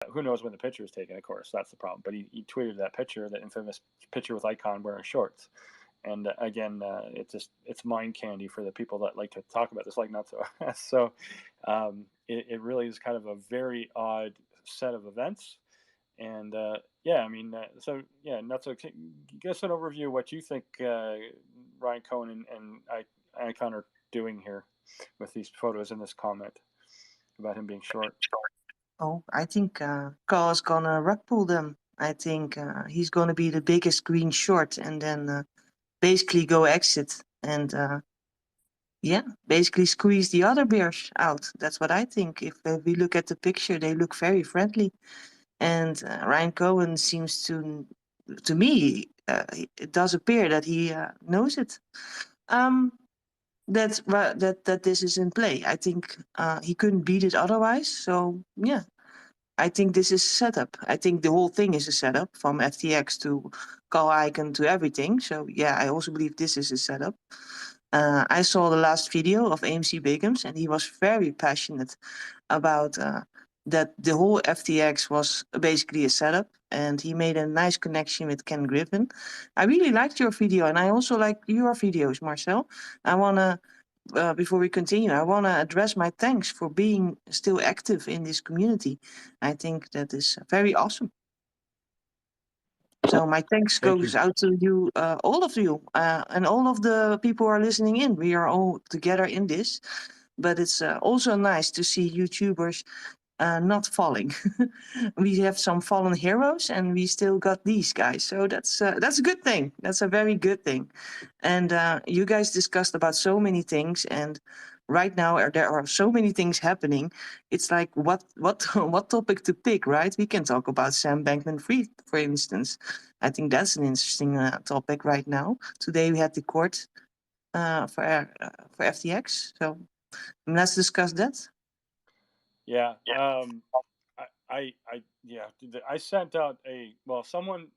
who knows when the picture was taken, of course, that's the problem. But he tweeted that picture, that infamous picture with Icon wearing shorts. And again, it's mind candy for the people that like to talk about this like not so. So it really is kind of a very odd set of events. And yeah, I mean, so yeah, not so. Give us an overview of what you think Ryan Cohen and Icon are doing here with these photos in this comment about him being short. Oh, I think Carl's gonna rug pull them. I think he's gonna be the biggest green short and then basically go exit and yeah, basically squeeze the other bears out. That's what I think. If we look at the picture, they look very friendly, and Ryan Cohen seems to me, it does appear that he knows it. That this is in play. I think he couldn't beat it otherwise. So yeah, I think this is setup. I think the whole thing is a setup from FTX to call icon to everything. So yeah, I also believe this is a setup. I saw the last video of AMC Biggums, and he was very passionate about that the whole FTX was basically a setup, and he made a nice connection with Ken Griffin. I really liked your video, and I also like your videos, Marcel. I wanna before we continue, I want to address my thanks for being still active in this community. I think that is very awesome. So my thanks Thank you. goes out to you, all of you, and all of the people who are listening in. We are all together in this, but it's also nice to see YouTubers not falling. We have some fallen heroes, and we still got these guys. So that's a good thing. That's a very good thing. And you guys discussed about so many things, and right now there are so many things happening. It's like what what topic to pick, right? We can talk about Sam Bankman-Fried, for instance. I think that's an interesting topic right now. Today we had the court for FTX, so let's discuss that. Yeah. Yeah. I sent out someone.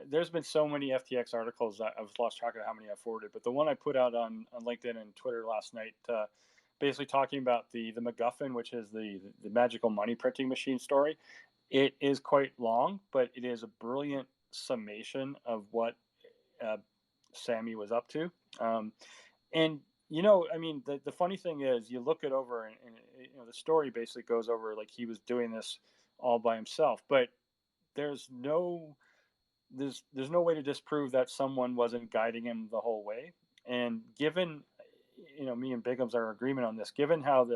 There's been so many FTX articles that I've lost track of how many I forwarded, but the one I put out on LinkedIn and Twitter last night, basically talking about the MacGuffin, which is the magical money printing machine story. It is quite long, but it is a brilliant summation of what Sammy was up to. And I mean, the funny thing is, you look it over, and the story basically goes over like he was doing this all by himself, but there's no there's no way to disprove that someone wasn't guiding him the whole way. And given me and Biggums our agreement on this, given how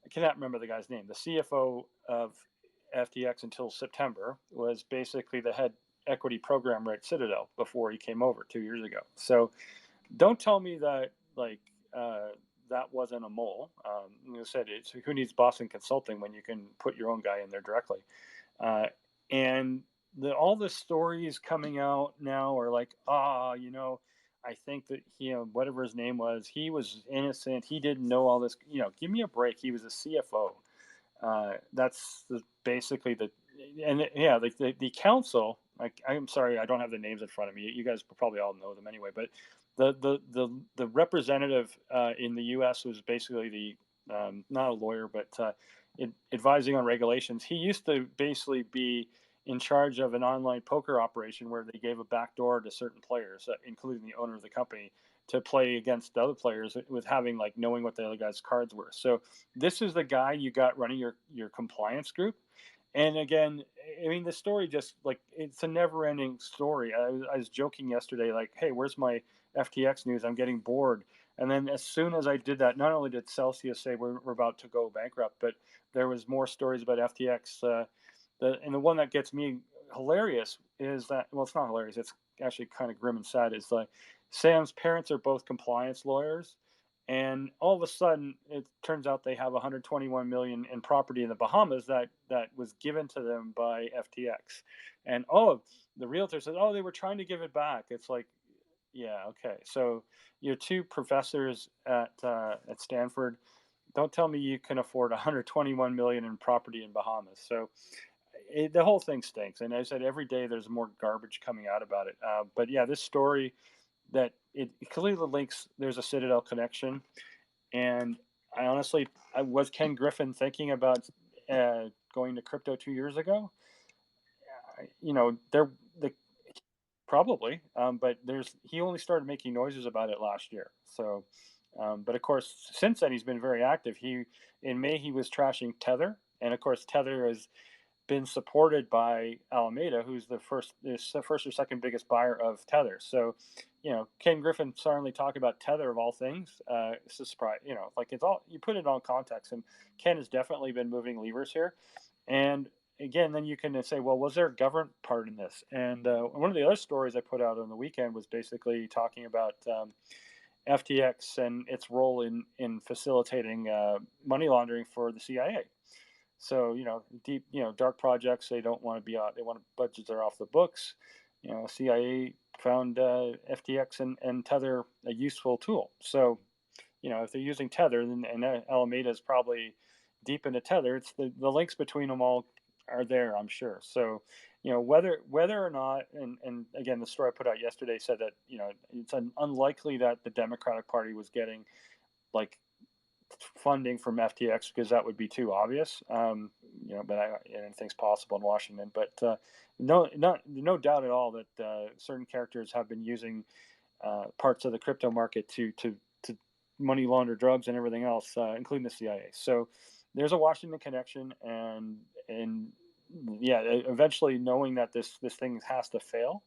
I cannot remember the guy's name, the CFO of FTX until September was basically the head equity program at Citadel before he came over 2 years ago. So don't tell me that that wasn't a mole. You said it's who needs Boston Consulting when you can put your own guy in there directly. And all the stories coming out now are like, I think that whatever his name was, he was innocent. He didn't know all this. Give me a break. He was a CFO. That's basically the council. I'm sorry, I don't have the names in front of me. You guys probably all know them anyway. But the representative in the U.S. was basically the not a lawyer, but advising on regulations. He used to basically be in charge of an online poker operation where they gave a backdoor to certain players, including the owner of the company, to play against other players with having knowing what the other guy's cards were. So this is the guy you got running your compliance group. And again, I mean, the story just it's a never ending story. I was joking yesterday, like, hey, where's my FTX news? I'm getting bored. And then as soon as I did that, not only did Celsius say we're about to go bankrupt, but there was more stories about FTX. And the one that gets me hilarious is that, well, it's not hilarious. It's actually kind of grim and sad. Is like Sam's parents are both compliance lawyers, and all of a sudden it turns out they have 121 million in property in the Bahamas that was given to them by FTX. And the realtor says, they were trying to give it back. It's like, yeah, okay. So your two professors at Stanford, don't tell me you can afford 121 million in property in Bahamas. So the whole thing stinks. And as I said, every day there's more garbage coming out about it. But yeah, this story that it clearly links, there's a Citadel connection. And I honestly, was Ken Griffin thinking about going to crypto 2 years ago, probably, but he only started making noises about it last year. So, but of course, since then he's been very active. In May he was trashing Tether, and of course Tether has been supported by Alameda, who's the first or second biggest buyer of Tether. So, Ken Griffin suddenly talking about Tether of all things. It's a surprise. Like it's all, you put it on context, and Ken has definitely been moving levers here. And again, then you can say, well, was there a government part in this? And one of the other stories I put out on the weekend was basically talking about FTX and its role in facilitating money laundering for the CIA. So, deep, dark projects, they don't want to be out. They want budgets that are off the books. CIA found FTX and Tether a useful tool. So, if they're using Tether, and Alameda is probably deep into Tether, it's the links between them all are there, I'm sure. So, whether or not, and again, the story I put out yesterday said that, it's unlikely that the Democratic Party was getting like funding from FTX, because that would be too obvious. But anything's possible in Washington. But no doubt at all that certain characters have been using parts of the crypto market to money launder drugs and everything else, including the CIA. So there's a Washington connection, and eventually knowing that this thing has to fail,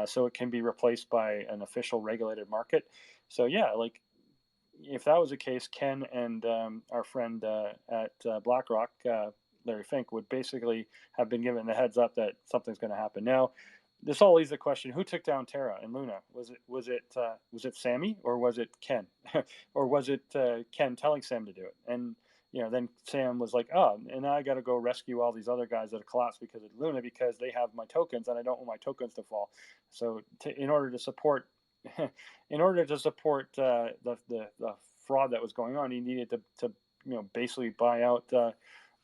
so it can be replaced by an official regulated market. So like, if that was the case, Ken and our friend at BlackRock, Larry Fink, would basically have been given the heads up that something's going to happen. Now, this all leaves the question: who took down Terra and Luna? Was it Sammy, or was it Ken, or was it Ken telling Sam to do it? And then Sam was like, oh, and now I got to go rescue all these other guys that have collapsed because of Luna, because they have my tokens and I don't want my tokens to fall. So in order to support the fraud that was going on, he needed to basically buy out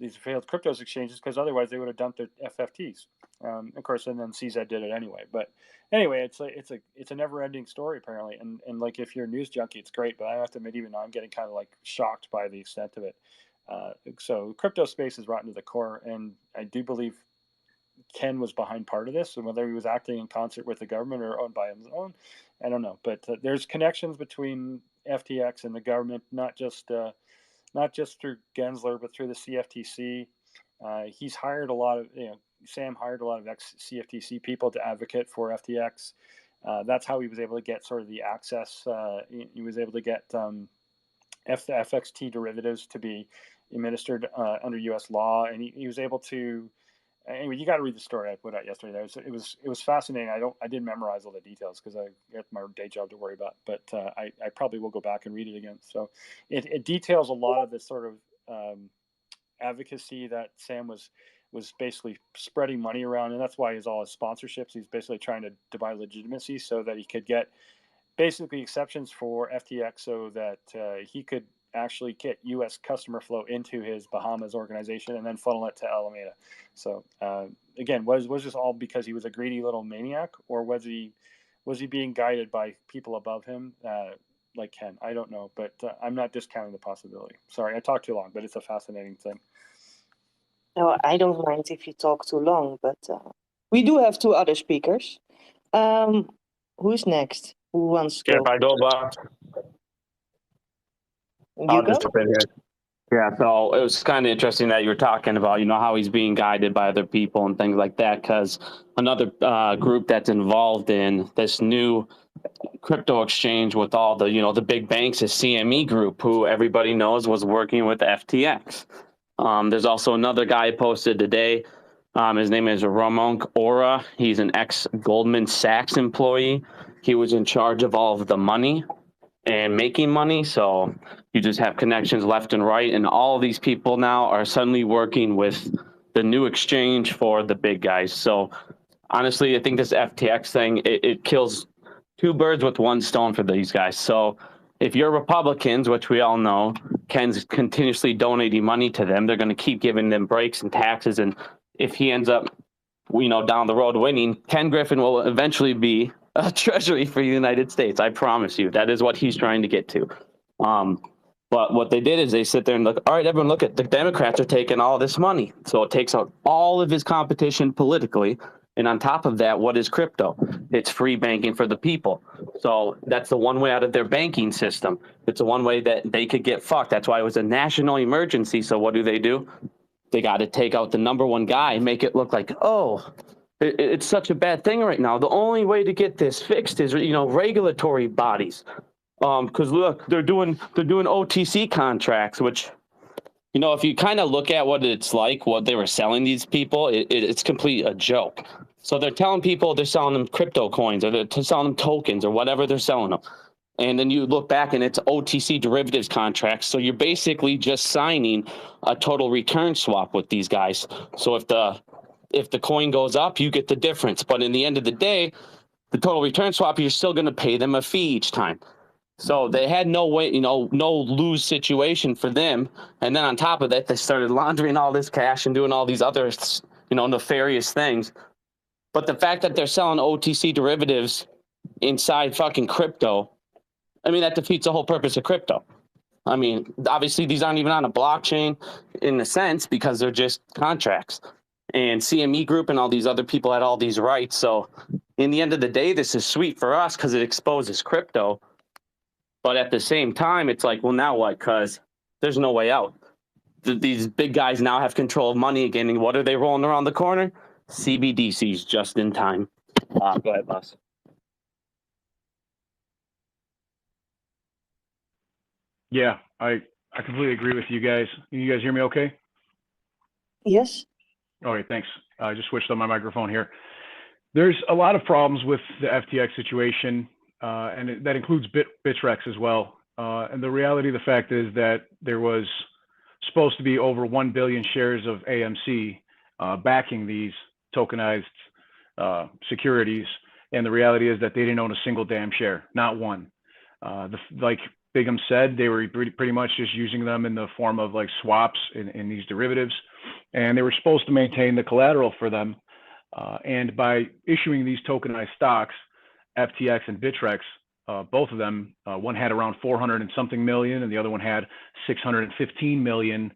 these failed cryptos exchanges, because otherwise they would have dumped their FFTs. Of course, and then CZ did it anyway. But anyway, it's a never-ending story apparently. And like, if you're a news junkie, it's great. But I have to admit, even now I'm getting kind of like shocked by the extent of it. So crypto space is rotten to the core, and I do believe Ken was behind part of this, and whether he was acting in concert with the government or owned by his own, I don't know. But there's connections between FTX and the government, not just through Gensler, but through the CFTC. He's hired a lot of, Sam hired a lot of ex-CFTC people to advocate for FTX. That's how he was able to get sort of the access. He was able to get FXT derivatives to be administered under U.S. law, and he was able to. Anyway, you got to read the story I put out yesterday. It was fascinating. I didn't memorize all the details because I got my day job to worry about, but I probably will go back and read it again. So it details a lot of the sort of advocacy that Sam was basically spreading money around, and that's why all his sponsorships. He's basically trying to buy legitimacy so that he could get basically exceptions for FTX, so that he could actually get U.S. customer flow into his Bahamas organization and then funnel it to Alameda. So again, was this all because he was a greedy little maniac, or was he being guided by people above him, like Ken? I don't know, but I'm not discounting the possibility. Sorry, I talked too long, but it's a fascinating thing. No, I don't mind if you talk too long, but we do have two other speakers. Who's next? Who wants to If I go, Bob, I'll just jump in here. Yeah, so it was kind of interesting that you were talking about, how he's being guided by other people and things like that, because another group that's involved in this new crypto exchange with all the, the big banks is CME Group, who everybody knows was working with FTX. There's also another guy posted today. His name is Ramon Ora. He's an ex-Goldman Sachs employee. He was in charge of all of the money and making money. So you just have connections left and right. And all of these people now are suddenly working with the new exchange for the big guys. So honestly, I think this FTX thing, it kills two birds with one stone for these guys. So if you're Republicans, which we all know, Ken's continuously donating money to them, they're going to keep giving them breaks and taxes. And if he ends up, down the road winning, Ken Griffin will eventually be a treasury for the United States. I promise you, that is what he's trying to get to. But what they did is they sit there and look, all right, everyone look at the Democrats are taking all this money. So it takes out all of his competition politically. And on top of that, what is crypto? It's free banking for the people. So that's the one way out of their banking system. It's the one way that they could get fucked. That's why it was a national emergency. So what do? They got to take out the number one guy and make it look like, oh, it's such a bad thing right now. The only way to get this fixed is, regulatory bodies. Because look, they're doing OTC contracts, which, if you kind of look at what it's like, what they were selling these people, it's complete a joke. So they're telling people they're selling them crypto coins, or they're selling them tokens, or whatever they're selling them. And then you look back and it's OTC derivatives contracts. So you're basically just signing a total return swap with these guys. So if the coin goes up, you get the difference. But in the end of the day, the total return swap, you're still going to pay them a fee each time. So they had no way, no lose situation for them. And then on top of that, they started laundering all this cash and doing all these other, nefarious things. But the fact that they're selling OTC derivatives inside fucking crypto, that defeats the whole purpose of crypto. Obviously, these aren't even on a blockchain in a sense because they're just contracts. And CME Group and all these other people had all these rights. So in the end of the day, this is sweet for us because it exposes crypto. But at the same time, it's like, well, now what? Because there's no way out. These big guys now have control of money again. And what are they rolling around the corner? CBDCs just in time. Go ahead, boss. Yeah, I completely agree with you guys. Can you guys hear me okay? Yes. All right, thanks. I just switched on my microphone here. There's a lot of problems with the FTX situation, and that includes Bittrex as well. And the reality of the fact is that there was supposed to be over 1 billion shares of AMC backing these tokenized securities. And the reality is that they didn't own a single damn share, not one. Like Biggums said, they were pretty much just using them in the form of like swaps in these derivatives. And they were supposed to maintain the collateral for them. And by issuing these tokenized stocks, FTX and Bittrex, both of them, one had around 400 and something million, and the other one had 615 million,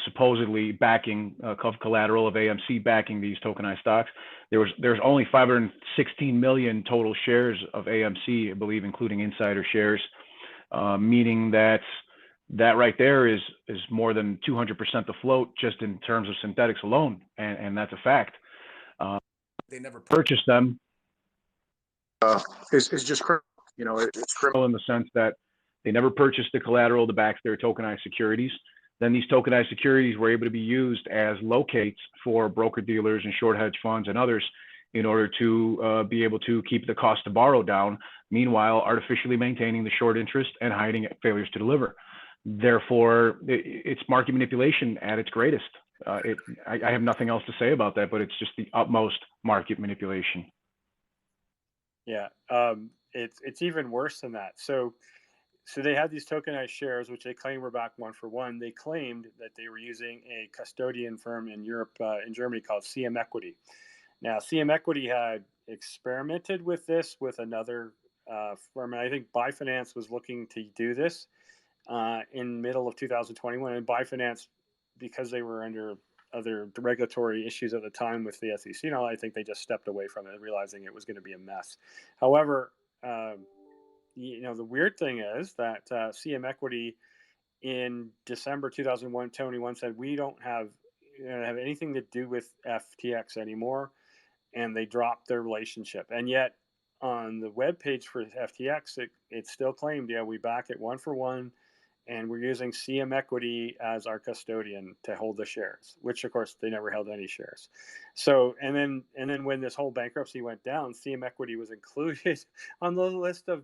supposedly backing collateral of AMC backing these tokenized stocks. There's only 516 million total shares of AMC, I believe, including insider shares, meaning that right there is more than 200% the float just in terms of synthetics alone, and that's a fact. They never purchased them. It's just criminal. It's criminal in the sense that they never purchased the collateral to back their tokenized securities. Then these tokenized securities were able to be used as locates for broker dealers and short hedge funds and others in order to be able to keep the cost to borrow down, meanwhile artificially maintaining the short interest and hiding failures to deliver. Therefore, it's market manipulation at its greatest. I have nothing else to say about that, but it's just the utmost market manipulation. Yeah, it's even worse than that. So they had these tokenized shares, which they claim were back 1-for-1. They claimed that they were using a custodian firm in Europe, in Germany, called CM Equity. Now, CM Equity had experimented with this with another firm, and I think Byfinance was looking to do this in middle of 2021. And Byfinance, because they were under other regulatory issues at the time with the SEC and all, I think they just stepped away from it, realizing it was going to be a mess. However, the weird thing is that CM Equity in December 2021 said, we don't have anything to do with FTX anymore, and they dropped their relationship. And yet on the webpage for FTX, it still claimed, we back it 1-for-1, and we're using CM Equity as our custodian to hold the shares, which of course they never held any shares. So, and then when this whole bankruptcy went down, CM Equity was included on the list of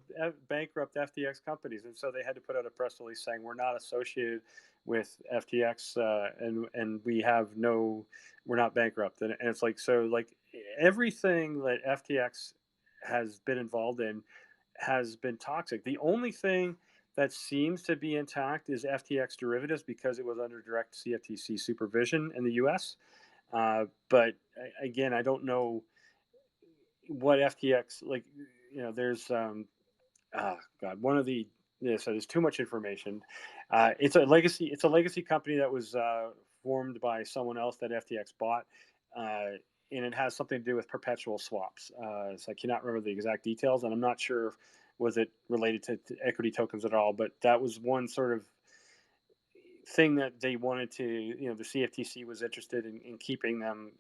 bankrupt FTX companies. And so they had to put out a press release saying, we're not associated with FTX, and we're not bankrupt. And it's like, so like everything that FTX has been involved in has been toxic. The only thing that seems to be intact is FTX derivatives because it was under direct CFTC supervision in the US. But again, I don't know what FTX, there's, one of the yeah, so there's too much information. It's a legacy company that was formed by someone else that FTX bought, and it has something to do with perpetual swaps. So I cannot remember the exact details, and I'm not sure was it related to equity tokens at all. But that was one sort of thing that they wanted to, the CFTC was interested in keeping them,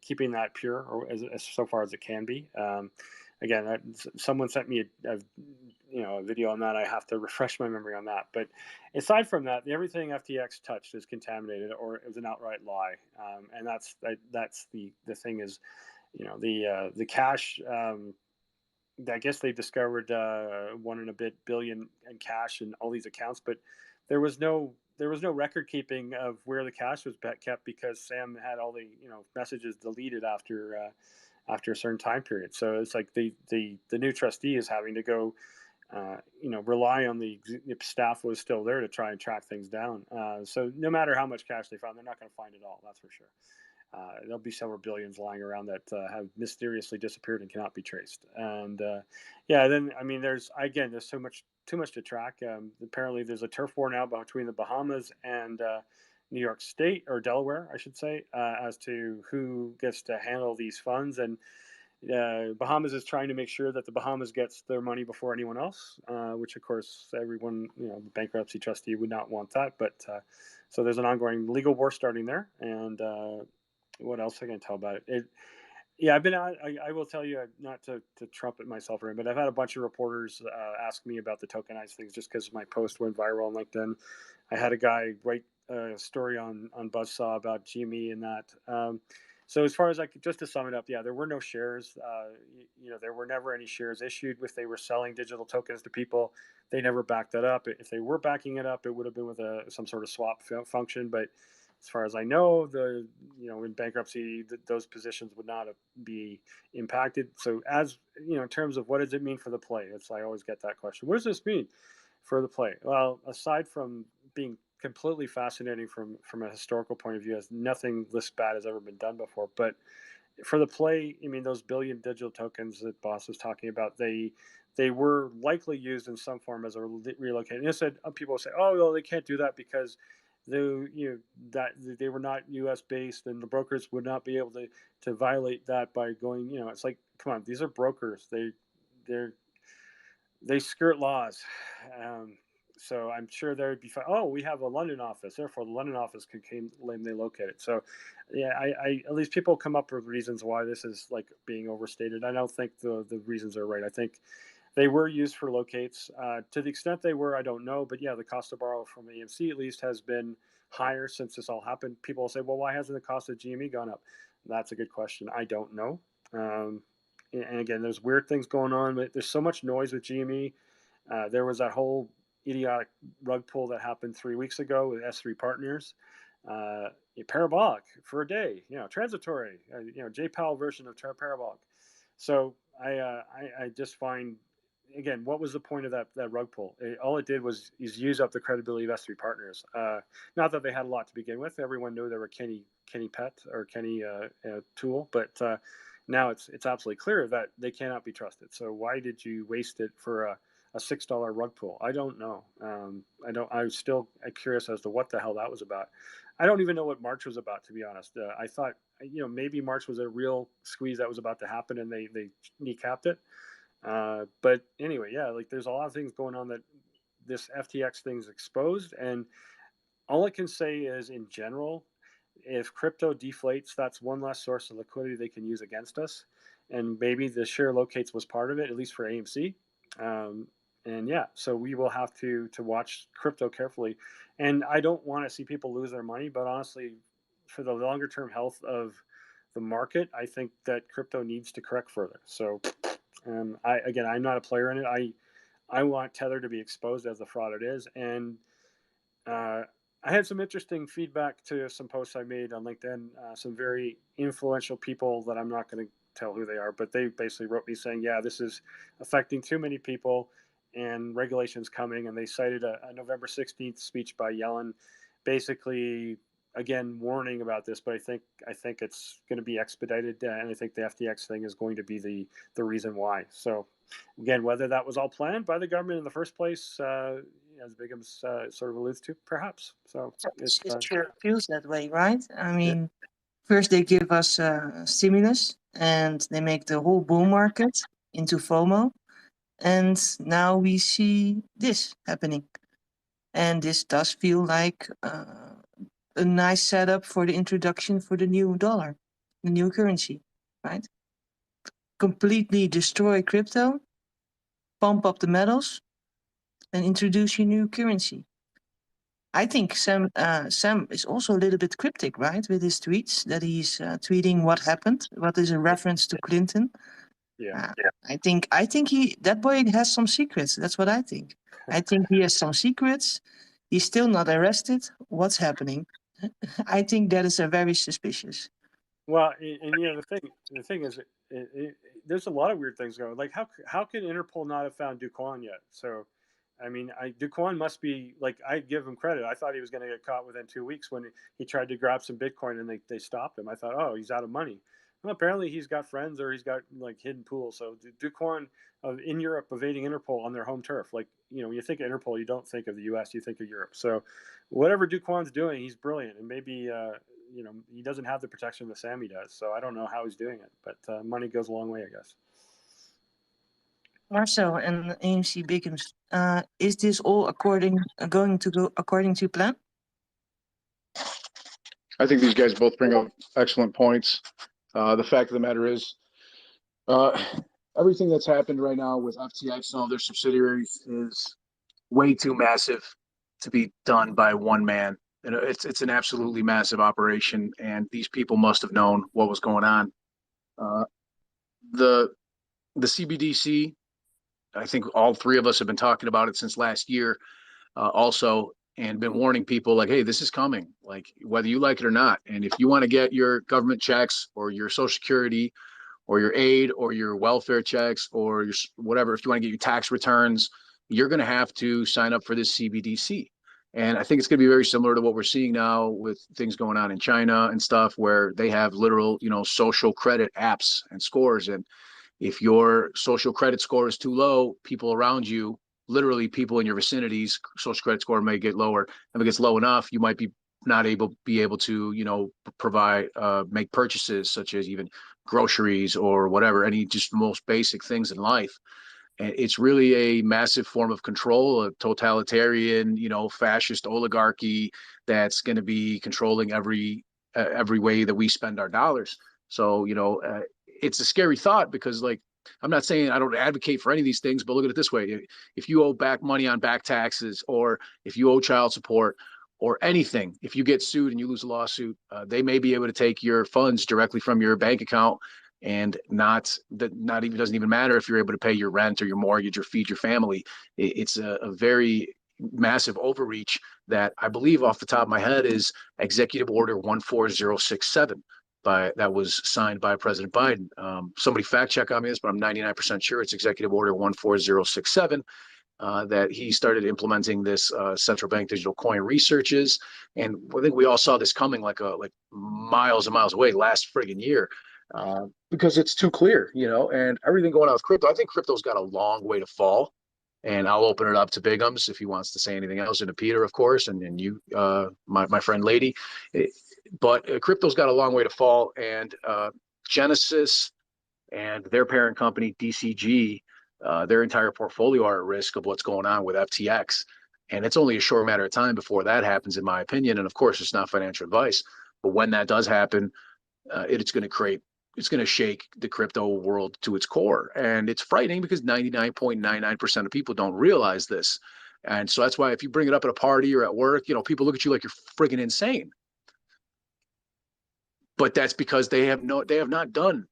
keeping that pure, or as so far as it can be. Again, someone sent me a video on that. I have to refresh my memory on that. But aside from that, everything FTX touched is contaminated, or it was an outright lie. And that's the thing is, the cash. I guess they discovered one and a bit billion in cash in all these accounts, but there was no record keeping of where the cash was kept, because Sam had all the messages deleted after a certain time period. So it's like the new trustee is having to go rely on the staff who was still there to try and track things down. So no matter how much cash they found, they're not going to find it all. That's for sure. There'll be several billions lying around that have mysteriously disappeared and cannot be traced. And then I mean, there's too much to track. Apparently, there's a turf war now between the Bahamas and New York State, or Delaware, I should say, as to who gets to handle these funds. And Bahamas is trying to make sure that the Bahamas gets their money before anyone else, which of course everyone, the bankruptcy trustee would not want that. But so there's an ongoing legal war starting there. And what else I can tell about it? I've been. I will tell you, not to trumpet myself, but I've had a bunch of reporters ask me about the tokenized things just because my post went viral on LinkedIn. I had a guy write a story on Buzzsaw about GME and that. So as far as just to sum it up, there were no shares. There were never any shares issued if they were selling digital tokens to people. They never backed that up. If they were backing it up, it would have been with some sort of swap function, but as far as I know, in bankruptcy, those positions would not be impacted. So as in terms of what does it mean for the play? I always get that question. What does this mean for the play? Well, aside from being completely fascinating from a historical point of view, as nothing this bad has ever been done before. But for the play, I mean, those billion digital tokens that Boss was talking about, they were likely used in some form as a relocating. And said people say, oh, well, they can't do that because they were not U.S. based, and the brokers would not be able to violate that by going. It's like, come on, these are brokers. They skirt laws. So I'm sure there would be. Oh, we have a London office, therefore the London office could they locate it. So, I at least people come up with reasons why this is like being overstated. I don't think the reasons are right. I think they were used for locates. To the extent they were, I don't know. But the cost to borrow from AMC at least has been higher since this all happened. People will say, well, why hasn't the cost of GME gone up? That's a good question. I don't know. And again, there's weird things going on. But there's so much noise with GME. There was that whole idiotic rug pull that happened 3 weeks ago with S3 Partners. Parabolic for a day, transitory, J Powell version of parabolic. So I just find, again, what was the point of that rug pull? All it did was use up the credibility of S3 Partners. Not that they had a lot to begin with. Everyone knew they were Kenny Pett or Kenny Tool, but now it's absolutely clear that they cannot be trusted. So why did you waste it for a $6 rug pull? I don't know. I'm still curious as to what the hell that was about. I don't even know what March was about, to be honest. I thought, maybe March was a real squeeze that was about to happen, and they kneecapped it. But anyway, there's a lot of things going on that this FTX thing's exposed, and all I can say is, in general, if crypto deflates, that's one less source of liquidity they can use against us, and maybe the share locates was part of it, at least for AMC. So we will have to watch crypto carefully, and I don't want to see people lose their money, but honestly, for the longer term health of the market, I think that crypto needs to correct further. So I'm not a player in it. I want Tether to be exposed as the fraud it is, and I had some interesting feedback to some posts I made on LinkedIn. Some very influential people that I'm not going to tell who they are, but they basically wrote me saying, this is affecting too many people and regulations coming. And they cited a November 16th speech by Yellen, basically, again, warning about this. But I think it's going to be expedited. And I think the FTX thing is going to be the reason why. So Again, whether that was all planned by the government in the first place, as Biggums sort of alludes to, perhaps. So it's sure feels that way, right? I mean, first they give us stimulus, and they make the whole bull market into FOMO, and now we see this happening, and this does feel like a nice setup for the introduction for the new dollar, the new currency, right? Completely destroy crypto, pump up the metals, and introduce your new currency. I think Sam is also a little bit cryptic, right, with his tweets, that he's tweeting what happened, what is a reference to Clinton. yeah. I think that boy has some secrets. That's what I think. I think he has some secrets. He's still not arrested. What's happening? I think that is very suspicious. Well, and the thing is, there's a lot of weird things going. Like, how can Interpol not have found Duquan yet? So, I mean, Duquan must be, like, I give him credit. I thought he was going to get caught within 2 weeks when he tried to grab some Bitcoin and they stopped him. I thought, oh, he's out of money. Well, apparently he's got friends, or he's got like hidden pools. So Duquan in Europe evading Interpol on their home turf. Like, when you think of Interpol, you don't think of the U.S., you think of Europe. So whatever Duquan's doing, he's brilliant, and maybe he doesn't have the protection that Sammy does. So I don't know how he's doing it, but money goes a long way, I guess. Marcel and AMC Biggums, is this all going to go according to plan? I think these guys both bring up excellent points. The fact of the matter is, everything that's happened right now with FTX and all their subsidiaries is way too massive to be done by one man. It's an absolutely massive operation, and these people must have known what was going on. The CBDC, I think all three of us have been talking about it since last year, also, and been warning people like, hey, this is coming, like, whether you like it or not. And if you want to get your government checks or your Social Security or your aid or your welfare checks or your whatever, if you want to get your tax returns, you're going to have to sign up for this CBDC. And I think it's going to be very similar to what we're seeing now with things going on in China and stuff, where they have literal, social credit apps and scores. And if your social credit score is too low, people around you, literally people in your vicinity's social credit score may get lower. If it gets low enough, you might be able to, provide, make purchases such as even groceries or whatever, any just most basic things in life. And it's really a massive form of control, a totalitarian, fascist oligarchy that's going to be controlling every way that we spend our dollars. So, it's a scary thought because, like, I'm not saying I don't advocate for any of these things, but look at it this way. If you owe back money on back taxes, or if you owe child support or anything, if you get sued and you lose a lawsuit, they may be able to take your funds directly from your bank account, and doesn't even matter if you're able to pay your rent or your mortgage or feed your family. It's a very massive overreach that I believe off the top of my head is Executive Order 14067. That was signed by President Biden. Somebody fact check on me this, but I'm 99% sure it's Executive Order 14067 that he started implementing this central bank digital coin researches. And I think we all saw this coming like miles and miles away last friggin' year, because it's too clear, and everything going on with crypto. I think crypto's got a long way to fall. And I'll open it up to Biggums if he wants to say anything else, and to Peter, of course, and you, my friend Lady. But crypto's got a long way to fall, and Genesis and their parent company DCG, their entire portfolio are at risk of what's going on with FTX. And it's only a short matter of time before that happens, in my opinion. And of course, it's not financial advice, but when that does happen, it's going to shake the crypto world to its core. And it's frightening because 99.99% of people don't realize this. And so that's why if you bring it up at a party or at work, people look at you like you're friggin' insane. But that's because they have not done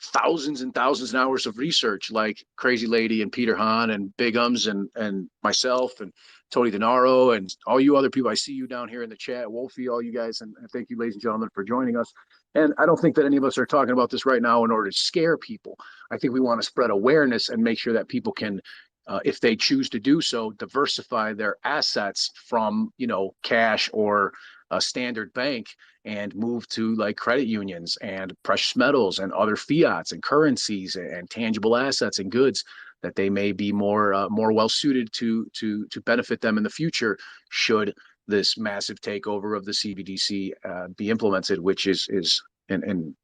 thousands and thousands of hours of research like Crazy Lady and Peter Hann and Biggums and myself and Tony Denaro and all you other people. I see you down here in the chat, Wolfie, all you guys, and thank you, ladies and gentlemen, for joining us. And I don't think that any of us are talking about this right now in order to scare people. I think we want to spread awareness and make sure that people can, if they choose to do so, diversify their assets from, cash or a standard bank, and move to like credit unions and precious metals and other fiats and currencies and tangible assets and goods that they may be more well suited to benefit them in the future should this massive takeover of the CBDC be implemented, which is an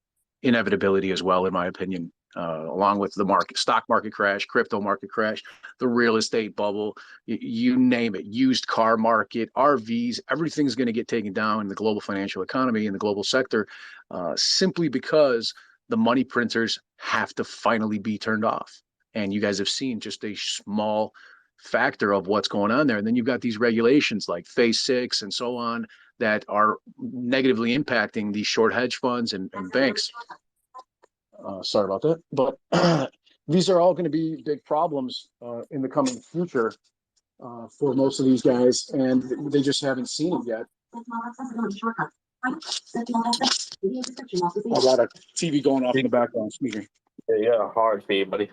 inevitability as well, in my opinion. Along with the stock market crash, crypto market crash, the real estate bubble, you name it, used car market, RVs, everything's going to get taken down in the global financial economy, in the global sector, simply because the money printers have to finally be turned off. And you guys have seen just a small factor of what's going on there. And then you've got these regulations like Phase 6 and so on that are negatively impacting these short hedge funds and banks. Sorry about that, but these are all going to be big problems in the coming future for most of these guys, and they just haven't seen it yet. A lot of TV going off in the background. Excuse me. Yeah, hard for you, buddy.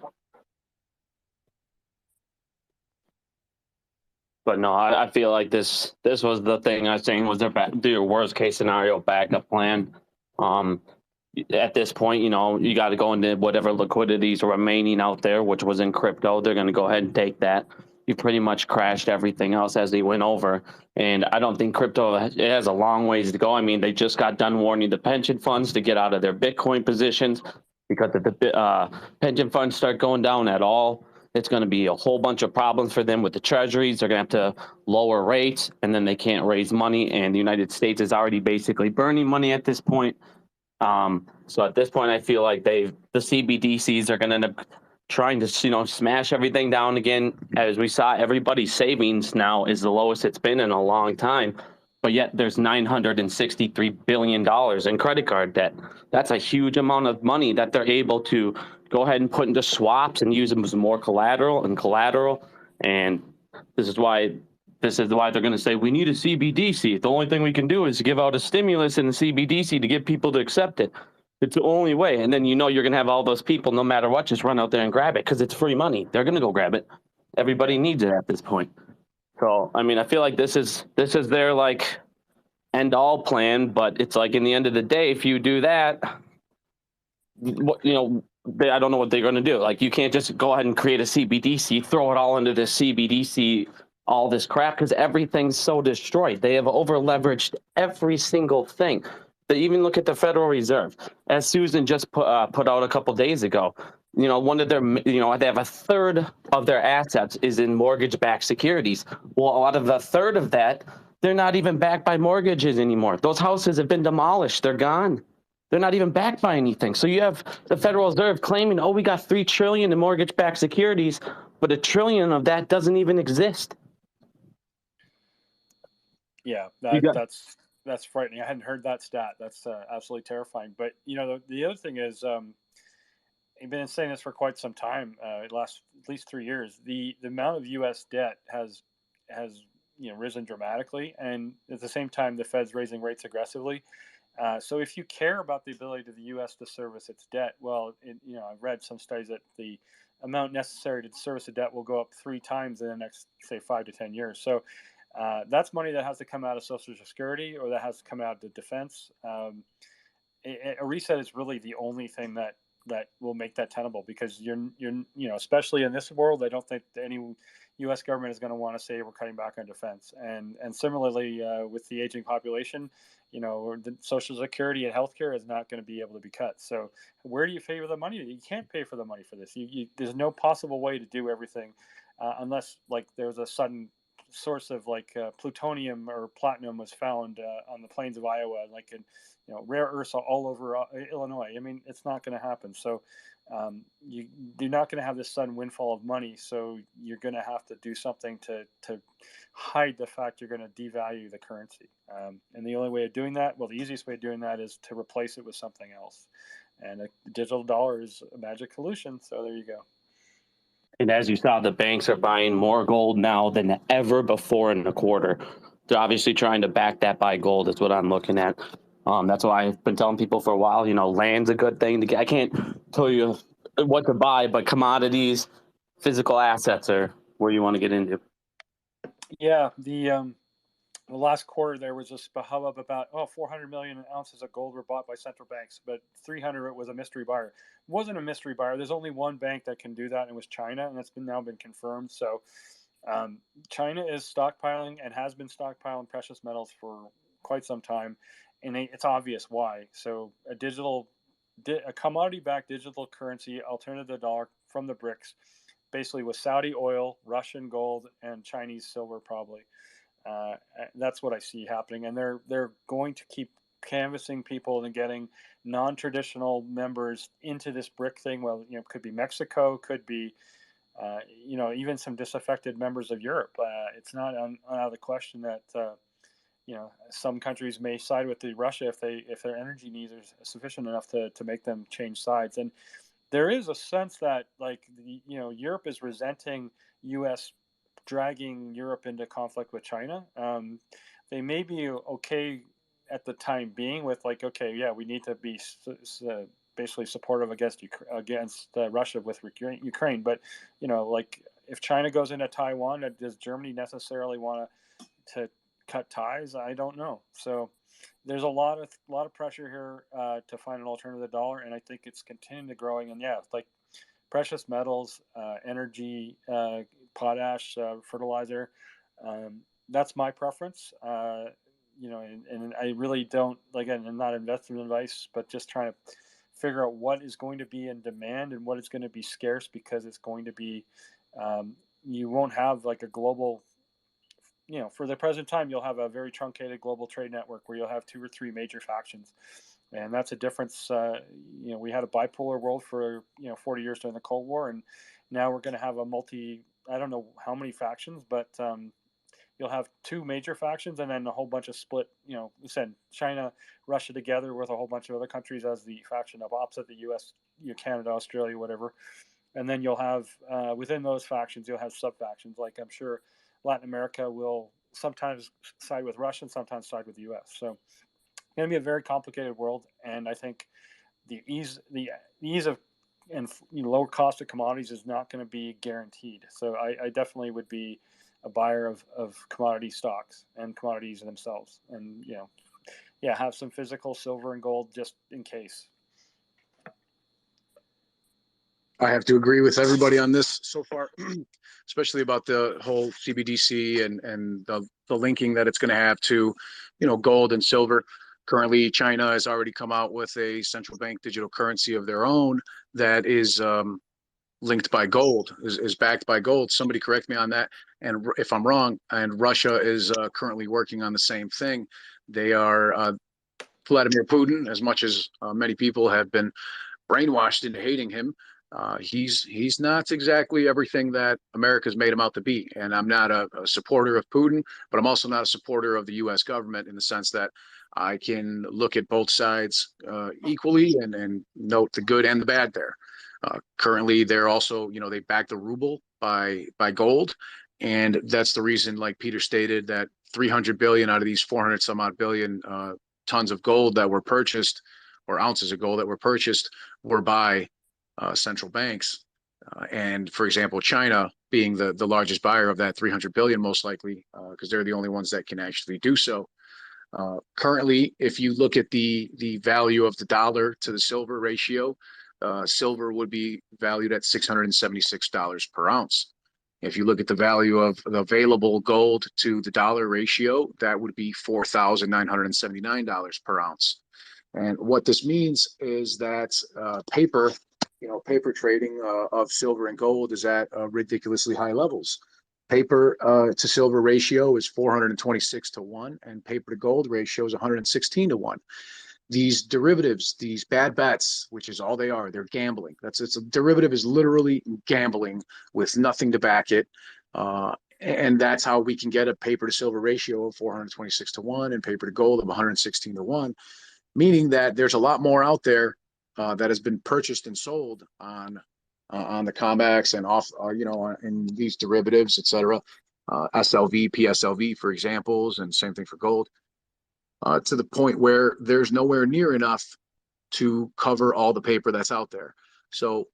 But no, I feel like this was the thing I was saying was their worst case scenario backup plan. At this point, you know, you got to go into whatever liquidities are remaining out there, which was in crypto. They're going to go ahead and take that. You pretty much crashed everything else as they went over. And I don't think crypto, it has a long ways to go. I mean, they just got done warning the pension funds to get out of their Bitcoin positions, because if the pension funds start going down at all, it's going to be a whole bunch of problems for them with the treasuries. They're going to have to lower rates, and then they can't raise money. And the United States is already basically burning money at this point. So at this point, I feel like the CBDCs are going to end up trying to, you know, smash everything down again. As we saw, everybody's savings now is the lowest it's been in a long time, but yet there's $963 billion in credit card debt. That's a huge amount of money that they're able to go ahead and put into swaps and use them as more collateral. And this is why they're going to say, we need a CBDC. The only thing we can do is give out a stimulus in the CBDC to get people to accept it. It's the only way. And then, you know, you're going to have all those people, no matter what, just run out there and grab it because it's free money. They're going to go grab it. Everybody needs it at this point. So, I mean, I feel like this is their like end all plan, but it's like in the end of the day, if you do that, you know, I don't know what they're going to do. Like, you can't just go ahead and create a CBDC, throw it all into the CBDC, all this crap, because everything's so destroyed. They have over leveraged every single thing. They even look at the Federal Reserve, as Susan just put out a couple days ago. You know, one of their, you know, they have a third of their assets is in mortgage-backed securities. Well, out of a third of that, they're not even backed by mortgages anymore. Those houses have been demolished. They're gone. They're not even backed by anything. So you have the Federal Reserve claiming, oh, we got $3 trillion in mortgage-backed securities, but $1 trillion of that doesn't even exist. Yeah, that's frightening. I hadn't heard that stat. That's absolutely terrifying. But, you know, the other thing is, I've been saying this for quite some time, last at least 3 years. The amount of U.S. debt has you know, risen dramatically, and at the same time, the Fed's raising rates aggressively. So if you care about the ability of the U.S. to service its debt, well, you know, I've read some studies that the amount necessary to service the debt will go up 3 times in the next, say, 5 to 10 years. So that's money that has to come out of Social Security, or that has to come out of defense. A reset is really the only thing that will make that tenable, because you're you know, especially in this world, I don't think any U.S. government is going to want to say we're cutting back on defense. And similarly, with the aging population, you know, the Social Security and healthcare is not going to be able to be cut. So where do you pay for the money? You can't pay for the money for this. There's no possible way to do everything unless, like, there's a sudden source of like plutonium or platinum was found on the plains of Iowa, like in, you know, rare earths all over Illinois. I mean, it's not going to happen. So you're not going to have this sudden windfall of money. So you're going to have to do something to hide the fact you're going to devalue the currency. And the only way of doing that, well, the easiest way of doing that is to replace it with something else. And a digital dollar is a magic solution. So there you go. And as you saw, the banks are buying more gold now than ever before in a quarter. They're obviously trying to back that by gold. Is what I'm looking at. That's why I've been telling people for a while, you know, land's a good thing to get. I can't tell you what to buy, but commodities, physical assets are where you want to get into. Yeah, the the last quarter there was this hubbub about 400 million ounces of gold were bought by central banks, but 300 was a mystery buyer. It wasn't a mystery buyer. There's only one bank that can do that, and it was China, and it's now been confirmed. So China is stockpiling and has been stockpiling precious metals for quite some time, and it's obvious why. So a commodity-backed digital currency alternative to the dollar from the BRICS, basically with Saudi oil, Russian gold, and Chinese silver probably. That's what I see happening, and they're going to keep canvassing people and getting non-traditional members into this BRIC thing. Well, it could be Mexico, could be even some disaffected members of Europe. It's not out of the question that some countries may side with Russia if their energy needs are sufficient enough to make them change sides. And there is a sense that Europe is resenting U.S. dragging Europe into conflict with China. They may be okay at the time being with we need to be basically supportive against Russia with Ukraine. But if China goes into Taiwan, does Germany necessarily want to cut ties? I don't know. So there's a lot of pressure here to find an alternative to the dollar, and I think it's continuing to growing. And precious metals, energy, potash, fertilizer. That's my preference. And I really don't, again, I'm not investment advice, but just trying to figure out what is going to be in demand and what is going to be scarce, because it's going to be, you won't have a global, for the present time, you'll have a very truncated global trade network where you'll have 2 or 3 major factions. And that's a difference. We had a bipolar world for 40 years during the Cold War, and now we're going to have I don't know how many factions, but you'll have 2 major factions and then a whole bunch of split. Send China, Russia together with a whole bunch of other countries as the faction of opposite the U.S., Canada, Australia, whatever. And then you'll have within those factions, you'll have sub factions. I'm sure Latin America will sometimes side with Russia and sometimes side with the U.S. So going to be a very complicated world, and I think the ease of and lower cost of commodities is not going to be guaranteed. So I definitely would be a buyer of commodity stocks and commodities themselves, and have some physical silver and gold just in case. I have to agree with everybody on this so far, especially about the whole CBDC and the linking that it's going to have to, gold and silver. Currently, China has already come out with a central bank digital currency of their own that is linked by gold, is backed by gold. Somebody correct me on that. And if I'm wrong, and Russia is currently working on the same thing. They are Vladimir Putin, as much as many people have been brainwashed into hating him. He's not exactly everything that America's made him out to be. And I'm not a supporter of Putin, but I'm also not a supporter of the U.S. government in the sense that I can look at both sides equally and note the good and the bad there. Currently, they're also, they back the ruble by gold. And that's the reason, like Peter stated, that 300 billion out of these 400 some odd billion tons of gold that were purchased, or ounces of gold that were purchased, were by central banks. And for example, China being the largest buyer of that 300 billion, most likely, because they're the only ones that can actually do so. Currently, if you look at the value of the dollar to the silver ratio, silver would be valued at $676 per ounce. If you look at the value of the available gold to the dollar ratio, that would be $4,979 per ounce. And what this means is that paper trading of silver and gold is at ridiculously high levels. Paper to silver ratio is 426 to 1, and paper to gold ratio is 116 to 1. These derivatives, these bad bets, which is all they are, they're gambling. It's a derivative is literally gambling with nothing to back it. And that's how we can get a paper to silver ratio of 426 to 1 and paper to gold of 116 to 1, meaning that there's a lot more out there that has been purchased and sold on the COMEX and off, in these derivatives, et cetera, SLV, PSLV, for examples, and same thing for gold, to the point where there's nowhere near enough to cover all the paper that's out there. So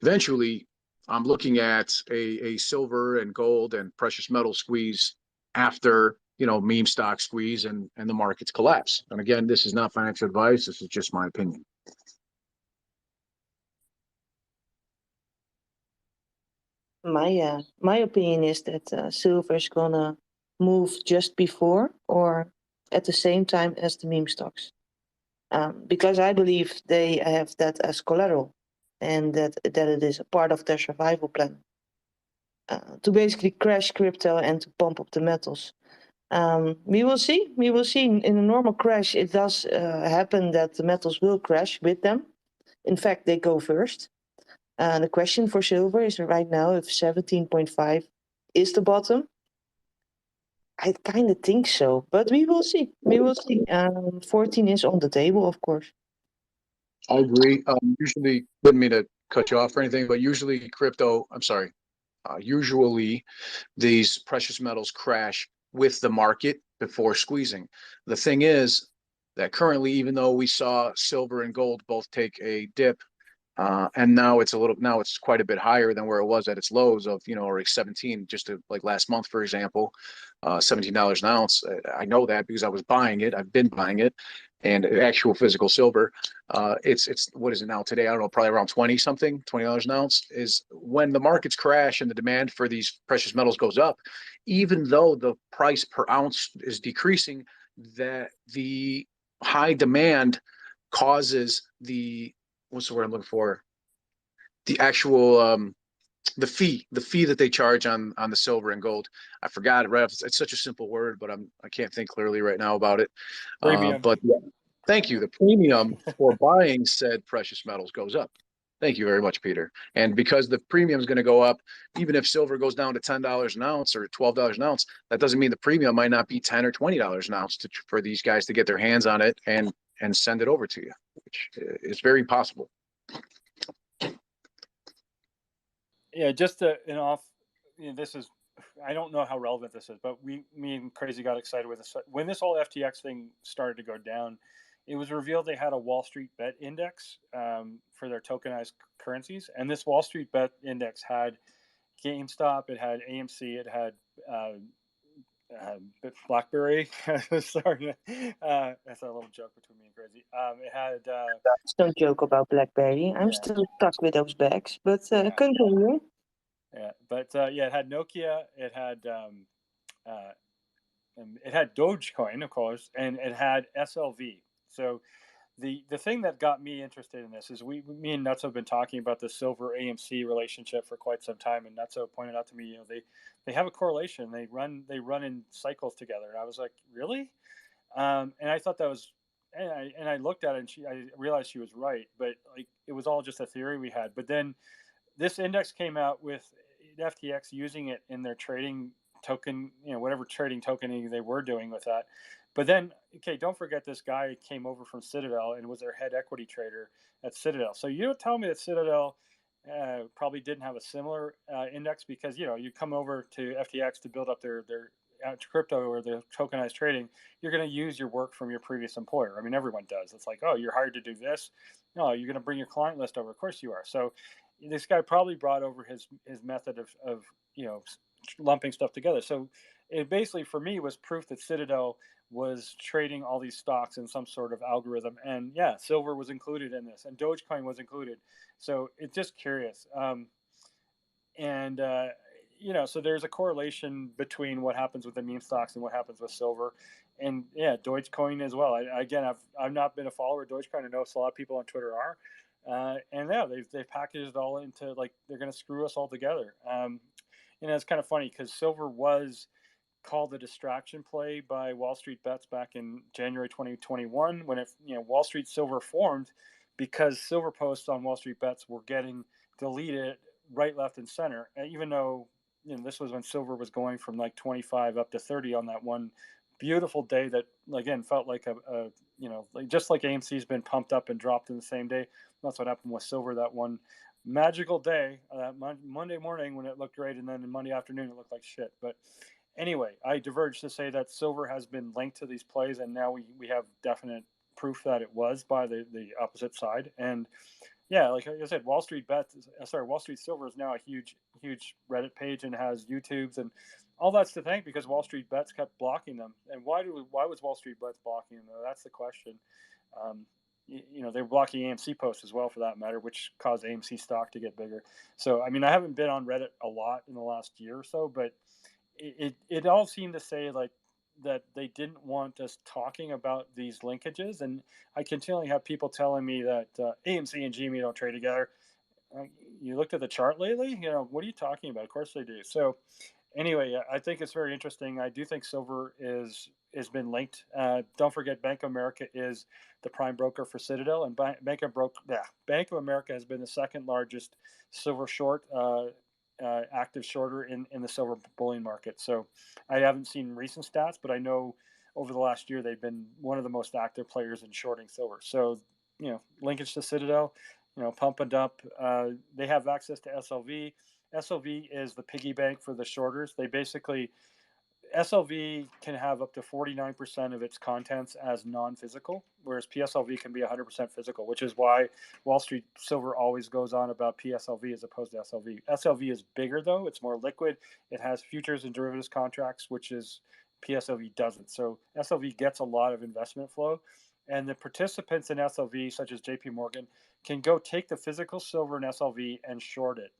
eventually, I'm looking at a silver and gold and precious metal squeeze after meme stock squeeze and the markets collapse. And again, this is not financial advice. This is just my opinion. My opinion is that silver is gonna move just before or at the same time as the meme stocks, because I believe they have that as collateral, and that it is a part of their survival plan to basically crash crypto and to pump up the metals. We will see. We will see. In a normal crash, it does happen that the metals will crash with them. In fact, they go first. The question for silver is right now if 17.5 is the bottom. I kind of think so, but we will see. We will see. 14 is on the table, of course. I agree. Usually, didn't mean to cut you off or anything, but usually usually these precious metals crash with the market before squeezing. The thing is that currently, even though we saw silver and gold both take a dip, and now it's quite a bit higher than where it was at its lows of, or 17, just like last month, for example, $17 an ounce. I know that because I was buying it. I've been buying it, and actual physical silver. It's what is it now today? I don't know, probably around $20 an ounce. Is when the markets crash and the demand for these precious metals goes up, even though the price per ounce is decreasing, that the high demand causes what's the word I'm looking for? The actual the fee that they charge on the silver and gold. I forgot it. Right, it's such a simple word, but I can't think clearly right now about it. But yeah, thank you. The premium for buying said precious metals goes up. Thank you very much, Peter. And because the premium is going to go up, even if silver goes down to $10 an ounce or $12 an ounce, that doesn't mean the premium might not be $10 or $20 an ounce for these guys to get their hands on it and send it over to you, which is very possible. Yeah, just this is, I don't know how relevant this is, but me and Crazy got excited with this. When this whole FTX thing started to go down, it was revealed they had a Wall Street Bet Index for their tokenized currencies. And this Wall Street Bet Index had GameStop, it had AMC, it had BlackBerry. Sorry, that's a little joke between me and Crazy. It had. Don't joke about BlackBerry. I'm still stuck with those bags, but continue. Yeah, but it had Nokia. It had Dogecoin, of course, and it had SLV. So the thing that got me interested in this is me and Nutso have been talking about the silver AMC relationship for quite some time, and Nutso pointed out to me, they have a correlation. They run in cycles together, and I was like, really? And I thought that was, and I looked at it, and I realized she was right, but like it was all just a theory we had. But then this index came out with FTX using it in their trading token, whatever trading tokening they were doing with that. But then, okay, don't forget this guy came over from Citadel and was their head equity trader at Citadel. So you don't tell me that Citadel probably didn't have a similar index, because you come over to FTX to build up their crypto or their tokenized trading. You're going to use your work from your previous employer. I mean, everyone does. It's like, oh, you're hired to do this. No, you're going to bring your client list over. Of course you are. So this guy probably brought over his method of lumping stuff together. So it basically, for me, was proof that Citadel was trading all these stocks in some sort of algorithm. And yeah, silver was included in this, and Dogecoin was included. So it's just curious. So there's a correlation between what happens with the meme stocks and what happens with silver. And yeah, Dogecoin as well. I've not been a follower of Dogecoin. I know a lot of people on Twitter are. And yeah, they've packaged it all into, like, they're going to screw us all together. It's kind of funny because silver was called a distraction play by Wall Street Bets back in January 2021 when Wall Street Silver formed, because silver posts on Wall Street Bets were getting deleted right, left, and center. And even though this was when silver was going from like 25 up to 30 on that one beautiful day that, again, felt like just like AMC's been pumped up and dropped in the same day. That's what happened with silver that one magical day, Monday morning when it looked great, and then Monday afternoon it looked like shit. But anyway, I diverge to say that silver has been linked to these plays, and now we have definite proof that it was by the opposite side. And yeah, like I said, Wall Street Silver is now a huge Reddit page and has YouTubes, and all that's to thank because Wall Street Bets kept blocking them. And why was Wall Street Bets blocking them? That's the question. They were blocking AMC posts as well, for that matter, which caused AMC stock to get bigger. So, I mean, I haven't been on Reddit a lot in the last year or so, but it all seemed to say like that they didn't want us talking about these linkages. And I continually have people telling me that AMC and GME don't trade together. You looked at the chart lately? What are you talking about? Of course they do. So anyway, I think it's very interesting. I do think silver has been linked. Don't forget, Bank of America is the prime broker for Citadel, and Bank of America has been the second largest silver short, active shorter in the silver bullion market. So I haven't seen recent stats, but I know over the last year they've been one of the most active players in shorting silver. So linkage to Citadel, pump and dump. They have access to SLV. SLV is the piggy bank for the shorters. SLV can have up to 49% of its contents as non-physical, whereas PSLV can be 100% physical, which is why Wall Street Silver always goes on about PSLV as opposed to SLV. SLV is bigger, though. It's more liquid. It has futures and derivatives contracts, which is PSLV doesn't. So SLV gets a lot of investment flow. And the participants in SLV, such as JP Morgan, can go take the physical silver in SLV and short it.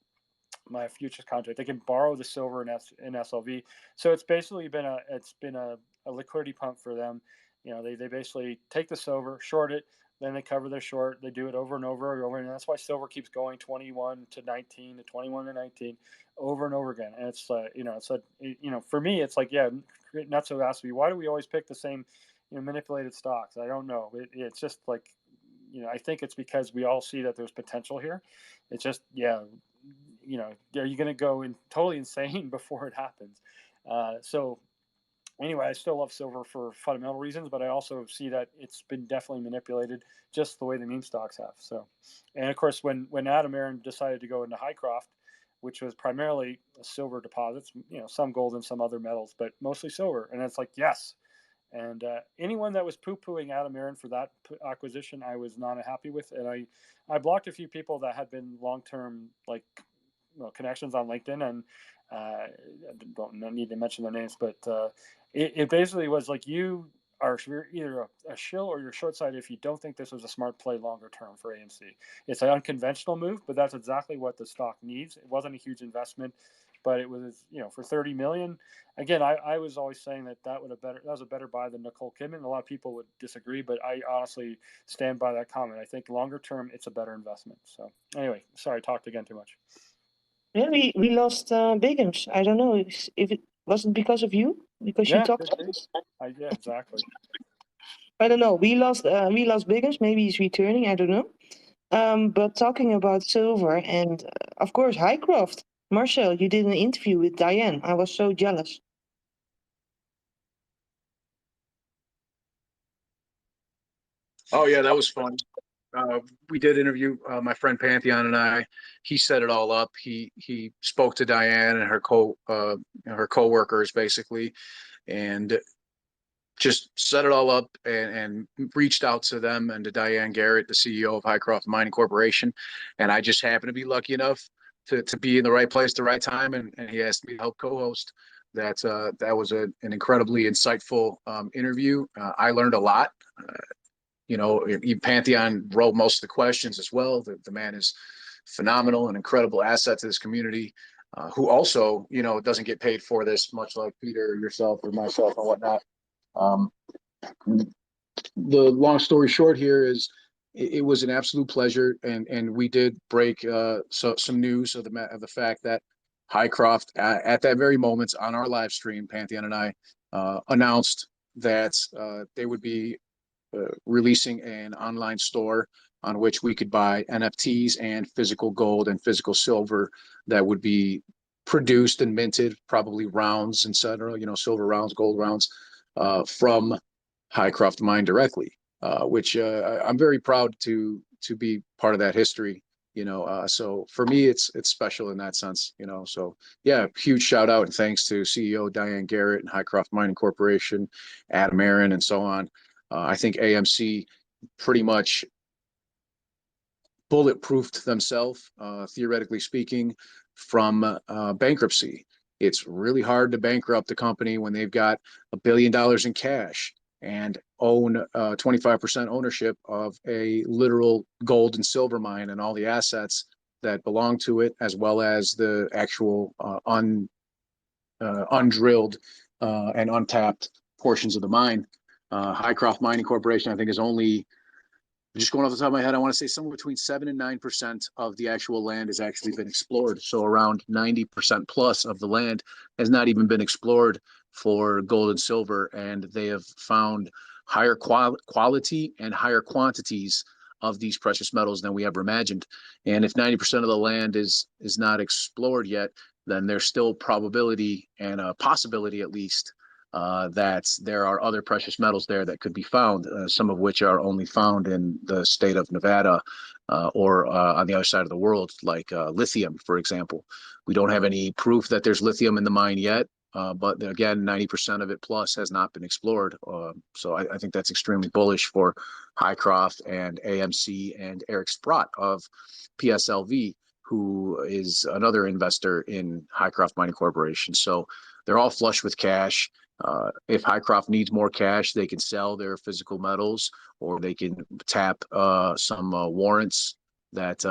My futures contract. They can borrow the silver in SLV. So it's basically been a liquidity pump for them. They basically take the silver, short it, then they cover their short. They do it over and over and over, and that's why silver keeps going 21 to 19 to 21 to 19 over and over again. And it's for me, it's like, yeah, Nutso asked me, why do we always pick the same manipulated stocks? I don't know. It's just like, I think it's because we all see that there's potential here. It's just, yeah, are you going to go totally insane before it happens? So anyway, I still love silver for fundamental reasons, but I also see that it's been definitely manipulated just the way the meme stocks have. So, and of course, when Adam Aaron decided to go into Highcroft, which was primarily silver deposits, some gold and some other metals, but mostly silver. And it's like, yes. And anyone that was poo-pooing Adam Aaron for that acquisition, I was not happy with. And I blocked a few people that had been long-term, connections on LinkedIn, and I don't need to mention their names, but it basically was like, you are either a shill or you're short side if you don't think this was a smart play longer term for AMC. It's an unconventional move, but that's exactly what the stock needs. It wasn't a huge investment, but it was, for 30 million. Again, I was always saying that was a better buy than Nicole Kidman. A lot of people would disagree, but I honestly stand by that comment. I think longer term, it's a better investment. So anyway, sorry, I talked again too much. Yeah, we lost Biggums. I don't know if it wasn't because of you, because you talked to us. Yeah, exactly. I don't know. We lost Biggums. Maybe he's returning. I don't know. But talking about silver and of course Highcroft. Marcel, you did an interview with Diane. I was so jealous. Oh yeah, that was fun. We did interview my friend Pantheon and I. He set it all up. He spoke to Diane and her coworkers basically, and just set it all up and reached out to them and to Diane Garrett, the CEO of Highcroft Mining Corporation. And I just happened to be lucky enough to be in the right place at the right time. And he asked me to help co-host. That was an incredibly insightful interview. I learned a lot. Pantheon wrote most of the questions as well. The man is phenomenal, an incredible asset to this community, who also, doesn't get paid for this, much like Peter, yourself, or myself, and whatnot. The long story short here is it was an absolute pleasure, and we did break some news of the fact that Highcroft at that very moment on our live stream, Pantheon and I announced that they would be releasing an online store on which we could buy NFTs and physical gold and physical silver that would be produced and minted, probably rounds, etc. Silver rounds, gold rounds, from Highcroft Mine directly, which I'm very proud to be part of that history. So for me, it's special in that sense. So yeah, huge shout out and thanks to CEO Diane Garrett and Highcroft Mining Corporation, Adam Aaron, and so on. I think AMC pretty much bulletproofed themselves, theoretically speaking, from bankruptcy. It's really hard to bankrupt the company when they've got $1 billion in cash and own 25% ownership of a literal gold and silver mine and all the assets that belong to it, as well as the actual undrilled and untapped portions of the mine. Hycroft Mining Corporation, I think, is only, just going off the top of my head, I want to say somewhere between 7 and 9% of the actual land has actually been explored. So around 90% plus of the land has not even been explored for gold and silver, and they have found higher quality and higher quantities of these precious metals than we ever imagined. And if 90% of the land is not explored yet, then there's still probability and a possibility, at least, that there are other precious metals there that could be found, some of which are only found in the state of Nevada or on the other side of the world, like lithium, for example. We don't have any proof that there's lithium in the mine yet, but again, 90% of it plus has not been explored. So I think that's extremely bullish for Hycroft and AMC and Eric Sprott of PSLV, who is another investor in Hycroft Mining Corporation. So they're all flush with cash. If Hycroft needs more cash, they can sell their physical metals, or they can tap some warrants that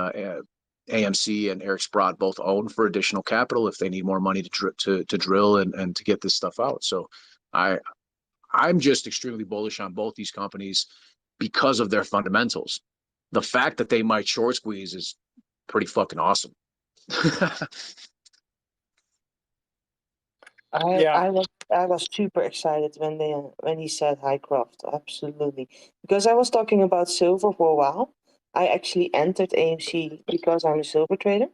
AMC and Eric Sprott both own for additional capital if they need more money to drill and to get this stuff out. So I'm just extremely bullish on both these companies because of their fundamentals. The fact that they might short squeeze is pretty fucking awesome. I was super excited when he said Hycroft, absolutely, because I was talking about silver for a while. I actually entered AMC because I'm a silver trader,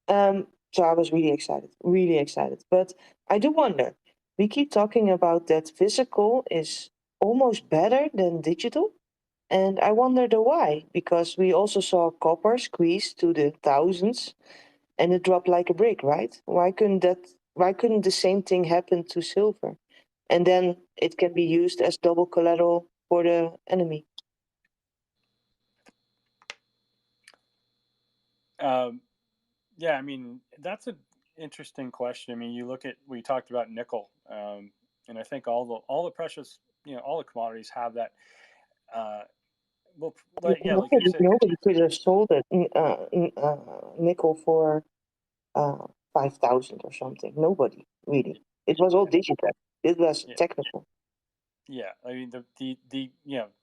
so I was really excited. But I do wonder. We keep talking about that physical is almost better than digital, and I wonder the why. Because we also saw copper squeeze to the thousands, and it dropped like a brick, right? Why couldn't the same thing happen to silver? And then it can be used as double collateral for the enemy. Yeah, I mean, that's an interesting question. I mean, we talked about nickel, and I think all the precious, all the commodities have that. Well, like you said, Nobody could have sold it nickel for 5,000 or something. Nobody really. It was all digital. It was technical. Yeah, I mean the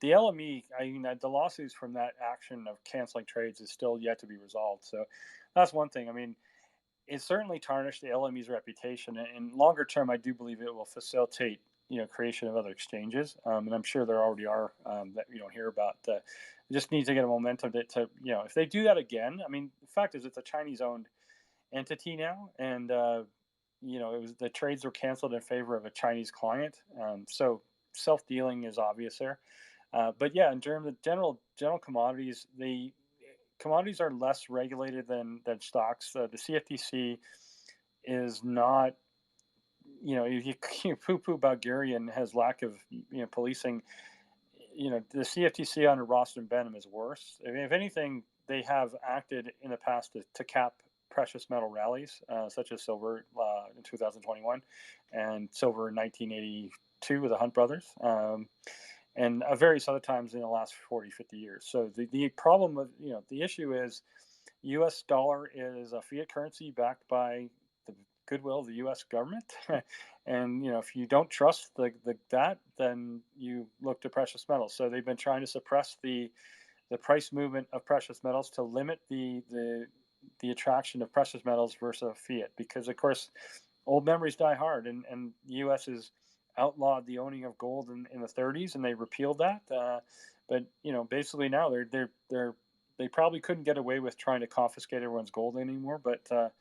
LME. I mean the lawsuits from that action of canceling trades is still yet to be resolved. So that's one thing. I mean, it certainly tarnished the LME's reputation, and longer term, I do believe it will facilitate creation of other exchanges. And I'm sure there already are that we don't hear about. Just needs to get a momentum to if they do that again. I mean, the fact is it's a Chinese-owned entity now, and the trades were canceled in favor of a Chinese client. So self-dealing is obvious there. But yeah, in terms of general commodities, the commodities are less regulated than stocks. The CFTC is not, if you poo-poo about Gary and his lack of policing, the CFTC under Ross and Benham is worse. I mean, if anything, they have acted in the past to cap precious metal rallies, such as silver in 2021 and silver in 1982 with the Hunt brothers, and various other times in the last 40, 50 years. So the problem with, the issue is U.S. dollar is a fiat currency backed by the goodwill of the U.S. government. And, if you don't trust that, then you look to precious metals. So they've been trying to suppress the price movement of precious metals to limit the attraction of precious metals versus fiat, because of course old memories die hard, and the U.S. has outlawed the owning of gold in the 30s, and they repealed that. But basically now they probably couldn't get away with trying to confiscate everyone's gold anymore, but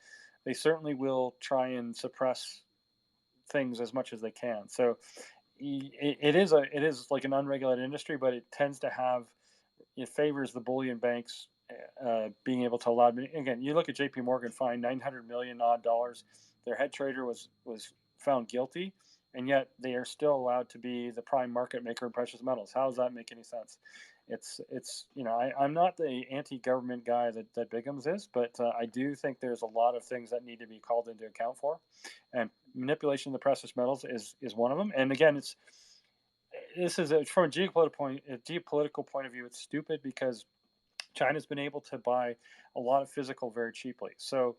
they certainly will try and suppress things as much as they can. So it is like an unregulated industry, but it tends to it favors the bullion banks being able to allow. Again, you look at J.P. Morgan fined $900 million odd. Their head trader was found guilty, and yet they are still allowed to be the prime market maker in precious metals. How does that make any sense? it's I'm not the anti-government guy that Biggums is, but I do think there's a lot of things that need to be called into account for, and manipulation of the precious metals is one of them. And again, this is from a geopolitical point of view, it's stupid because China's been able to buy a lot of physical very cheaply. So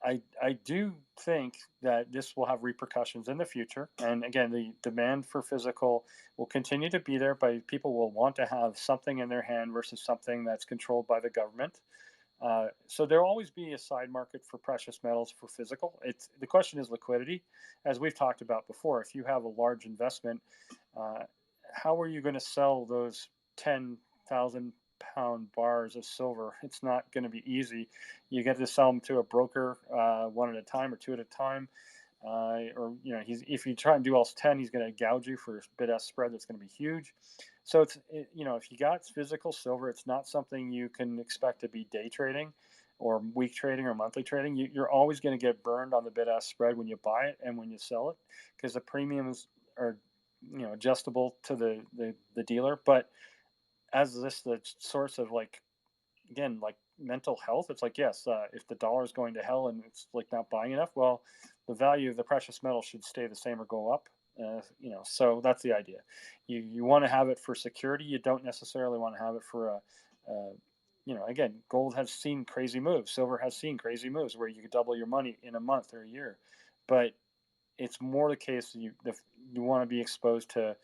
I do think that this will have repercussions in the future. And again, the demand for physical will continue to be there, but people will want to have something in their hand versus something that's controlled by the government. So there'll always be a side market for precious metals for physical. The question is liquidity, as we've talked about before. If you have a large investment, how are you going to sell those 10,000-pound bars of silver? It's not going to be easy. You get to sell them to a broker one at a time or two at a time, or if you try and do all 10, he's going to gouge you for a bid-ask spread that's going to be huge. So if you got physical silver, it's not something you can expect to be day trading or week trading or monthly trading. You're always going to get burned on the bid-ask spread when you buy it and when you sell it, because the premiums are adjustable to the dealer. But as the source of mental health, it's like, yes, if the dollar is going to hell and it's like not buying enough, well, the value of the precious metal should stay the same or go up. So that's the idea. You want to have it for security. You don't necessarily want to have it for again, gold has seen crazy moves. Silver has seen crazy moves where you could double your money in a month or a year. But it's more the case you want to be exposed to.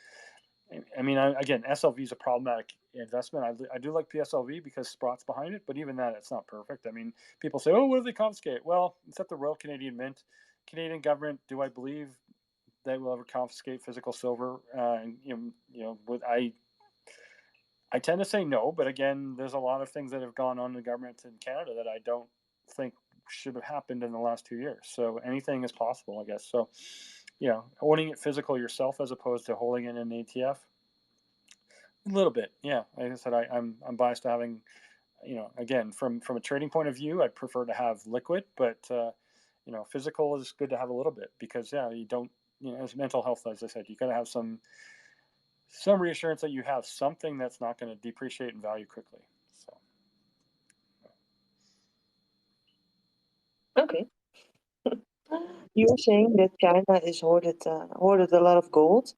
Again, SLV is a problematic investment. I do like PSLV because Sprott's behind it, but even that, it's not perfect. People say, oh, what do they confiscate? Well, it's at the Royal Canadian Mint. Canadian government, do I believe they will ever confiscate physical silver? I tend to say no, but again, there's a lot of things that have gone on in the government in Canada that I don't think should have happened in the last 2 years. So anything is possible, I guess. So, owning it physical yourself as opposed to holding it in an ETF, a little bit, yeah. Like I said, I'm biased to having, again, from a trading point of view, I'd prefer to have liquid, but physical is good to have a little bit because you don't, as mental health, as I said, you got to have some reassurance that you have something that's not going to depreciate in value quickly. So. Okay. You're saying that China is hoarded a lot of gold.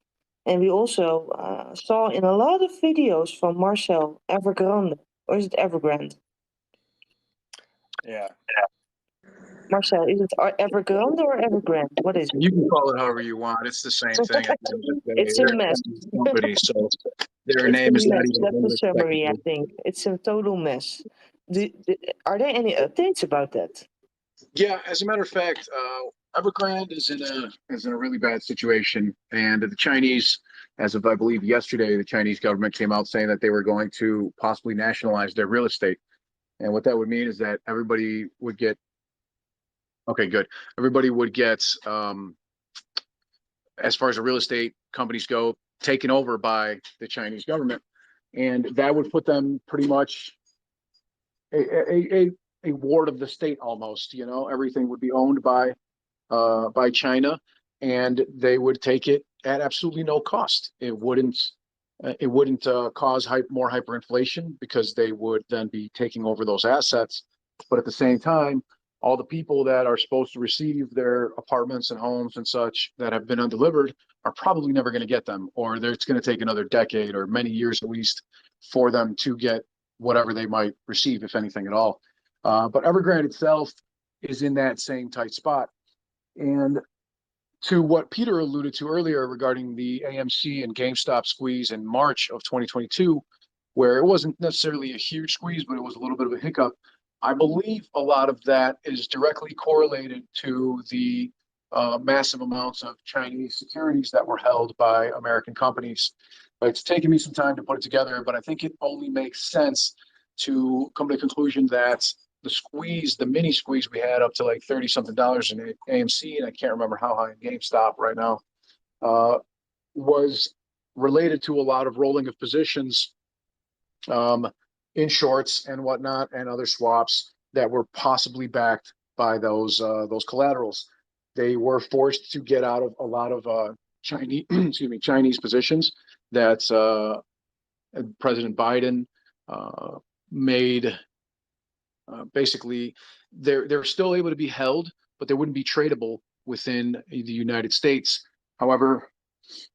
And we also saw in a lot of videos from Marcel Evergrande, or is it Evergrande? Yeah. Marcel, is it Evergrande or Evergrande? What is it? You can call it however you want. It's the same thing. At the end of the day. It's a mess. Company, so their It's name a is not mess. even That's the English summary, I technically. think. It's a total mess. Are there any updates about that? Yeah, as a matter of fact, Evergrande is in a really bad situation, and the Chinese, as of I believe yesterday, the Chinese government came out saying that they were going to possibly nationalize their real estate, and what that would mean is that everybody would get. Okay, good. Everybody would get, as far as the real estate companies go, taken over by the Chinese government, and that would put them pretty much a ward of the state almost. Everything would be owned by China, and they would take it at absolutely no cost. It wouldn't cause more hyperinflation because they would then be taking over those assets. But at the same time, all the people that are supposed to receive their apartments and homes and such that have been undelivered are probably never going to get them, or it's going to take another decade or many years at least for them to get whatever they might receive, if anything at all. But Evergrande itself is in that same tight spot. And to what Peter alluded to earlier regarding the AMC and GameStop squeeze in March of 2022, where it wasn't necessarily a huge squeeze, but it was a little bit of a hiccup. I believe a lot of that is directly correlated to the massive amounts of Chinese securities that were held by American companies. It's taken me some time to put it together, but I think it only makes sense to come to the conclusion that the mini squeeze we had up to like $30-something in AMC, and I can't remember how high in GameStop right now, was related to a lot of rolling of positions in shorts and whatnot, and other swaps that were possibly backed by those collaterals. They were forced to get out of a lot of Chinese Chinese positions that President Biden made basically they're still able to be held, but they wouldn't be tradable within the United States. However,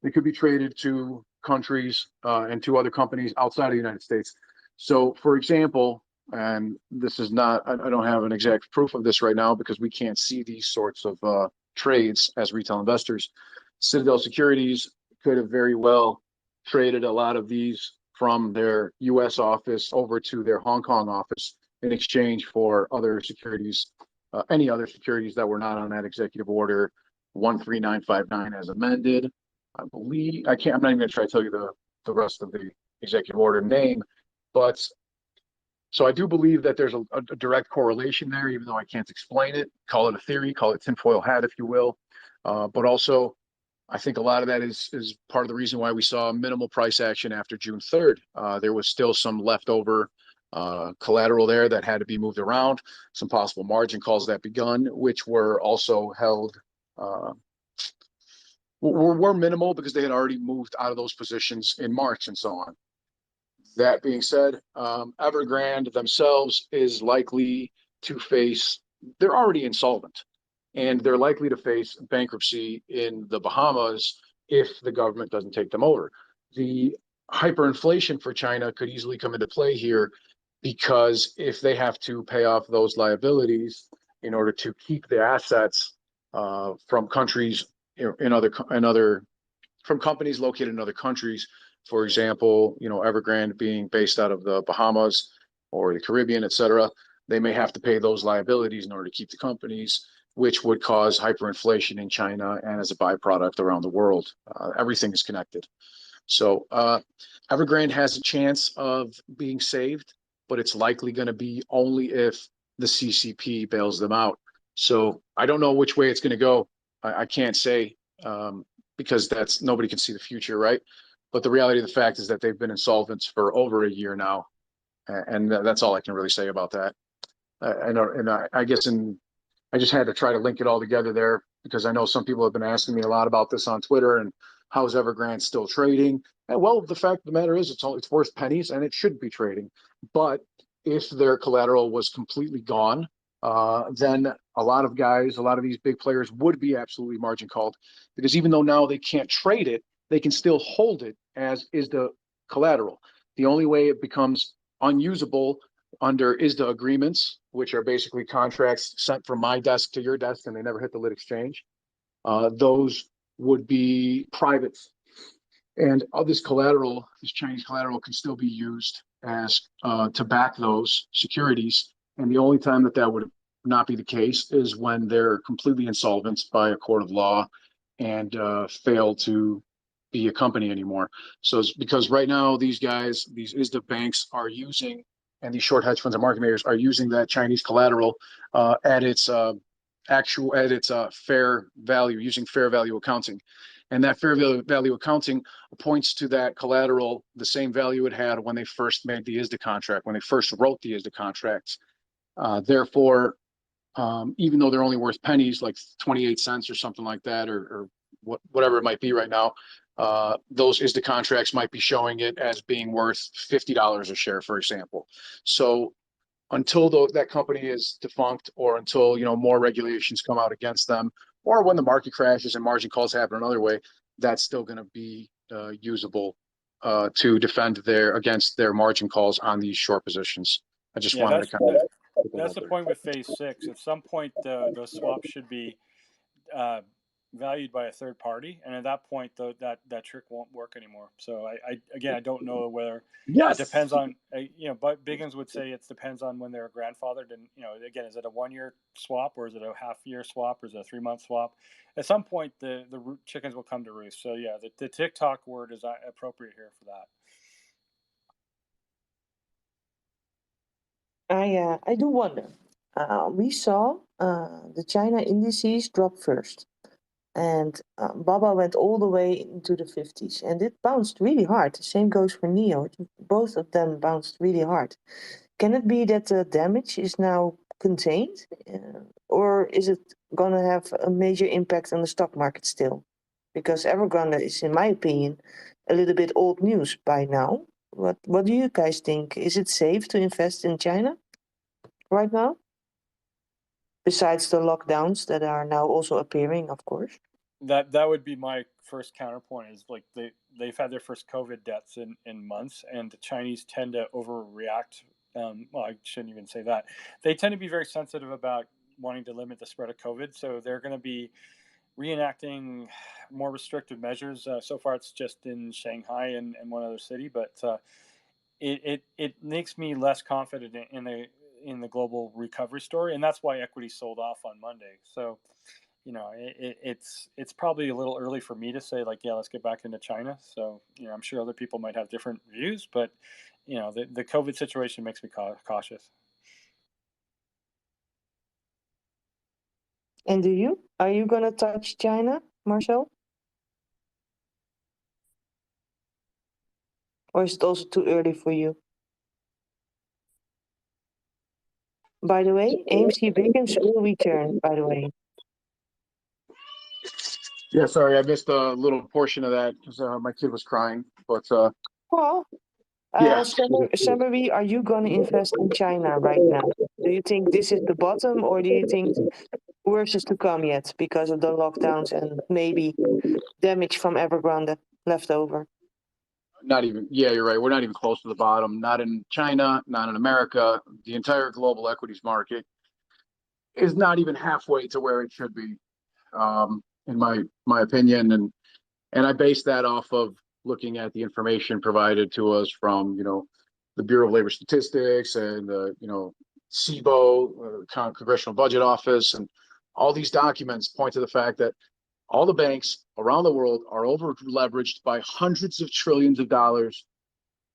they could be traded to countries and to other companies outside of the United States. So, for example, and this is not, I don't have an exact proof of this right now because we can't see these sorts of trades as retail investors. Citadel Securities could have very well traded a lot of these from their US office over to their Hong Kong office in exchange for other securities, any other securities that were not on that executive order 13959 as amended. I believe, I'm not even going to try to tell you the rest of the executive order name, but so I do believe that there's a direct correlation there, even though I can't explain it. Call it a theory, call it tinfoil hat, if you will. But also, I think a lot of that is part of the reason why we saw minimal price action after June 3rd. There was still some leftover collateral there that had to be moved around, some possible margin calls that begun, which were also held, were minimal because they had already moved out of those positions in March and so on. That being said, Evergrande themselves is likely to face, they're already insolvent, and they're likely to face bankruptcy in the Bahamas if the government doesn't take them over. The hyperinflation for China could easily come into play here because if they have to pay off those liabilities in order to keep the assets from countries from companies located in other countries, for example, Evergrande being based out of the Bahamas or the Caribbean, et cetera, they may have to pay those liabilities in order to keep the companies, which would cause hyperinflation in China and as a byproduct around the world. Everything is connected. So Evergrande has a chance of being saved, but it's likely going to be only if the CCP bails them out. So I don't know which way it's going to go. I can't say because nobody can see the future, right? But the reality of the fact is that they've been insolvent for over a year now, and that's all I can really say about that. I guess I just had to try to link it all together there because I know some people have been asking me a lot about this on Twitter and how's Evergrande still trading? And well, the fact of the matter is it's worth pennies and it should be trading. But if their collateral was completely gone, then a lot of these big players would be absolutely margin called because even though now they can't trade it, they can still hold it as is the collateral. The only way it becomes unusable under ISDA agreements, which are basically contracts sent from my desk to your desk and they never hit the lit exchange. Those would be privates. And all this collateral, this Chinese collateral can still be used as to back those securities. And the only time that would not be the case is when they're completely insolvent by a court of law and fail to be a company anymore. So it's because right now these ISDA banks are using, and these short hedge funds and market makers are using that Chinese collateral at its fair value, using fair value accounting. And that fair value accounting points to that collateral the same value it had when they first made the ISDA contract, when they first wrote the ISDA contracts. Therefore, even though they're only worth pennies, like 28 cents or something like that, or whatever it might be right now, those ISDA contracts might be showing it as being worth $50 a share, for example. So until that company is defunct, or until more regulations come out against them, or when the market crashes and margin calls happen another way, that's still going to be usable to defend against their margin calls on these short positions. I just wanted to kind of. That's the point with phase 6. At some point, those swaps should be valued by a third party, and at that point, that trick won't work anymore. So I don't know whether it depends on but Biggums would say it depends on when they're grandfathered, and again, is it a 1-year swap, or is it a half-year swap, or is it a 3-month swap? At some point, the chickens will come to roost. So yeah, the TikTok word is appropriate here for that. I do wonder. We saw the China indices drop first, and BABA went all the way into the 50s, and it bounced really hard. The same goes for NEO. Both of them bounced really hard. Can it be that the damage is now contained, or is it going to have a major impact on the stock market still? Because Evergrande is, in my opinion, a little bit old news by now. What do you guys think? Is it safe to invest in China right now? Besides the lockdowns that are now also appearing, of course. That would be my first counterpoint. Is like they've had their first COVID deaths in months, and the Chinese tend to overreact. Well, I shouldn't even say that. They tend to be very sensitive about wanting to limit the spread of COVID, so they're going to be reenacting more restrictive measures. So far, it's just in Shanghai and one other city, but it makes me less confident in the global recovery story, and that's why equity sold off on Monday. So, it's probably a little early for me to say like, yeah, let's get back into China. So, I'm sure other people might have different views, but the COVID situation makes me cautious. And are you gonna touch China, Marcel? Or is it also too early for you? By the way, AMC Biggums will return, by the way. Yeah, sorry, I missed a little portion of that because my kid was crying. But Well, yeah, summary, are you going to invest in China right now? Do you think this is the bottom, or do you think worse is to come yet because of the lockdowns and maybe damage from Evergrande left over? not even. Yeah, you're right. We're not even close to the bottom. Not in China, not in America. The entire global equities market is not even halfway to where it should be, in my opinion. And I base that off of looking at the information provided to us from the Bureau of Labor Statistics and CBO, Congressional Budget Office, and all these documents point to the fact that all the banks around the world are over leveraged by hundreds of trillions of dollars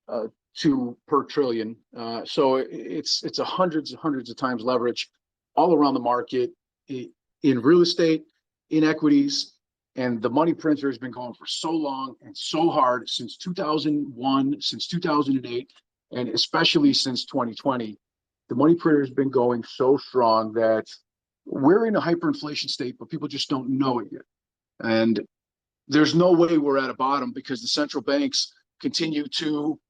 per trillion. So it's hundreds of times leverage all around the market, in real estate, in equities. And the money printer has been going for so long and so hard since 2001, since 2008, and especially since 2020. The money printer has been going so strong that we're in a hyperinflation state, but people just don't know it yet. And there's no way we're at a bottom because the central banks continue to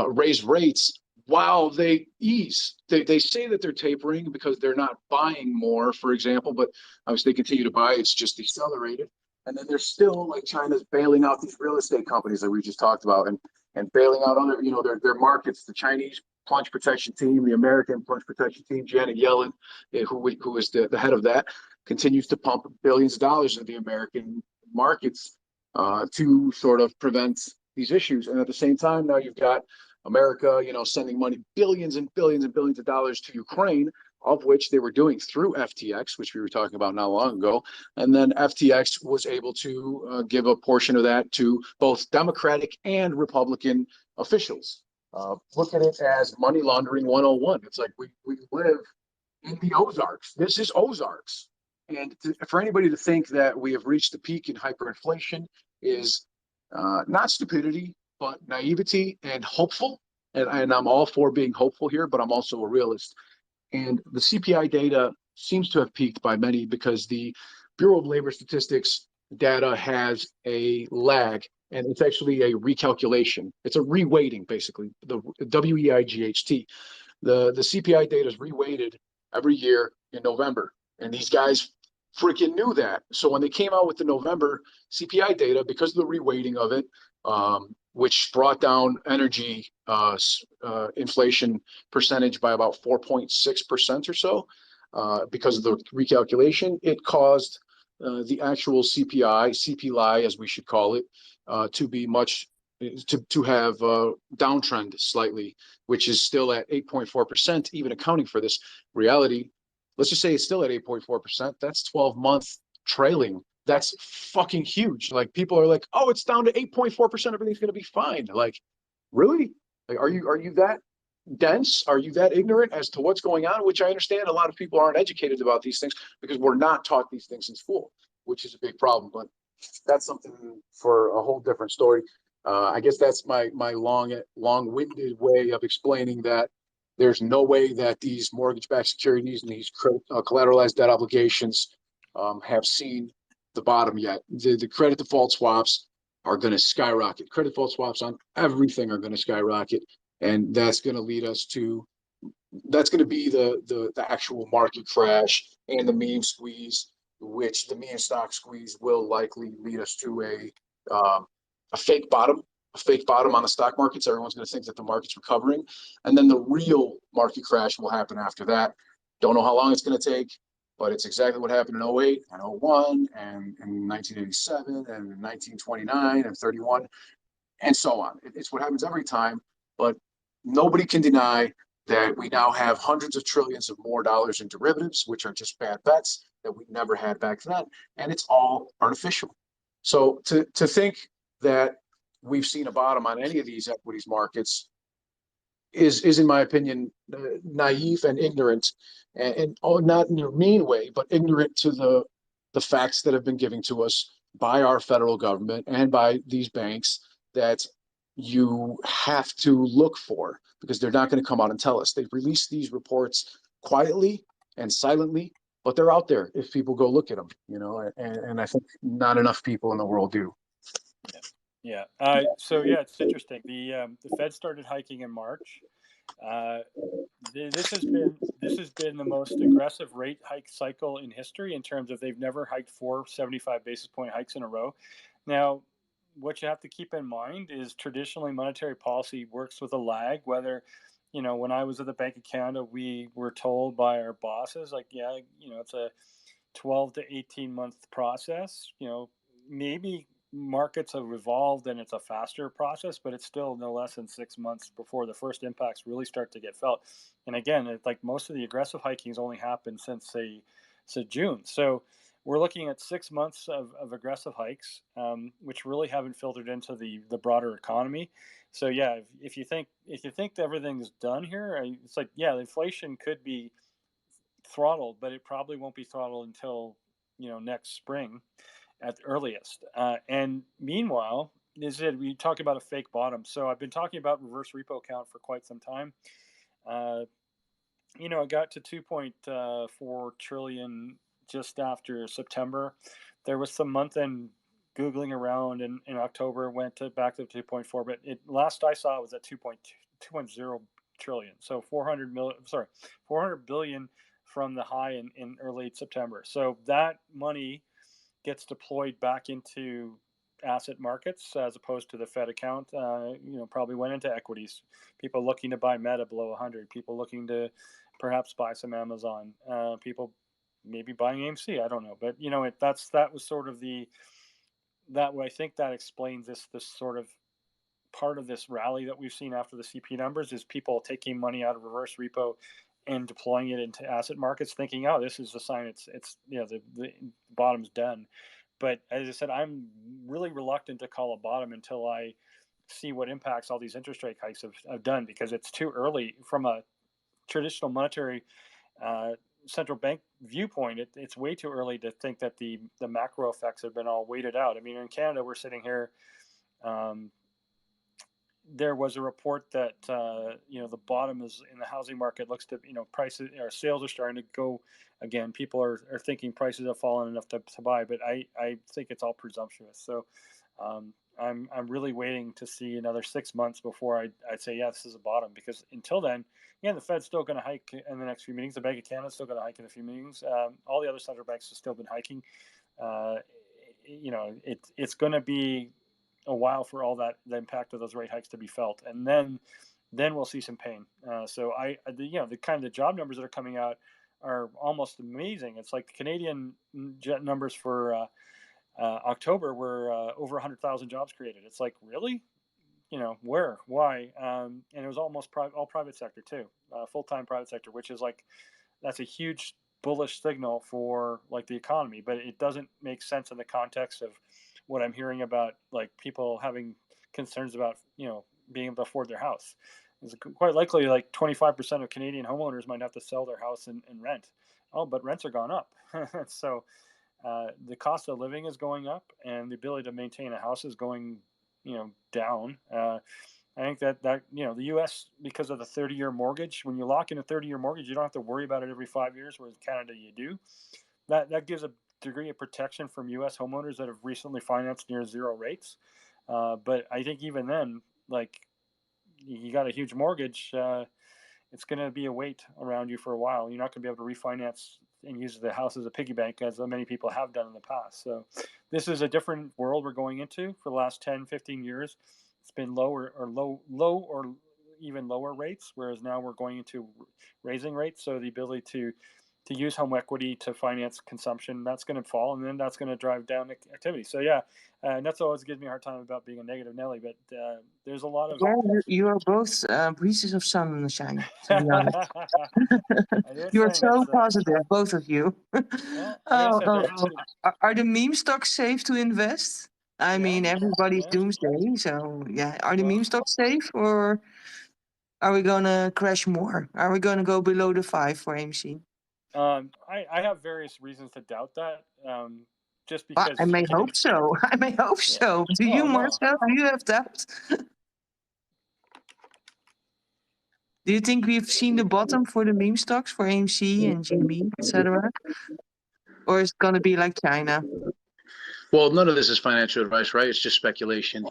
raise rates while they ease. They say that they're tapering because they're not buying more, for example, but obviously they continue to buy. It's just decelerated. And then there's still, like, China's bailing out these real estate companies that we just talked about, and bailing out other, their markets. The Chinese plunge protection team, the American plunge protection team, Janet Yellen, who is the head of that, continues to pump billions of dollars into the American markets to sort of prevent these issues. And at the same time, now you've got America, sending money, billions and billions and billions of dollars to Ukraine, of which they were doing through FTX, which we were talking about not long ago. And then FTX was able to give a portion of that to both Democratic and Republican officials. Look at it as money laundering 101. It's like we live in the Ozarks. This is Ozarks. And for anybody to think that we have reached the peak in hyperinflation is not stupidity, but naivety and hopeful. And I'm all for being hopeful here, but I'm also a realist. And the CPI data seems to have peaked by many because the Bureau of Labor Statistics data has a lag, and it's actually a recalculation. It's a reweighting, basically, the WEIGHT. The CPI data is reweighted every year in November, and these guys freaking knew that. So when they came out with the November CPI data, because of the reweighting of it, which brought down energy inflation percentage by about 4.6% or so, because of the recalculation, it caused the actual CPI as we should call it, to be to have downtrend slightly, which is still at 8.4%, even accounting for this reality. Let's just say it's still at 8.4%. That's 12-month trailing. That's fucking huge. Like, people are like, oh, it's down to 8.4%. Everything's going to be fine. Like, really? Like, are you that dense? Are you that ignorant as to what's going on? Which I understand a lot of people aren't educated about these things because we're not taught these things in school, which is a big problem. But that's something for a whole different story. I guess that's my long-winded way of explaining that there's no way that these mortgage-backed securities and these collateralized debt obligations have seen the bottom yet. The credit default swaps are going to skyrocket. Credit default swaps on everything are going to skyrocket. And that's going to lead us to, that's going to be the actual market crash and the meme squeeze, which the meme stock squeeze will likely lead us to a fake bottom, on the stock markets. Everyone's going to think that the market's recovering. And then the real market crash will happen after that. Don't know how long it's going to take, but it's exactly what happened in 08 and 01 and in 1987 and in 1929 and 31 and so on. It's what happens every time, but nobody can deny that we now have hundreds of trillions of more dollars in derivatives, which are just bad bets that we never had back then, and it's all artificial. So to think that we've seen a bottom on any of these equities markets is in my opinion, naive and ignorant, and not in a mean way, but ignorant to the facts that have been given to us by our federal government and by these banks that you have to look for, because they're not going to come out and tell us. They've released these reports quietly and silently, but they're out there if people go look at them, and I think not enough people in the world do. Yeah. So yeah, it's interesting. The Fed started hiking in March. This has been the most aggressive rate hike cycle in history in terms of they've never hiked 4 75 basis point hikes in a row. Now, what you have to keep in mind is traditionally monetary policy works with a lag. Whether, when I was at the Bank of Canada, we were told by our bosses, like, yeah, it's a 12 to 18 month process. Maybe markets have evolved and it's a faster process, but it's still no less than 6 months before the first impacts really start to get felt. And again, it's like most of the aggressive hiking's only happened since June. So we're looking at 6 months of aggressive hikes, which really haven't filtered into the broader economy. So yeah, if you think that everything's done here, it's like, yeah, the inflation could be throttled, but it probably won't be throttled until next spring at the earliest. And meanwhile, we talk about a fake bottom. So I've been talking about reverse repo account for quite some time. It got to 2.4 trillion just after September. There was some month-end Googling around in October, went back to 2.4, but last I saw it was at 2.0 trillion. So 400 billion from the high in early September. So that money gets deployed back into asset markets as opposed to the Fed account. Probably went into equities. People looking to buy Meta below 100. People looking to perhaps buy some Amazon. People maybe buying AMC. I don't know, but that was sort of I think that explains this sort of part of this rally that we've seen after the CP numbers is people taking money out of reverse repo and deploying it into asset markets, thinking, oh, this is the sign it's the bottom's done. But as I said, I'm really reluctant to call a bottom until I see what impacts all these interest rate hikes have done, because it's too early from a traditional monetary central bank viewpoint. It's way too early to think that the macro effects have been all weighted out. I mean, in Canada, we're sitting here. There was a report that the bottom is in the housing market. Looks to prices or sales are starting to go again. People are thinking prices have fallen enough to buy, but I think it's all presumptuous. So I'm really waiting to see another 6 months before I'd say, yeah, this is a bottom, because until then, the Fed's still going to hike in the next few meetings. The Bank of Canada's still going to hike in a few meetings. All the other central banks have still been hiking. It's going to be a while for all the impact of those rate hikes to be felt, and then we'll see some pain. So the kind of job numbers that are coming out are almost amazing. It's like the Canadian numbers for October were over 100,000 jobs created. It's like, really, where, why? And it was almost all private sector too, full-time private sector, which is like, that's a huge bullish signal for like the economy, but it doesn't make sense in the context of what I'm hearing about, like, people having concerns about being able to afford their house. It's quite likely like 25% of Canadian homeowners might have to sell their house and rent. Oh, but rents are gone up. So the cost of living is going up, and the ability to maintain a house is going down. I think that the U.S., because of the 30-year mortgage, when you lock in a 30-year mortgage, you don't have to worry about it every 5 years, whereas in Canada you do. That gives a degree of protection from U.S. homeowners that have recently financed near zero rates. But I think even then, like, you got a huge mortgage, it's going to be a weight around you for a while. You're not going to be able to refinance and use the house as a piggy bank, as many people have done in the past. So this is a different world we're going into. For the last 10, 15 years, it's been low or even lower rates, whereas now we're going into raising rates. So the ability to use home equity to finance consumption, that's going to fall, and then that's going to drive down activity. So yeah, and that's always gives me a hard time about being a negative Nelly, but there's a lot of... Yeah, you are both pieces of sunshine, to be honest. You are so positive, both of you. Are the meme stocks safe to invest? I mean, everybody's doomsday, so yeah. Are the meme stocks safe, or are we gonna crash more? Are we gonna go below the 5 for AMC? I have various reasons to doubt that. Just because I may hope so. I may hope so. Do you, Marcel? Do you have doubt? Do you think we've seen the bottom for the meme stocks for AMC and GME, etc.? Or is it going to be like China? Well, none of this is financial advice, right? It's just speculation.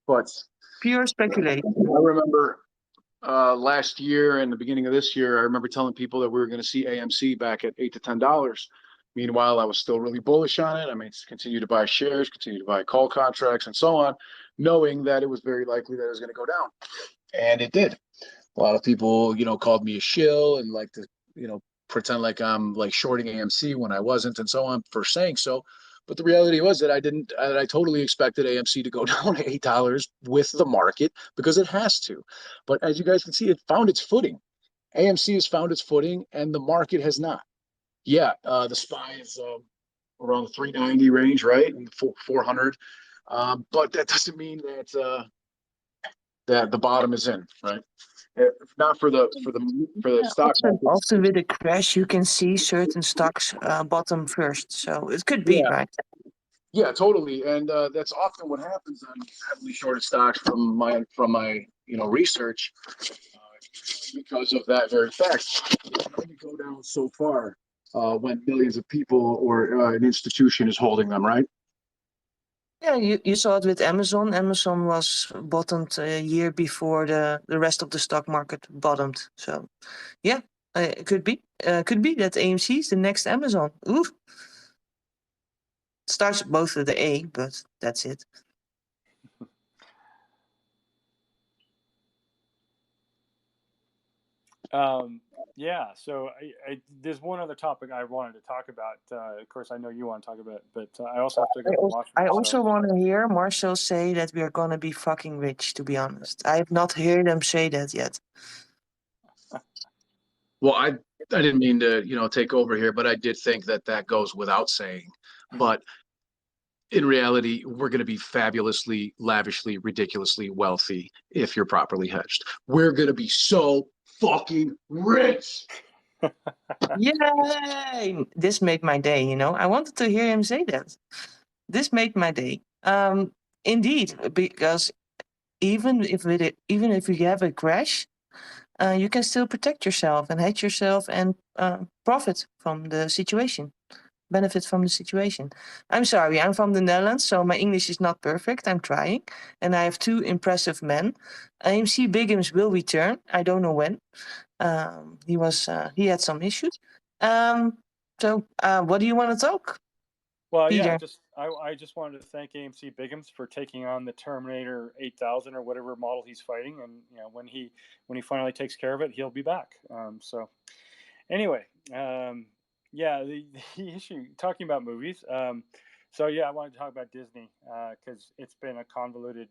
But pure speculation. I remember last year and the beginning of this year, I remember telling people that we were going to see AMC back at $8 to $10. Meanwhile, I was still really bullish on it. I mean, continue to buy shares, continue to buy call contracts, and so on, knowing that it was very likely that it was going to go down. And it did. A lot of people, called me a shill and like to, pretend like I'm like shorting AMC when I wasn't, and so on, for saying so. But the reality was that I totally expected AMC to go down to $8 with the market, because it has to. But as you guys can see, it found its footing. AMC has found its footing, and the market has not. Yeah, the SPY is around the 390 range, right? And 400. But that doesn't mean that that the bottom is in, right? If not for the stock market. Also with a crash, you can see certain stocks bottom first, so it could be, right? Yeah, totally, and that's often what happens on heavily shorted stocks from my research, because of that very fact. It's going to go down so far when millions of people or an institution is holding them, right? Yeah, you saw it with Amazon. Amazon was bottomed a year before the rest of the stock market bottomed. So, yeah, it could be. Could be that AMC is the next Amazon. Ooh. It starts both with the A, but that's it. Yeah, so there's one other topic I wanted to talk about. Of course, I know you want to talk about it, but I also have to go to the washroom. I also want to hear Marcel say that we are going to be fucking rich, to be honest. I have not heard him say that yet. Well, I didn't mean to, take over here, but I did think that goes without saying. But in reality, we're going to be fabulously, lavishly, ridiculously wealthy if you're properly hedged. We're going to be so fucking rich. Yay! This made my day, I wanted to hear him say that. This made my day. Indeed, because even if you have a crash, you can still protect yourself and hedge yourself and profit from the situation. Benefit from the situation. I'm sorry, I'm from the Netherlands, so my English is not perfect. I'm trying, and I have two impressive men. AMC Biggums will return. I don't know when. He had some issues. So what do you want to talk? Well, Peter? yeah, I just wanted to thank AMC Biggums for taking on the Terminator 8000 or whatever model he's fighting, and when he finally takes care of it, he'll be back. So anyway. Yeah, the issue, talking about movies. So yeah, I wanted to talk about Disney because it's been a convoluted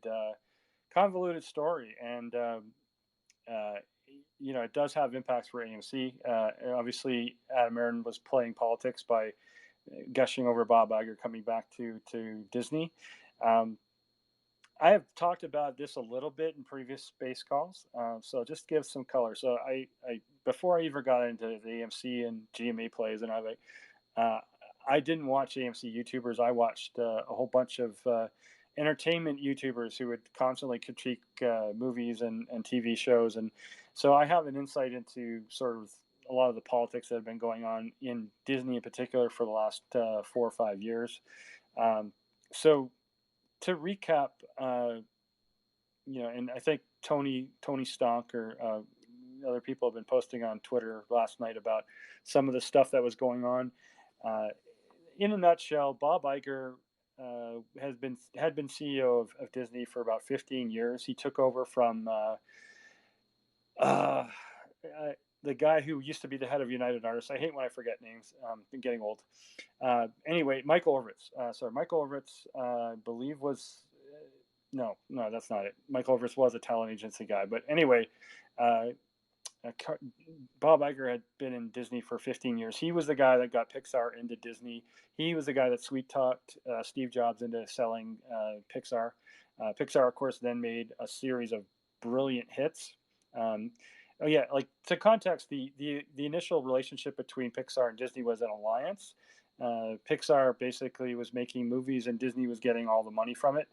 story, and it does have impacts for AMC. Obviously, Adam Aron was playing politics by gushing over Bob Iger coming back to Disney. I have talked about this a little bit in previous space calls, so just give some color. So I before I even got into the AMC and GME plays, and I didn't watch AMC YouTubers. I watched a whole bunch of entertainment YouTubers who would constantly critique movies and TV shows, and so I have an insight into sort of a lot of the politics that have been going on in Disney in particular for the last 4 or 5 years. So to recap, and I think Tony Stonk or other people have been posting on Twitter last night about some of the stuff that was going on. In a nutshell, Bob Iger had been CEO of Disney for about 15 years. He took over from the guy who used to be the head of United Artists. I hate when I forget names. I'm getting old. Anyway, Michael Ovitz. Michael Ovitz, I believe was no, that's not it. Michael Ovitz was a talent agency guy, but anyway, Bob Iger had been in Disney for 15 years. He was the guy that got Pixar into Disney. He was the guy that sweet talked Steve Jobs into selling Pixar. Pixar, of course, then made a series of brilliant hits. Like to context, the initial relationship between Pixar and Disney was an alliance. Pixar basically was making movies, and Disney was getting all the money from it.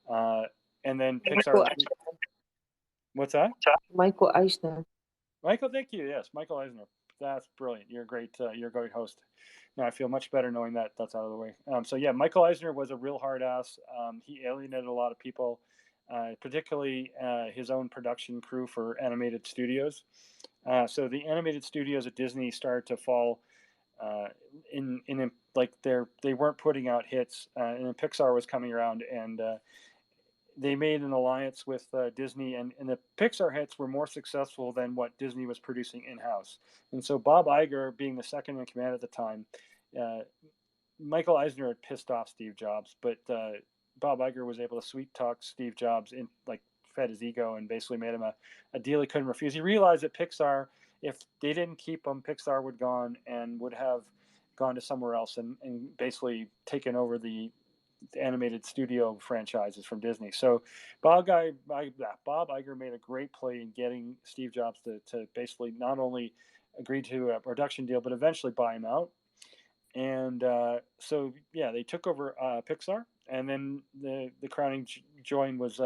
And then Pixar. What's that? Michael Eisner. Michael, thank you. Yes, Michael Eisner. That's brilliant. You're a great host. Now I feel much better knowing that that's out of the way. Michael Eisner was a real hard ass. He alienated a lot of people, particularly his own production crew for animated studios. So the animated studios at Disney started to fall in like they weren't putting out hits, and then Pixar was coming around, and they made an alliance with Disney, and the Pixar hits were more successful than what Disney was producing in-house. And so Bob Iger, being the second in command at the time, Michael Eisner had pissed off Steve Jobs, but Bob Iger was able to sweet talk Steve Jobs, in like fed his ego, and basically made him a deal he couldn't refuse. He realized that Pixar, if they didn't keep him, Pixar would would have gone to somewhere else and basically taken over the animated studio franchises from Disney. So Bob Iger made a great play in getting Steve Jobs to basically not only agree to a production deal, but eventually buy him out. And they took over Pixar, and then the crowning join was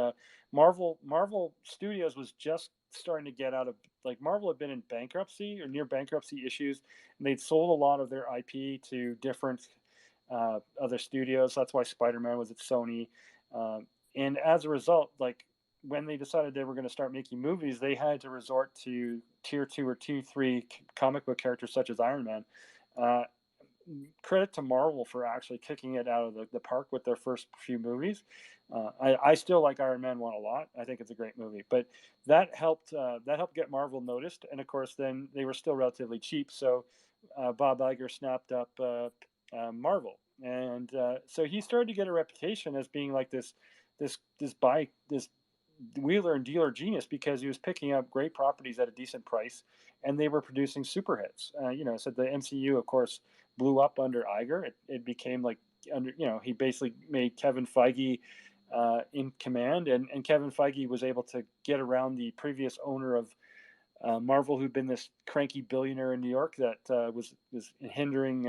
Marvel Studios was just starting to get out of, like, Marvel had been in bankruptcy or near bankruptcy issues, and they'd sold a lot of their IP to different other studios. That's why Spider-Man was at Sony, and as a result, like, when they decided they were going to start making movies, they had to resort to tier 2 or tier 3 comic book characters such as Iron Man. Credit to Marvel for actually kicking it out of the park with their first few movies. I still like Iron Man 1 a lot. I think it's a great movie, but that helped get Marvel noticed, and of course then they were still relatively cheap, so Bob Iger snapped up Marvel, and so he started to get a reputation as being like this wheeler and dealer genius, because he was picking up great properties at a decent price, and they were producing super hits. So the MCU, of course, blew up under Iger. It became like he basically made Kevin Feige in command, and Kevin Feige was able to get around the previous owner of Marvel, who'd been this cranky billionaire in New York that was hindering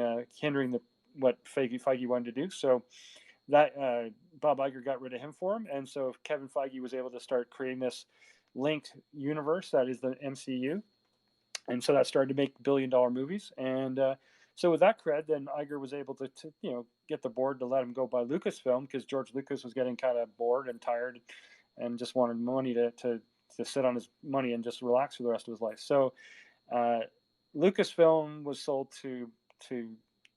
what Feige wanted to do. So that Bob Iger got rid of him for him, and so Kevin Feige was able to start creating this linked universe that is the MCU, and so that started to make billion-dollar movies. And so with that cred, then Iger was able to get the board to let him go buy Lucasfilm, because George Lucas was getting kind of bored and tired, and just wanted money to sit on his money and just relax for the rest of his life. So Lucasfilm was sold to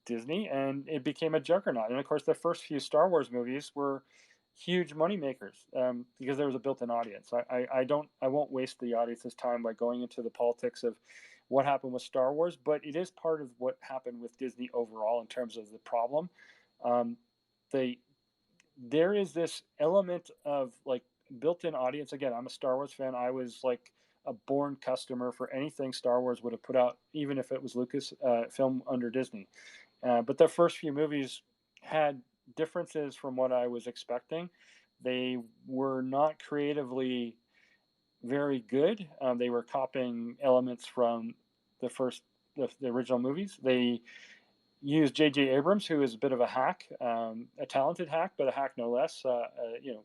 Disney, and it became a juggernaut. And of course, the first few Star Wars movies were huge money makers because there was a built-in audience. I won't waste the audience's time by going into the politics of what happened with Star Wars, but it is part of what happened with Disney overall in terms of the problem. There is this element of like built-in audience. Again, I'm a Star Wars fan. I was like a born customer for anything Star Wars would have put out, even if it was Lucas film under Disney. But the first few movies had differences from what I was expecting. They were not creatively very good. They were copying elements from the original movies. They used J.J. Abrams, who is a bit of a hack, a talented hack, but a hack no less.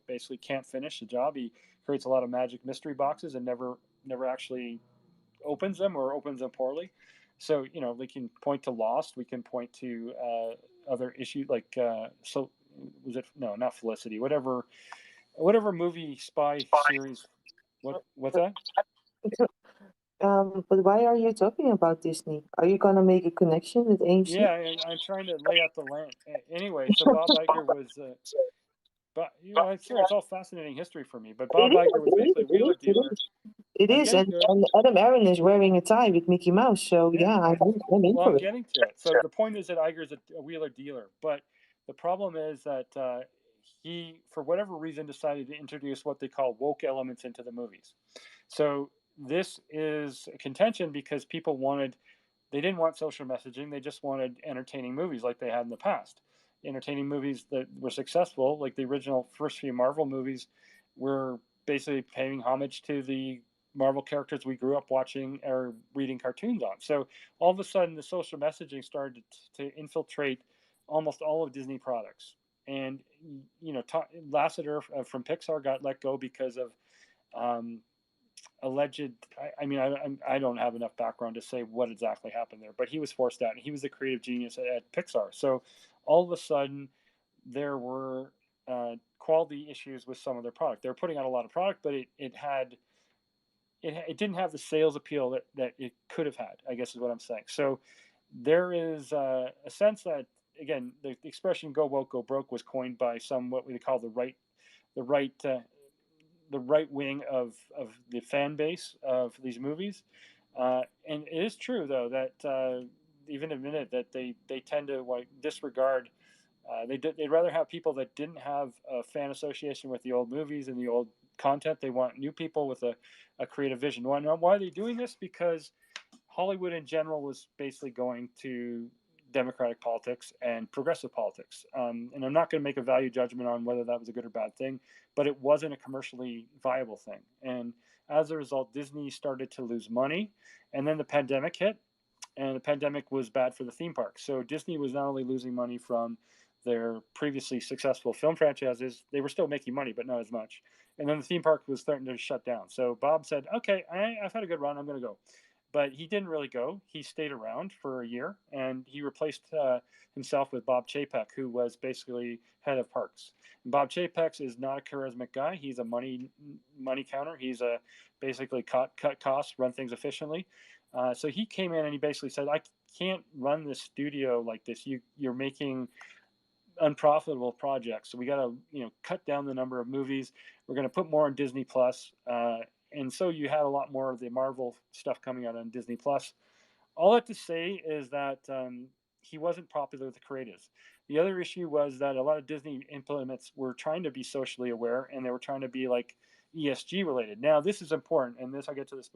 Basically can't finish the job. He creates a lot of magic mystery boxes and never actually opens them, or opens them poorly. So we can point to Lost. We can point to other issues like was it? No, not Felicity. Whatever movie spy series. What's that? But why are you talking about Disney? Are you gonna make a connection with AMC? Yeah, I'm trying to lay out the land. Anyway, so Bob Iger was, but it's all fascinating history for me. But Bob Iger was basically a wheeler dealer. It is, and Adam Aaron is wearing a tie with Mickey Mouse, so yeah, I'm in for I'm it. getting to it. So the point is that Iger's a wheeler dealer, but the problem is that he, for whatever reason, decided to introduce what they call woke elements into the movies. So this is a contention because people they didn't want social messaging. They just wanted entertaining movies like they had in the past. Entertaining movies that were successful, like the original first few Marvel movies, were basically paying homage to the Marvel characters we grew up watching or reading cartoons on. So all of a sudden, the social messaging started to infiltrate almost all of Disney products. And Lasseter from Pixar got let go because of alleged. I don't have enough background to say what exactly happened there, but he was forced out, and he was the creative genius at Pixar. So all of a sudden, there were quality issues with some of their product. They were putting out a lot of product, but it didn't have the sales appeal that it could have had, I guess is what I'm saying. So there is a sense that, again, the expression "go woke, go broke" was coined by what we call the right wing of the fan base of these movies. And it is true, though, that even admitted that they tend to disregard. They'd rather have people that didn't have a fan association with the old movies and the old content. They want new people with a creative vision. Why are they doing this? Because Hollywood in general was basically going to democratic politics and progressive politics. And I'm not going to make a value judgment on whether that was a good or bad thing, but it wasn't a commercially viable thing. And as a result, Disney started to lose money. And then the pandemic hit, and the pandemic was bad for the theme parks. So Disney was not only losing money from their previously successful film franchises, they were still making money, but not as much. And then the theme park was starting to shut down. So Bob said, okay, I've had a good run, I'm going to go. But he didn't really go. He stayed around for a year, and he replaced himself with Bob Chapek, who was basically head of parks. And Bob Chapek is not a charismatic guy. He's a money counter. He's basically cut costs, run things efficiently. So he came in and he basically said, I can't run this studio like this. You're making unprofitable projects. So we got to cut down the number of movies. We're going to put more on Disney Plus. And so you had a lot more of the Marvel stuff coming out on Disney Plus. All that to say is that he wasn't popular with the creatives. The other issue was that a lot of Disney implements were trying to be socially aware, and they were trying to be like ESG related. Now, this is important, and I'll get to this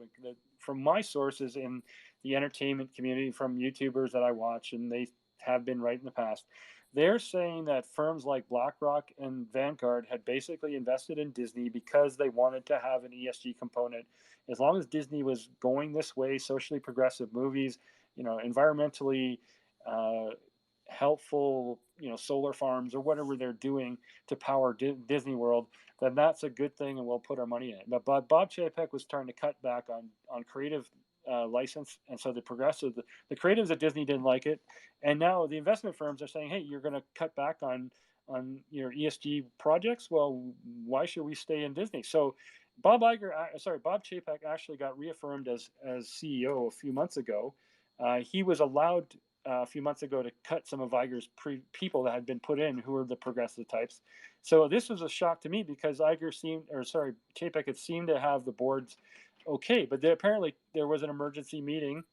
from my sources in the entertainment community, from YouTubers that I watch, and they have been right in the past. They're saying that firms like BlackRock and Vanguard had basically invested in Disney because they wanted to have an ESG component. As long as Disney was going this way, socially progressive movies, environmentally helpful, solar farms or whatever they're doing to power Disney World, then that's a good thing, and we'll put our money in it. But Bob Chapek was trying to cut back on creative license, and so the creatives at Disney didn't like it, and now the investment firms are saying, hey, you're going to cut back on your ESG projects. Well, why should we stay in Disney? So Bob Chapek actually got reaffirmed as CEO a few months ago. He was allowed a few months ago to cut some of Iger's people that had been put in, who were the progressive types. So this was a shock to me because Chapek had seemed to have the board's okay, but apparently there was an emergency meeting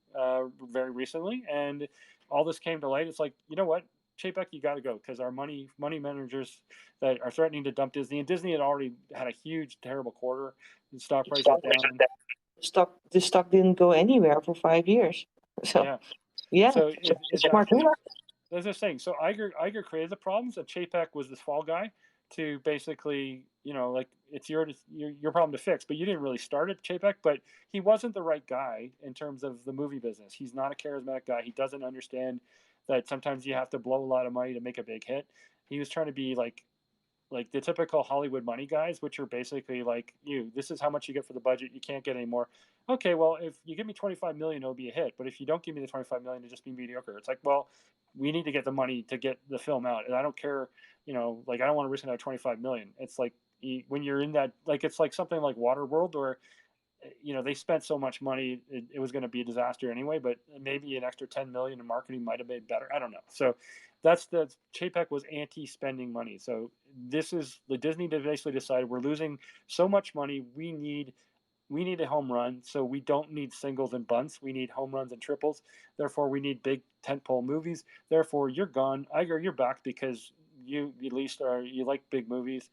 very recently, and all this came to light. It's like, you know what, Chapek, you got to go, because our money managers that are threatening to dump Disney, and Disney had already had a huge, terrible quarter. The stock price was down. The stock didn't go anywhere for 5 years. So yeah. So it's smart. As I was saying, so Iger created the problems, and Chapek was this fall guy to basically, it's your problem to fix. But you didn't really start it, Chapek. But he wasn't the right guy in terms of the movie business. He's not a charismatic guy. He doesn't understand that sometimes you have to blow a lot of money to make a big hit. He was trying to be like like the typical Hollywood money guys, which are basically like, this is how much you get for the budget. You can't get any more. Okay, well, if you give me 25 million, it'll be a hit. But if you don't give me the 25 million, it'll just be mediocre. It's like, well, we need to get the money to get the film out. And I don't care, like, I don't want to risk another 25 million. It's like, when you're in that, like, it's like something like Waterworld, or they spent so much money, it was going to be a disaster anyway, but maybe an extra 10 million in marketing might have made better. I don't know. So that's the Chapek was anti-spending money. So this is the Disney basically decided, we're losing so much money. We need a home run. So we don't need singles and bunts. We need home runs and triples. Therefore, we need big tentpole movies. Therefore, you're gone. Iger, you're back because you at least you like big movies.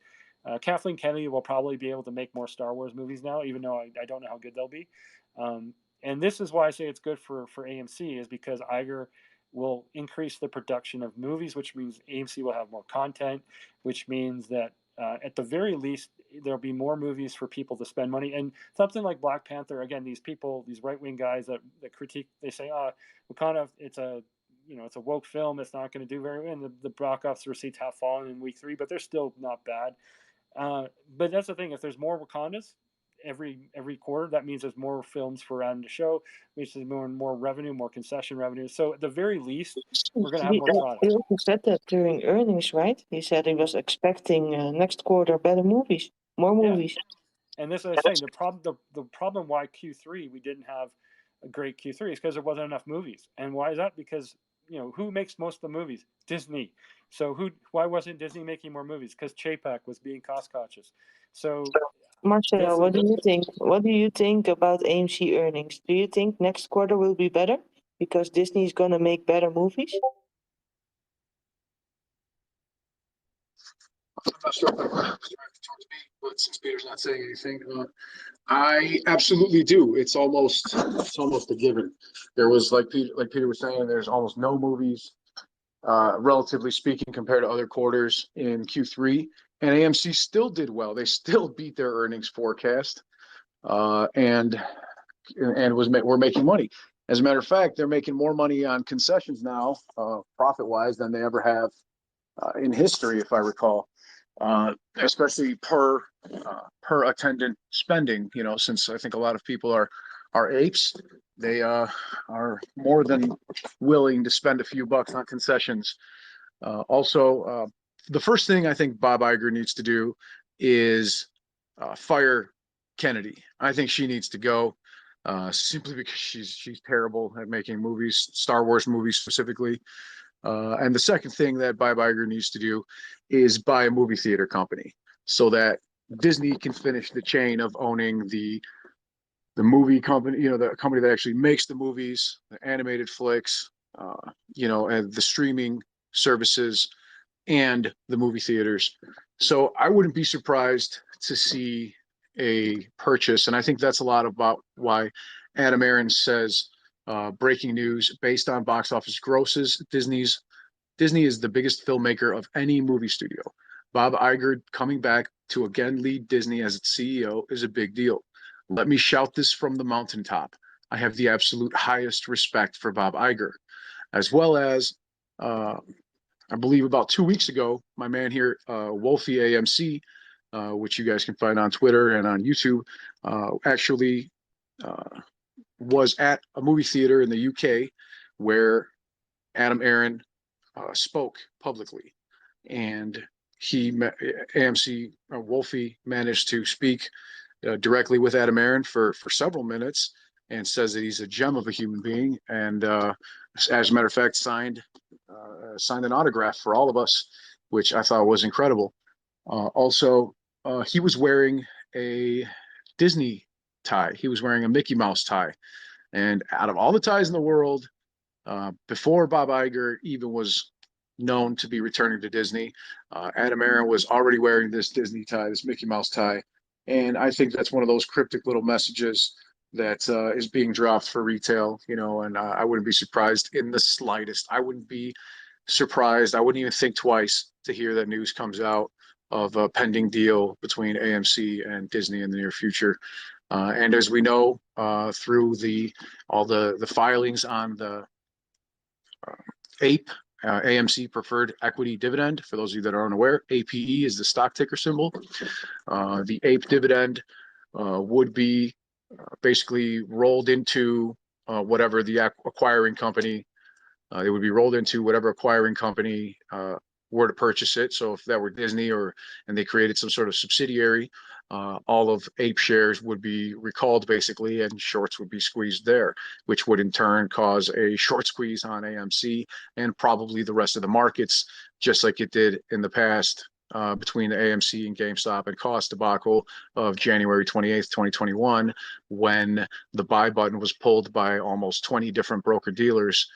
Kathleen Kennedy will probably be able to make more Star Wars movies now, even though I don't know how good they'll be. And this is why I say it's good for AMC, is because Iger will increase the production of movies, which means AMC will have more content, which means that at the very least, there'll be more movies for people to spend money. And something like Black Panther, again, these people, these right-wing guys that critique, they say, it's a woke film. It's not going to do very well. And the box office receipts have fallen in week 3, but they're still not bad. But that's the thing. If there's more Wakandas every quarter, that means there's more films for Adam to show, which is more revenue, more concession revenue. So at the very least, we're going to have more product. He also said that during earnings, right? He said he was expecting next quarter better movies, more movies. And this is what I'm saying. The problem why Q3 we didn't have a great Q3 is because there wasn't enough movies. And why is that? Because who makes most of the movies? Disney. So why wasn't Disney making more movies? Because Chapek was being cost conscious. So Marcel, what do you think? What do you think about AMC earnings? Do you think next quarter will be better because Disney is gonna make better movies? I'm not sure if I'm directed towards me, but since Peter's not saying anything, I absolutely do. It's almost a given. There was, like Peter was saying, there's almost no movies, relatively speaking, compared to other quarters in Q3. And AMC still did well. They still beat their earnings forecast, and we're making money. As a matter of fact, they're making more money on concessions now, profit-wise, than they ever have in history, if I recall. Especially per attendant spending. Since I think a lot of people are apes, they are more than willing to spend a few bucks on concessions. Also, the first thing I think Bob Iger needs to do is fire Kennedy. I think she needs to go, simply because she's terrible at making movies, Star Wars movies specifically. And the second thing that Bob Iger needs to do is buy a movie theater company so that Disney can finish the chain of owning the movie company, the company that actually makes the movies, the animated flicks, and the streaming services and the movie theaters. So I wouldn't be surprised to see a purchase. And I think that's a lot about why Adam Aaron says, breaking news, based on box office grosses, Disney is the biggest filmmaker of any movie studio. Bob Iger coming back to again lead Disney as its CEO is a big deal. Let me shout this from the mountaintop. I have the absolute highest respect for Bob Iger, as well as, I believe about 2 weeks ago, my man here, Wolfie AMC, which you guys can find on Twitter and on YouTube, actually was at a movie theater in the UK where Adam Aaron spoke publicly, and AMC Wolfie managed to speak directly with Adam Aaron for several minutes, and says that he's a gem of a human being, and as a matter of fact signed an autograph for all of us, which I thought was incredible. Also, he was wearing a Disney tie. He was wearing a Mickey Mouse tie. And out of all the ties in the world, before Bob Iger even was known to be returning to Disney, Adam Aaron was already wearing this Disney tie, this Mickey Mouse tie. And I think that's one of those cryptic little messages that is being dropped for retail, and I wouldn't be surprised in the slightest. I wouldn't be surprised. I wouldn't even think twice to hear that news comes out of a pending deal between AMC and Disney in the near future. And as we know, through all the filings on the ape AMC preferred equity dividend. For those of you that are unaware, APE is the stock ticker symbol. The APE dividend would be basically rolled into whatever the acquiring company, it would be rolled into whatever acquiring company were to purchase it. So if that were Disney and they created some sort of subsidiary, all of APE shares would be recalled basically, and shorts would be squeezed there, which would in turn cause a short squeeze on AMC and probably the rest of the markets, just like it did in the past between the AMC and GameStop and cost debacle of January 28th, 2021, when the buy button was pulled by almost 20 different broker dealers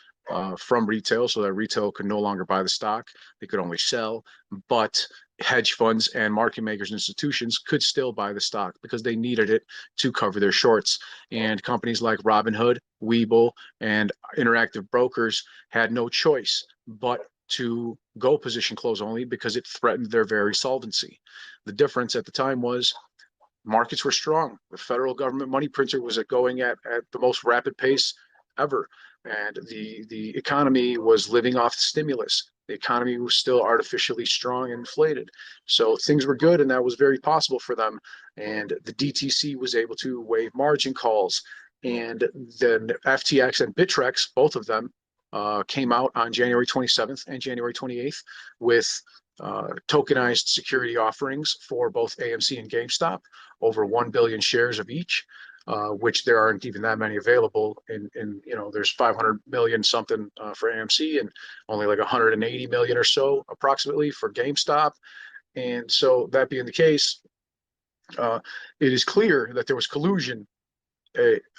from retail, so that retail could no longer buy the stock. They could only sell, but hedge funds and market makers and institutions could still buy the stock because they needed it to cover their shorts. And companies like Robinhood, Webull, and Interactive Brokers had no choice but to go position close only because it threatened their very solvency. The difference at the time was markets were strong. The federal government money printer was going at the most rapid pace ever. And the economy was living off stimulus. The economy was still artificially strong and inflated. So things were good, and that was very possible for them. And the DTC was able to waive margin calls. And then FTX and Bittrex, both of them, came out on January 27th and January 28th with tokenized security offerings for both AMC and GameStop, over 1 billion shares of each. Which there aren't even that many available. There's 500 million something for AMC and only like 180 million or so approximately for GameStop. And so that being the case, it is clear that there was collusion.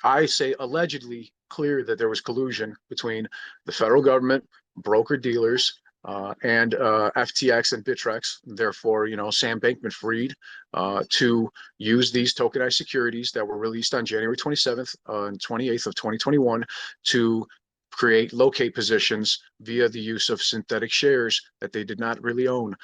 I say allegedly clear that there was collusion between the federal government, broker dealers, and FTX and Bittrex, therefore, Sam Bankman-Fried, to use these tokenized securities that were released on January 27th and 28th of 2021 to create locate positions via the use of synthetic shares that they did not really own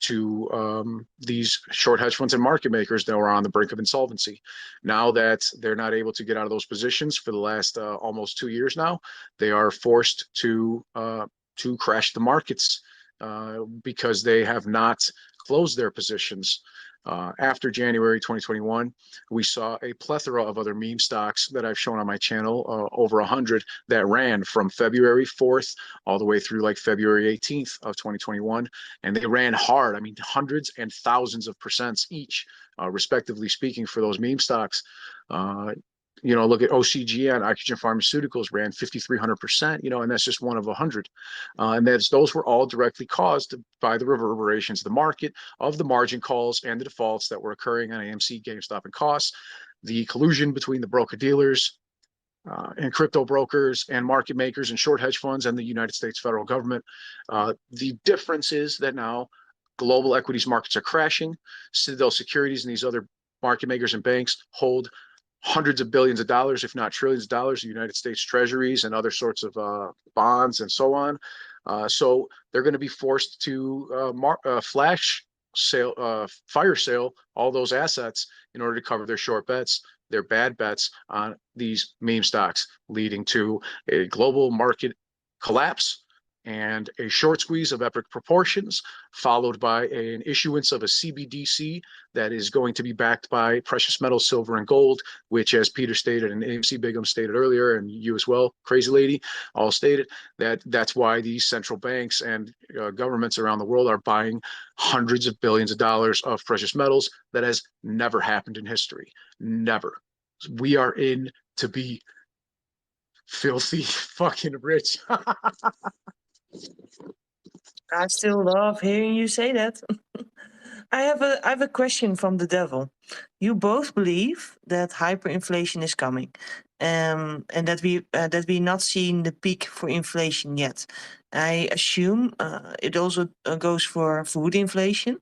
to these short hedge funds and market makers that were on the brink of insolvency. Now that they're not able to get out of those positions for the last almost 2 years now, they are forced to crash the markets because they have not closed their positions. After January 2021, we saw a plethora of other meme stocks that I've shown on my channel, over 100, that ran from February 4th all the way through like February 18th of 2021. And they ran hard. I mean, hundreds and thousands of percents each, respectively speaking, for those meme stocks. Look at OCGN, Oxygen Pharmaceuticals, ran 5,300%, and that's just one of 100. And those were all directly caused by the reverberations of the market, of the margin calls and the defaults that were occurring on AMC, GameStop, and costs, the collusion between the broker dealers and crypto brokers and market makers and short hedge funds and the United States federal government. The difference is that now global equities markets are crashing. Citadel Securities and these other market makers and banks hold hundreds of billions of dollars, if not trillions of dollars, of United States treasuries and other sorts of bonds and so on. So they're going to be forced to flash sale, fire sale all those assets in order to cover their short bets, their bad bets on these meme stocks, leading to a global market collapse and a short squeeze of epic proportions, followed by an issuance of a CBDC that is going to be backed by precious metals, silver, and gold, which, as Peter stated and AMC Biggums stated earlier, and you as well, Crazy Lady, all stated, that's why these central banks and governments around the world are buying hundreds of billions of dollars of precious metals. That has never happened in history. Never. We are in to be filthy fucking rich. I still love hearing you say that. I have a question from the devil. You both believe that hyperinflation is coming, and that we not seen the peak for inflation yet. I assume it also goes for food inflation.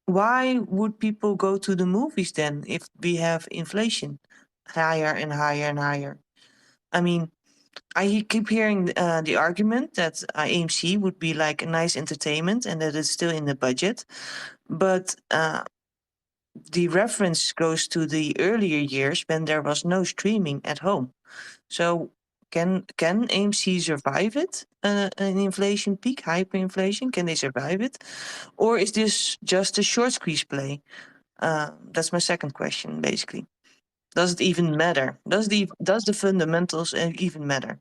Why would people go to the movies then if we have inflation higher and higher and higher? I mean, I keep hearing the argument that AMC would be like a nice entertainment and that it's still in the budget. But the reference goes to the earlier years when there was no streaming at home. So Can AMC survive it? An inflation peak, hyperinflation? Can they survive it, or is this just a short squeeze play? That's my second question, basically. Does it even matter? Does the fundamentals even matter?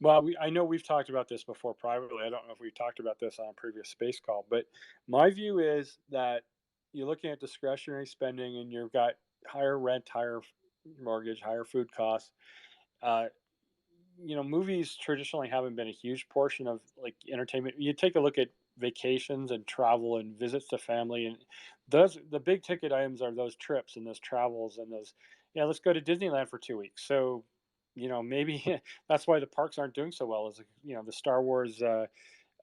Well, I know we've talked about this before privately. I don't know if we've talked about this on a previous space call, but my view is that you're looking at discretionary spending and you've got higher rent, higher mortgage, higher food costs. Uh, movies traditionally haven't been a huge portion of like entertainment. You take a look at vacations and travel and visits to family, and the big ticket items are those trips and those travels and those. Yeah, let's go to Disneyland for 2 weeks. So, maybe that's why the parks aren't doing so well. Is the Star Wars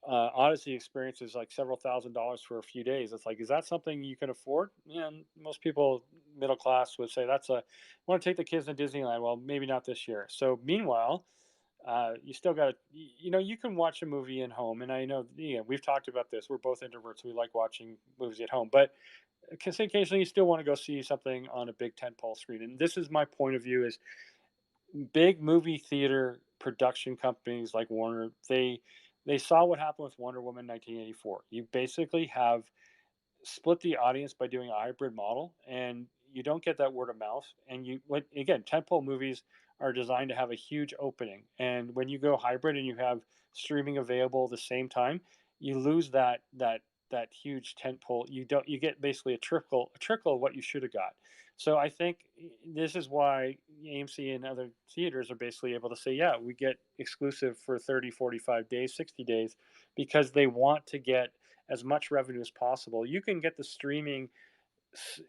Odyssey experience is like several $1,000s for a few days. It's like, is that something you can afford? Yeah, and most people, middle class, would say that's a. Want to take the kids to Disneyland? Well, maybe not this year. So, meanwhile, you still got to, you can watch a movie at home. And I know, we've talked about this. We're both introverts. We like watching movies at home, but occasionally you still want to go see something on a big tentpole screen. And this is my point of view: is big movie theater production companies like Warner. They saw what happened with Wonder Woman 1984. You basically have split the audience by doing a hybrid model, and you don't get that word of mouth. And again, tentpole movies are designed to have a huge opening, and when you go hybrid and you have streaming available at the same time, you lose that huge tentpole. You get basically a trickle of what you should have got. So I think this is why AMC and other theaters are basically able to say, yeah, we get exclusive for 30, 45 days, 60 days, because they want to get as much revenue as possible. You can get the streaming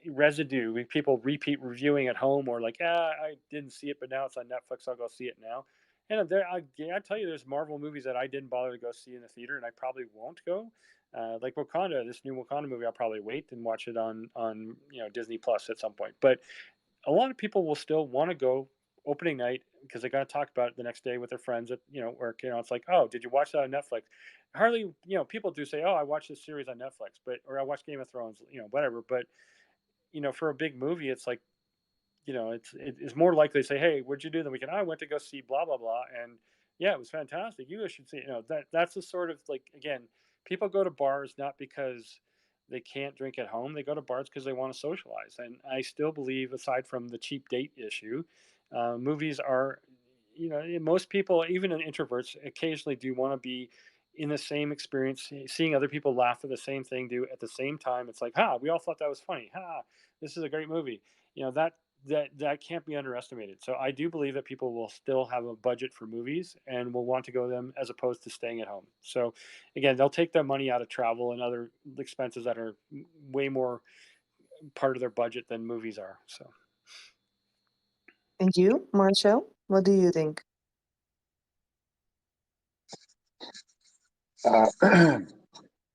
residue with people repeat reviewing at home, or like, I didn't see it, but now it's on Netflix, I'll go see it now. And I tell you, there's Marvel movies that I didn't bother to go see in the theater, and I probably won't go. Like Wakanda, this new Wakanda movie, I'll probably wait and watch it on Disney Plus at some point. But a lot of people will still want to go opening night because they got to talk about it the next day with their friends at work. It's like, oh, did you watch that on Netflix? Hardly, people do say, oh, I watched this series on Netflix, or I watched Game of Thrones, whatever. But for a big movie, it's like, it's more likely to say, hey, what'd you do the weekend? I went to go see blah blah blah, and yeah, it was fantastic. You guys should see. That's the sort of, like, again, people go to bars not because they can't drink at home. They go to bars because they want to socialize. And I still believe, aside from the cheap date issue, movies are, most people, even introverts, occasionally do want to be in the same experience, seeing other people laugh at the same thing, do at the same time. It's like, we all thought that was funny. This is a great movie. That can't be underestimated. So I do believe that people will still have a budget for movies and will want to go to them as opposed to staying at home. So again, they'll take their money out of travel and other expenses that are way more part of their budget than movies are. So. And you, Marcel, what do you think?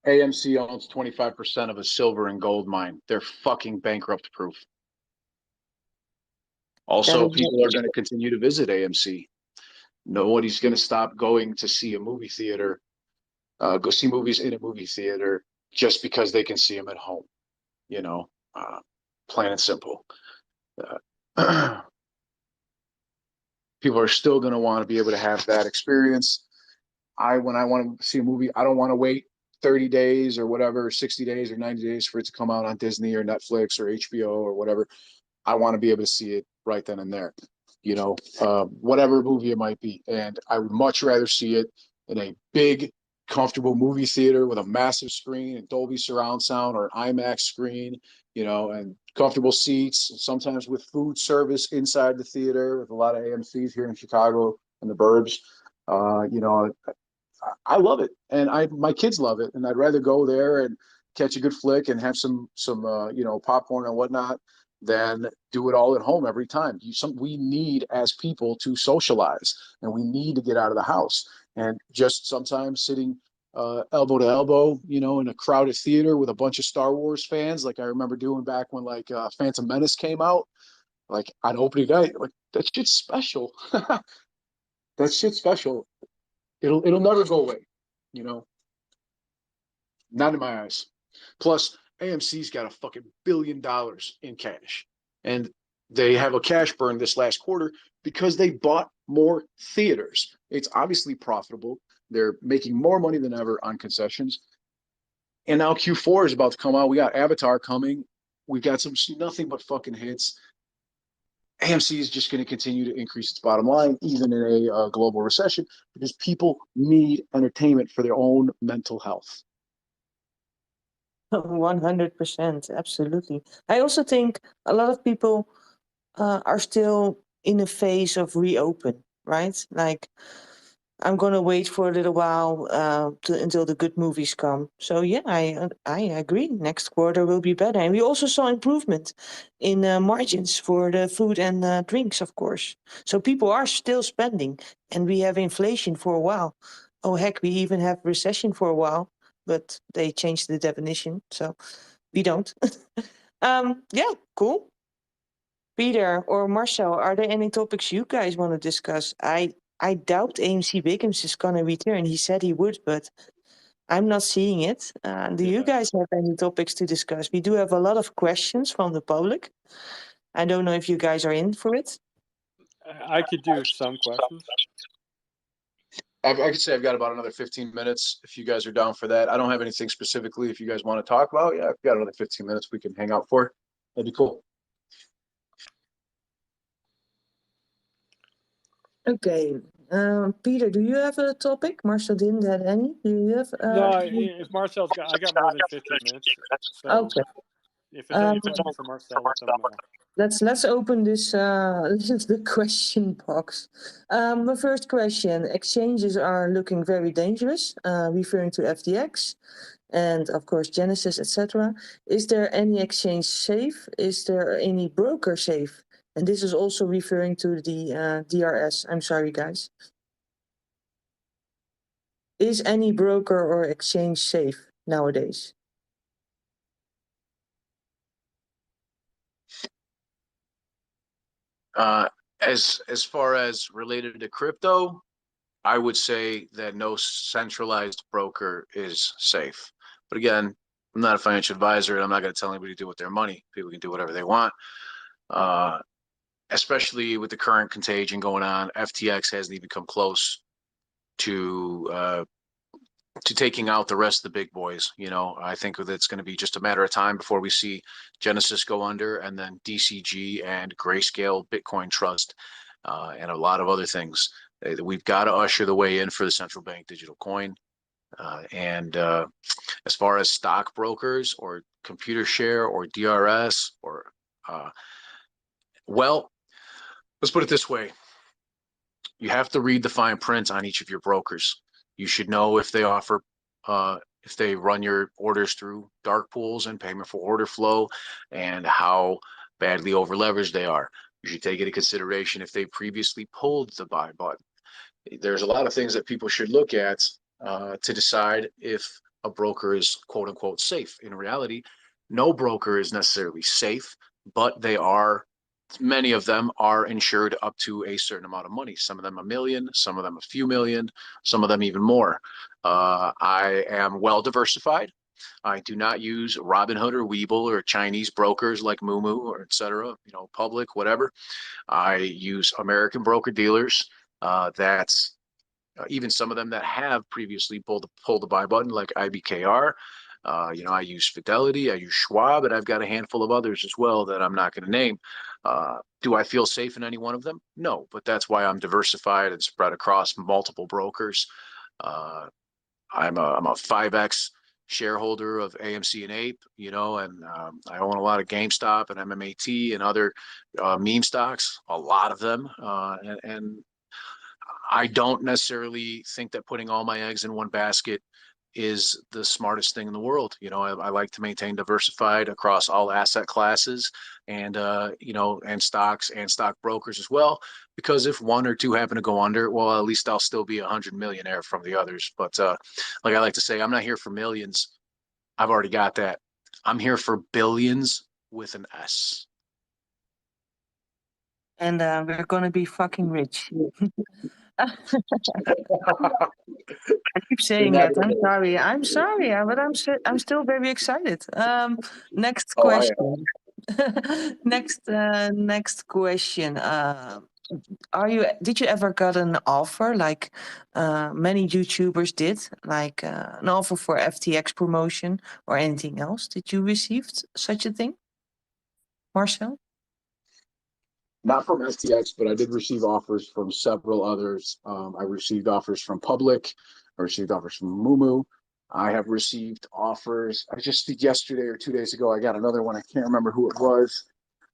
AMC owns 25% of a silver and gold mine. They're fucking bankrupt proof. Also, people are going to continue to visit AMC. Nobody's going to stop going to see a movie theater, go see movies in a movie theater just because they can see them at home. Plain and simple. People are still going to want to be able to have that experience. When I want to see a movie, I don't want to wait 30 days or whatever, 60 days or 90 days for it to come out on Disney or Netflix or HBO or whatever. I want to be able to see it right then and there, whatever movie it might be. And I would much rather see it in a big, comfortable movie theater with a massive screen and Dolby surround sound, or an IMAX screen, and comfortable seats, sometimes with food service inside the theater, with a lot of AMCs here in Chicago and the burbs. I love it, and my kids love it, and I'd rather go there and catch a good flick and have some popcorn and whatnot than do it all at home every time. We need, as people, to socialize, and we need to get out of the house. And just sometimes sitting elbow to elbow, in a crowded theater with a bunch of Star Wars fans, like I remember doing back when Phantom Menace came out, like on opening night, like that shit's special. That shit's special. It'll never go away, not in my eyes. Plus, AMC's got a fucking $1 billion in cash, and they have a cash burn this last quarter because they bought more theaters. It's obviously profitable. They're making more money than ever on concessions. And now Q4 is about to come out. We got Avatar coming. We've got nothing but fucking hits. AMC is just going to continue to increase its bottom line, even in a global recession, because people need entertainment for their own mental health. 100%, absolutely. I also think a lot of people are still in a phase of reopen, right? Like, I'm gonna wait for a little while until the good movies come. So yeah, I agree. Next quarter will be better, and we also saw improvement in margins for the food and drinks, of course. So people are still spending, and we have inflation for a while. Oh heck, we even have recession for a while, but they changed the definition, so we don't. Yeah, cool. Peter or Marcel, are there any topics you guys want to discuss? I doubt AMC Biggums is gonna return. He said he would, but I'm not seeing it. Do you guys have any topics to discuss? We do have a lot of questions from the public. I don't know if you guys are in for it. I could do some questions. I could say I've got about another 15 minutes if you guys are down for that. I don't have anything specifically if you guys want to talk about. Yeah, I've got another 15 minutes we can hang out for. That'd be cool. Okay. Peter, do you have a topic? Marcel didn't have any. Do you have? No, if Marcel's got, I got more than 15 minutes. So Okay. if there's any questions for Marcel, let them know. Let's open this. This is the question box. The first question: exchanges are looking very dangerous, referring to FTX, and of course Genesis, etc. Is there any exchange safe? Is there any broker safe? And this is also referring to the DRS. I'm sorry, guys. Is any broker or exchange safe nowadays? As far as related to crypto, I would say that no centralized broker is safe. But again, I'm not a financial advisor, and I'm not going to tell anybody to do with their money. People can do whatever they want. Especially with the current contagion going on, FTX hasn't even come close to taking out the rest of the big boys. You know, I think it's going to be just a matter of time before we see Genesis go under, and then DCG and Grayscale Bitcoin Trust, and a lot of other things. We've got to usher the way in for the central bank digital coin. And as far as stockbrokers or computer share or DRS or well, let's put it this way. You have to read the fine print on each of your brokers. You should know if they offer, if they run your orders through dark pools and payment for order flow, and how badly over leveraged they are. You should take into consideration if they previously pulled the buy button. There's a lot of things that people should look at to decide if a broker is quote unquote safe. In reality, no broker is necessarily safe, but they are, many of them are insured up to a certain amount of money. Some of them $1 million, some of them a few million, some of them even more. I am well diversified. I do not use Robinhood or Webull or Chinese brokers like Moomoo or etc. You know, Public, whatever. I use American broker dealers. That's even some of them that have previously pulled the buy button, like IBKR. You know, I use Fidelity, I use Schwab, and I've got a handful of others as well that I'm not going to name. Do I feel safe in any one of them? No, but that's why I'm diversified and spread across multiple brokers. I'm a 5X shareholder of AMC and Ape, you know, and I own a lot of GameStop and MMAT and other meme stocks, a lot of them. And I don't necessarily think that putting all my eggs in one basket is the smartest thing in the world. You know, I like to maintain diversified across all asset classes and, you know, and stocks and stock brokers as well, because if one or two happen to go under, well, at least I'll still be 100 millionaire from the others. But like I like to say, I'm not here for millions. I've already got that. I'm here for billions with an S. And we're gonna be fucking rich. I keep saying that. I'm sorry, but I'm still very excited. Next question. Next question. did you ever got an offer like many YouTubers did, like an offer for FTX promotion or anything else? Did you receive such a thing, Marcel? Not from STX, but I did receive offers from several others. I received offers from Public. I received offers from Mumu. I have received offers. I just yesterday or 2 days ago, I got another one. I can't remember who it was,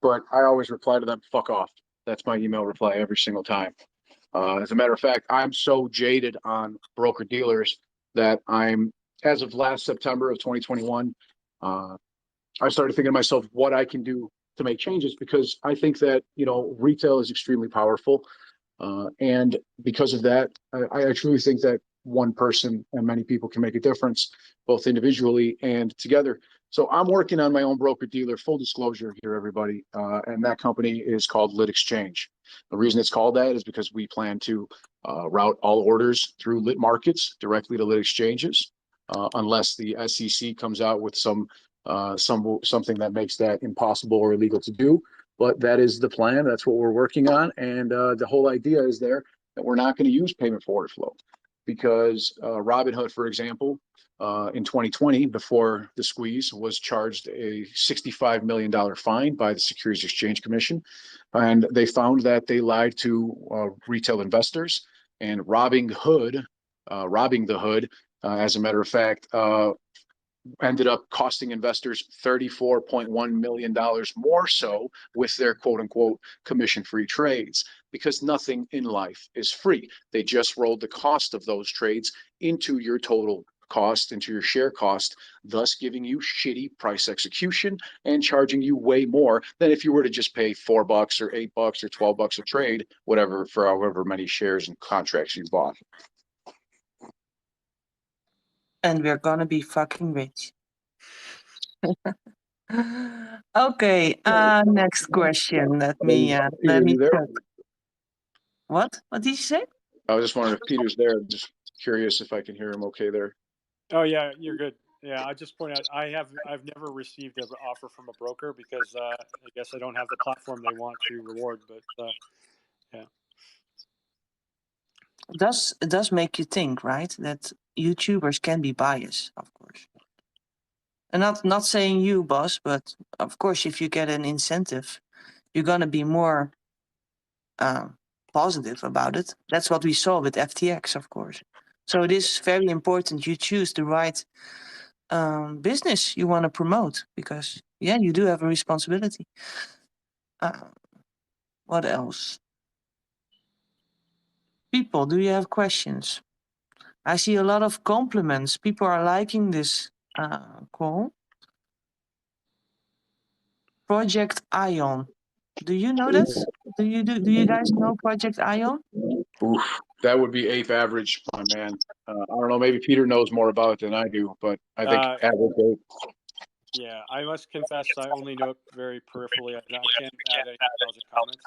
but I always reply to them, fuck off. That's my email reply every single time. As a matter of fact, I'm so jaded on broker dealers that as of last September of 2021, I started thinking to myself what I can do to make changes, because I think that, retail is extremely powerful. And because of that, I truly think that one person and many people can make a difference, both individually and together. So I'm working on my own broker dealer, full disclosure here, everybody. And that company is called Lit Exchange. The reason it's called that is because we plan to route all orders through lit markets directly to lit exchanges, unless the SEC comes out with something that makes that impossible or illegal to do. But that is the plan. That's what we're working on. And the whole idea is that we're not going to use payment for order flow, because Robinhood, for example, in 2020, before the squeeze, was charged a $65 million fine by the Securities Exchange Commission. And they found that they lied to retail investors, and robbing the hood, as a matter of fact, ended up costing investors $34.1 million more so with their quote unquote commission-free trades, because nothing in life is free. They just rolled the cost of those trades into your total cost, into your share cost, thus giving you shitty price execution and charging you way more than if you were to just pay $4 or $8 or $12 a trade, whatever, for however many shares and contracts you bought. And we're gonna be fucking rich. Okay, next question. Let me check. What did you say? I was just wondering if Peter's there. I'm just curious if I can hear him okay there. Oh yeah, you're good. Yeah, I just point out I've never received an offer from a broker because I guess I don't have the platform they want to reward. But yeah, It does make you think, right? That YouTubers can be biased, of course. And not saying you, boss, but of course, if you get an incentive, you're gonna be more positive about it. That's what we saw with FTX, of course. So it is very important you choose the right business you want to promote, because you do have a responsibility. What else? People, do you have questions? I see a lot of compliments. People are liking this call. Project Ion. Do you know that? Do you guys know Project Ion? Oof, that would be eighth average, my man. I don't know. Maybe Peter knows more about it than I do, but I think average eighth. Yeah, I must confess I only know it very peripherally. I can't add any intelligent comments.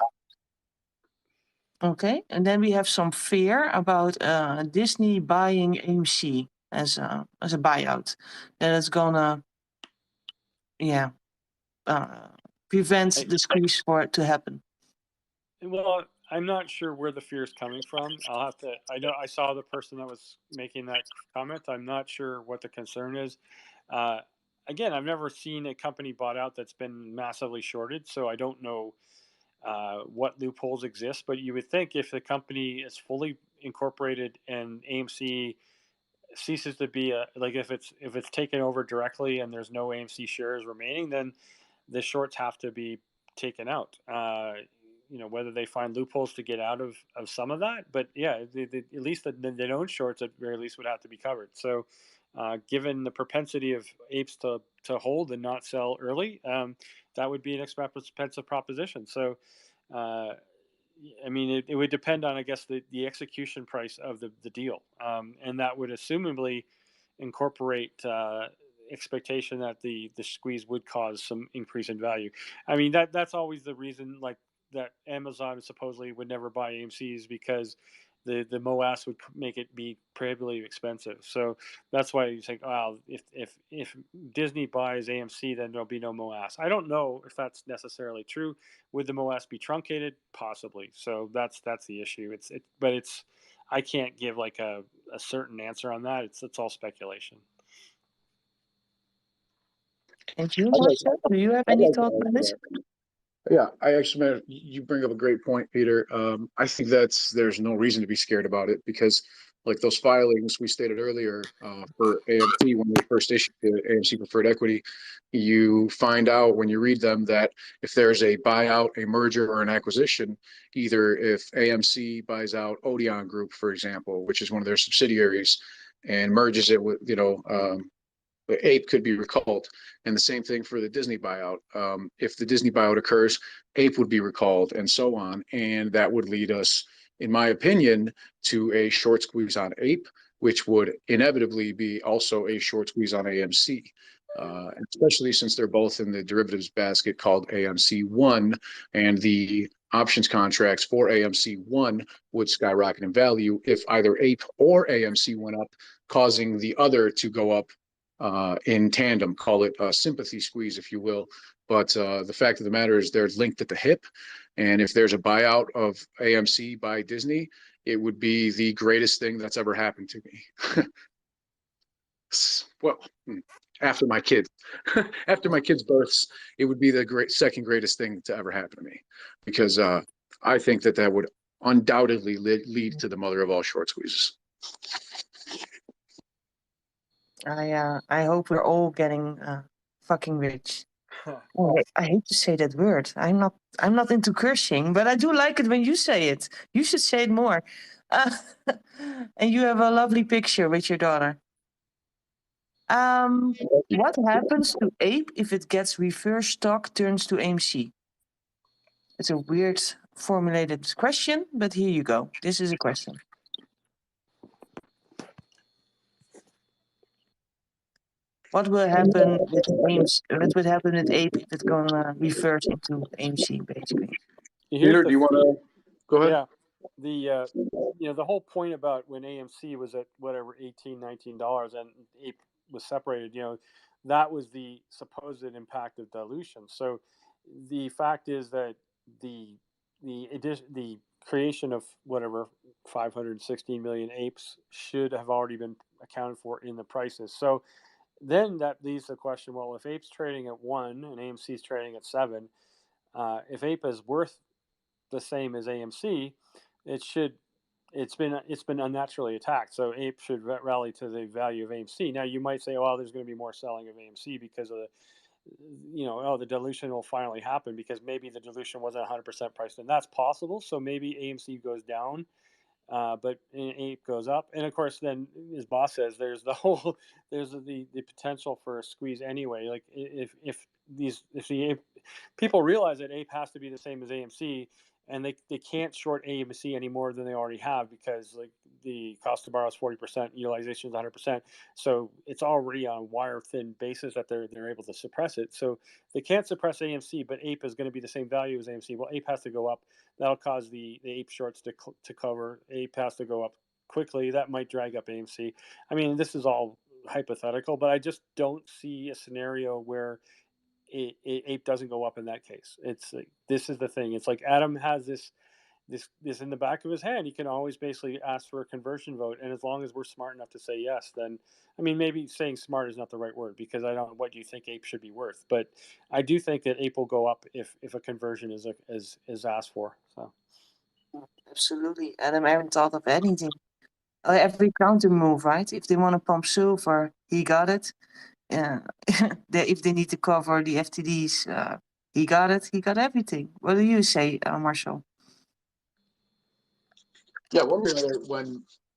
Okay, and then we have some fear about Disney buying AMC as a buyout. That it's gonna, prevent the squeeze for it to happen. Well, I'm not sure where the fear is coming from. I'll have to. I know I saw the person that was making that comment. I'm not sure what the concern is. Again, I've never seen a company bought out that's been massively shorted, so I don't know what loopholes exist. But you would think if the company is fully incorporated and AMC ceases to be if it's taken over directly and there's no AMC shares remaining, then the shorts have to be taken out. Whether they find loopholes to get out of some of that, but at least the known shorts at very least would have to be covered. So, given the propensity of apes to hold and not sell early, that would be an expensive proposition. So, it would depend on, I guess, the execution price of the deal, and that would assumably incorporate expectation that the squeeze would cause some increase in value. That's always the reason, like that Amazon supposedly would never buy AMC's, because the MOAS would make it be prohibitively expensive. So that's why you think, wow, if Disney buys AMC, then there'll be no MOAS. I don't know if that's necessarily true. Would the MOAS be truncated? Possibly. So that's the issue. But I can't give like a certain answer on that. It's all speculation. And you, Marcel, do you have any thoughts on this? Yeah, I actually, you bring up a great point, Peter. I think there's no reason to be scared about it because, like those filings we stated earlier for AMC when they first issued the AMC preferred equity, you find out when you read them that if there's a buyout, a merger, or an acquisition, either if AMC buys out Odeon Group, for example, which is one of their subsidiaries, and merges it with, Ape could be recalled. And the same thing for the Disney buyout. If the Disney buyout occurs, Ape would be recalled and so on. And that would lead us, in my opinion, to a short squeeze on Ape, which would inevitably be also a short squeeze on AMC. Especially since they're both in the derivatives basket called AMC1, and the options contracts for AMC1 would skyrocket in value if either Ape or AMC went up, causing the other to go up in tandem. Call it a sympathy squeeze, if you will. But the fact of the matter is they're linked at the hip. And if there's a buyout of AMC by Disney, it would be the greatest thing that's ever happened to me. Well, after my kids, after my kids' births, it would be the second greatest thing to ever happen to me, because I think that would undoubtedly lead to the mother of all short squeezes. I hope we're all getting fucking rich. Oh, I hate to say that word. I'm not into cursing, but I do like it when you say it. You should say it more. And you have a lovely picture with your daughter. What happens to Ape if it gets reverse stock turns to AMC? It's a weird formulated question, but here you go. This is a question. What will happen with AMC? What would happen with Ape if it's gonna revert into AMC, basically? Peter, do you want to go ahead? Yeah, the whole point about when AMC was at whatever $18-19 and Ape was separated, that was the supposed impact of dilution. So the fact is that the creation of whatever 516 million apes should have already been accounted for in the prices. So then that leaves the question, well, if Ape's trading at 1 and AMC's trading at 7, if Ape is worth the same as AMC, it's been unnaturally attacked. So Ape should rally to the value of AMC. Now you might say, well, there's going to be more selling of AMC because of the dilution will finally happen because maybe the dilution wasn't 100% priced in. That's possible. So maybe AMC goes down, but Ape goes up. And of course, then as boss says, there's the potential for a squeeze anyway. Like if the Ape, people realize that Ape has to be the same as AMC, and they can't short AMC any more than they already have because like the cost to borrow is 40%, utilization is 100%. So it's already on a wire thin basis that they're able to suppress it. So they can't suppress AMC, but Ape is going to be the same value as AMC. Well, Ape has to go up. That'll cause the Ape shorts to cover. Ape has to go up quickly. That might drag up AMC. I mean, this is all hypothetical, but I just don't see a scenario where Ape doesn't go up in that case. It's like, this is the thing. It's like Adam has this in the back of his hand. He can always basically ask for a conversion vote, and as long as we're smart enough to say yes, then I mean, maybe saying smart is not the right word because I don't know what you think Ape should be worth, but I do think that Ape will go up if a conversion is asked for. So absolutely, Adam. I haven't thought of anything. Every counter move, right? If they want to pump silver, he got it. If they need to cover the FTDs, he got it. He got everything. What do you say, Marcel? Yeah,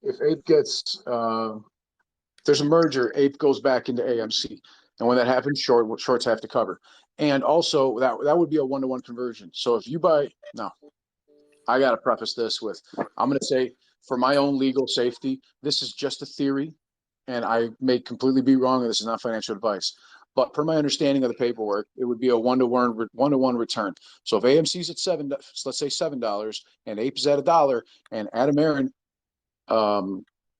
if Ape gets there's a merger, Ape goes back into AMC, and when that happens, shorts have to cover, and also that would be a 1-to-1 conversion. So if you buy I got to preface this with I'm going to say for my own legal safety, this is just a theory, and I may completely be wrong, and this is not financial advice. But per my understanding of the paperwork, it would be a 1-to-1 return. So if AMC's at $7, let's say $7, and Ape's at $1, and Adam Aaron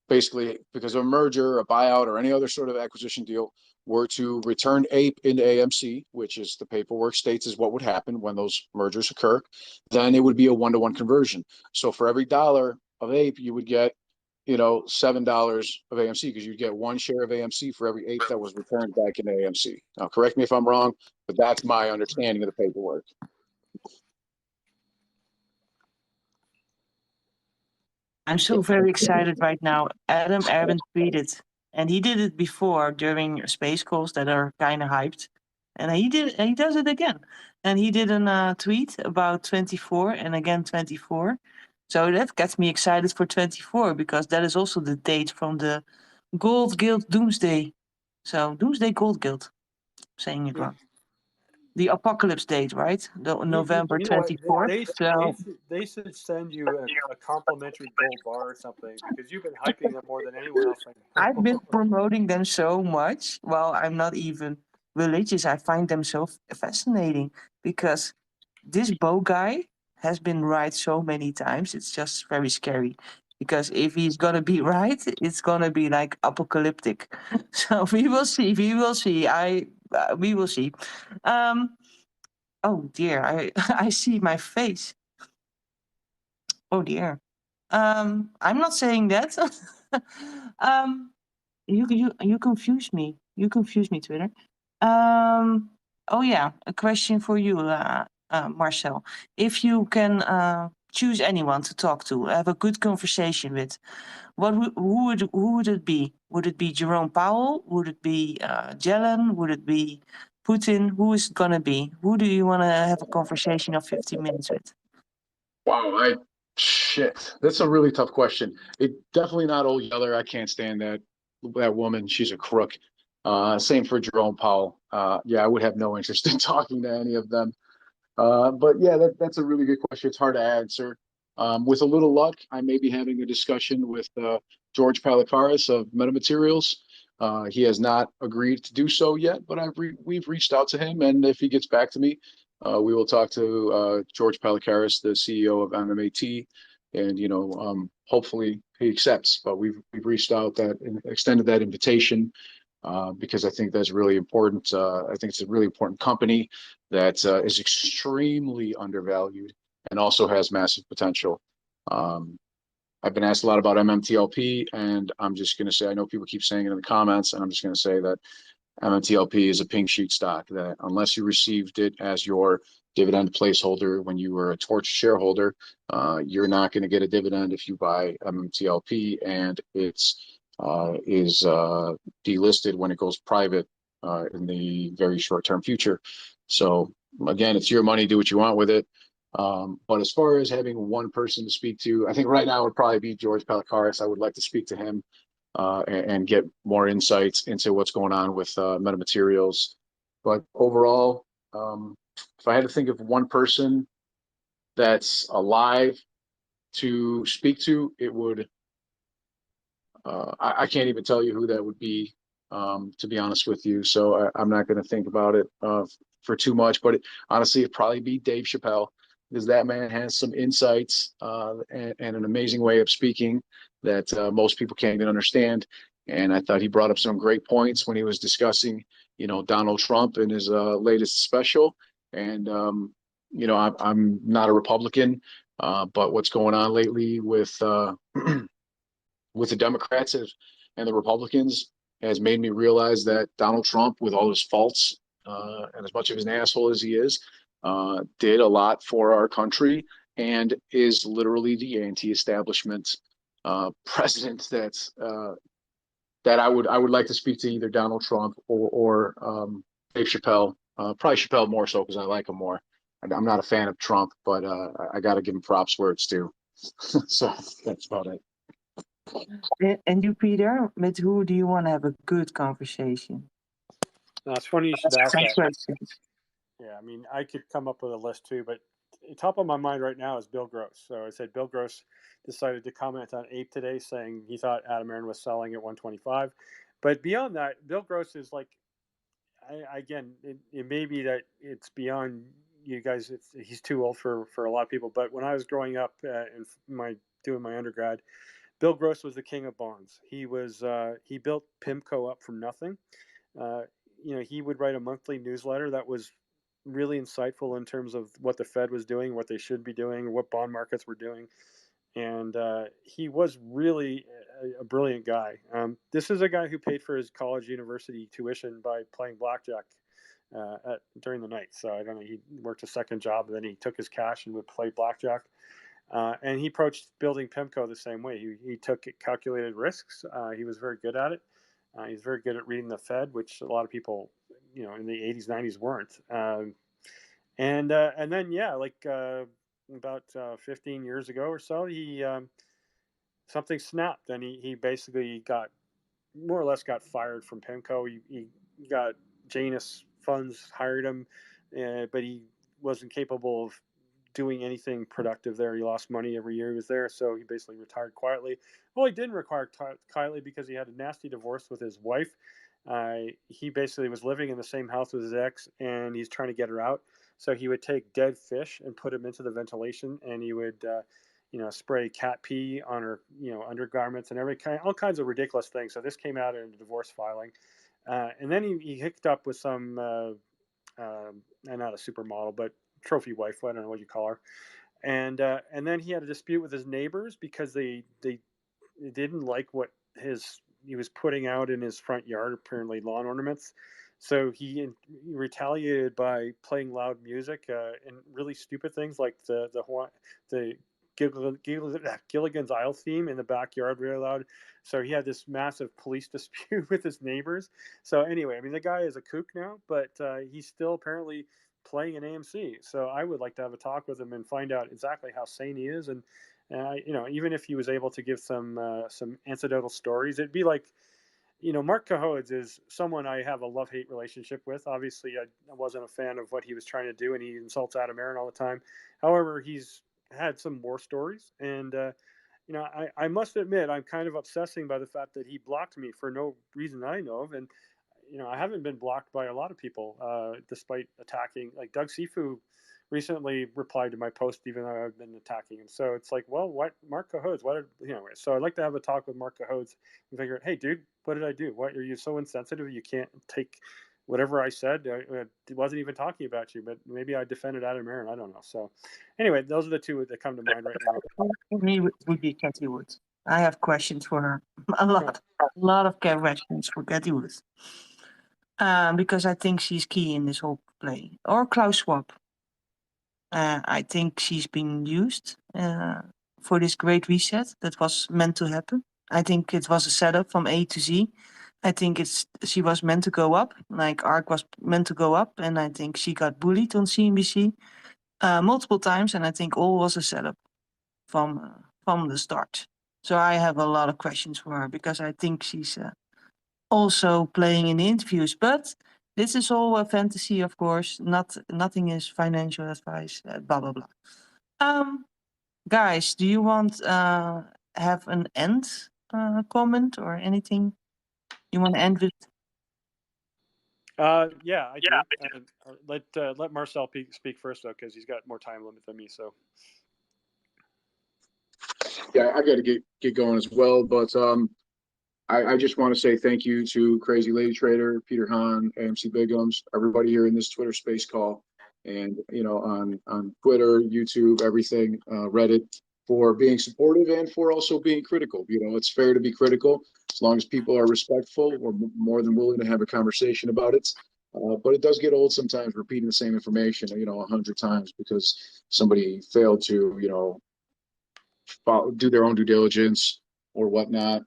basically because of a merger, a buyout, or any other sort of acquisition deal, were to return APE into AMC, which is the paperwork states is what would happen when those mergers occur, then it would be a 1-to-1 conversion. So for every dollar of APE, you would get, $7 of AMC, because you'd get 1 share of AMC for every APE that was returned back into AMC. Now, correct me if I'm wrong, but that's my understanding of the paperwork. I'm so very excited right now. Adam tweeted, and he did it before during space calls that are kind of hyped, and he does it again. And he did a tweet about 24 and again 24. So that gets me excited for 24 because that is also the date from the Gold Guild Doomsday. So Doomsday Gold Guild, saying it wrong. The apocalypse date, right? The November 24th. So they should send you a complimentary gold bar or something because you've been hyping them more than anyone else. I've been promoting them so much. Well, I'm not even religious. I find them so fascinating because this Bo guy has been right so many times. It's just very scary because if he's gonna be right, it's gonna be like apocalyptic. So we will see. We will see. We will see. Oh dear, I see my face. Oh dear. I'm not saying that. You confuse me. You confuse me, Twitter. Oh yeah, a question for you, Marcel. If you can choose anyone to talk to, have a good conversation with, who would it be? Would it be Jerome Powell? Would it be Jelen? Would it be Putin? Who is it gonna be? Who do you want to have a conversation of 15 minutes with? Wow, shit. That's a really tough question. It definitely not old Yeller. I can't stand that woman. She's a crook. Same for Jerome Powell. Yeah, I would have no interest in talking to any of them. But yeah, that's a really good question. It's hard to answer. With a little luck, I may be having a discussion with George Palikaris of Metamaterials. He has not agreed to do so yet, but we've reached out to him, and if he gets back to me, we will talk to George Palikaris, the CEO of MMAT, and hopefully he accepts. But we've reached out that and extended that invitation because I think that's really important. I think it's a really important company that is extremely undervalued and also has massive potential. I've been asked a lot about MMTLP, and I'm just going to say, I know people keep saying it in the comments, and I'm just going to say that MMTLP is a pink sheet stock that unless you received it as your dividend placeholder when you were a torch shareholder, you're not going to get a dividend if you buy MMTLP, and it's is delisted when it goes private in the very short-term future. So again, it's your money, do what you want with it. But as far as having one person to speak to, I think right now would probably be George Palikaris. I would like to speak to him and get more insights into what's going on with metamaterials. But overall, if I had to think of one person that's alive to speak to, it would, I can't even tell you who that would be, to be honest with you. So I'm not going to think about it for too much, but honestly, it'd probably be Dave Chappelle, because that man has some insights and an amazing way of speaking that most people can't even understand. And I thought he brought up some great points when he was discussing, Donald Trump in his latest special. And, I'm not a Republican, but what's going on lately with with the Democrats and the Republicans has made me realize that Donald Trump, with all his faults and as much of an asshole as he is, did a lot for our country and is literally the anti-establishment president that I would like to speak to either Donald Trump or Dave Chappelle. Probably Chappelle more so because I like him more. I'm not a fan of Trump, but I got to give him props where it's due. So that's about it. And you, Peter, with who do you want to have a good conversation? It's funny you should ask that. Questions. Yeah, I mean, I could come up with a list too, but top of my mind right now is Bill Gross. So I said Bill Gross decided to comment on Ape today, saying he thought Adam Aaron was selling at 125. But beyond that, Bill Gross is like, again, it may be that it's beyond you guys. He's too old for a lot of people. But when I was growing up and doing my undergrad, Bill Gross was the king of bonds. He was he built PIMCO up from nothing. He would write a monthly newsletter that was really insightful in terms of what the Fed was doing, what they should be doing, what bond markets were doing. And he was really a brilliant guy. This is a guy who paid for his college university tuition by playing blackjack during the night. So I don't know, he worked a second job, and then he took his cash and would play blackjack. And he approached building PIMCO the same way. He took calculated risks. He was very good at it. He's very good at reading the Fed, which a lot of people, in the 80s, 90s weren't. And then, about 15 years ago or so, he something snapped, and he basically more or less got fired from PIMCO. He got Janus Funds hired him, but he wasn't capable of doing anything productive there. He lost money every year he was there, so he basically retired quietly. Well, he didn't retire quietly because he had a nasty divorce with his wife. He basically was living in the same house with his ex, and he's trying to get her out. So he would take dead fish and put them into the ventilation, and he would, spray cat pee on her, undergarments and all kinds of ridiculous things. So this came out in a divorce filing, and then he hooked up with some, not a supermodel, but trophy wife. I don't know what you call her. And then he had a dispute with his neighbors because they didn't like what he was putting out in his front yard, apparently lawn ornaments. So he retaliated by playing loud music and really stupid things like the Gilligan's Isle theme in the backyard really loud. So he had this massive police dispute with his neighbors. So anyway, I mean, the guy is a kook now, but he's still apparently playing in AMC. So I would like to have a talk with him and find out exactly how sane he is. And even if he was able to give some anecdotal stories, it'd be like, Mark Cahodes is someone I have a love-hate relationship with. Obviously, I wasn't a fan of what he was trying to do, and he insults Adam Aaron all the time. However, he's had some war stories, and I must admit I'm kind of obsessing by the fact that he blocked me for no reason I know of, and I haven't been blocked by a lot of people despite attacking. Like Doug Sifu recently replied to my post, even though I've been attacking him. So it's like, well, what Mark Cahodes? So I'd like to have a talk with Mark Cahodes and figure out, hey, dude, what did I do? What, are you so insensitive you can't take whatever I said? It wasn't even talking about you, but maybe I defended Adam Aaron. I don't know. So anyway, those are the two that come to mind right now. For me, it would be Cathy Wood. I have questions for her. A lot of questions for Cathy Wood. Because I think she's key in this whole play. Or Klaus Schwab. I think she's been used for this great reset that was meant to happen. I think it was a setup from A to Z. I think she was meant to go up, like ARK was meant to go up, and I think she got bullied on CNBC multiple times, and I think all was a setup from the start. So I have a lot of questions for her because I think she's also playing in the interviews, but this is all a fantasy, of course. Nothing is financial advice. Blah blah blah. Guys, do you want have an end comment or anything you want to end with? Yeah, I do. Let Marcel speak first though, because he's got more time limit than me. So. Yeah, I got to get going as well, but I just want to say thank you to CrazyLadyTrader, Peter Hann, AMC Biggums, everybody here in this Twitter space call, and on Twitter, YouTube, everything, Reddit, for being supportive and for also being critical. It's fair to be critical as long as people are respectful. We're more than willing to have a conversation about it. But it does get old sometimes repeating the same information, 100 times because somebody failed to, do their own due diligence or whatnot.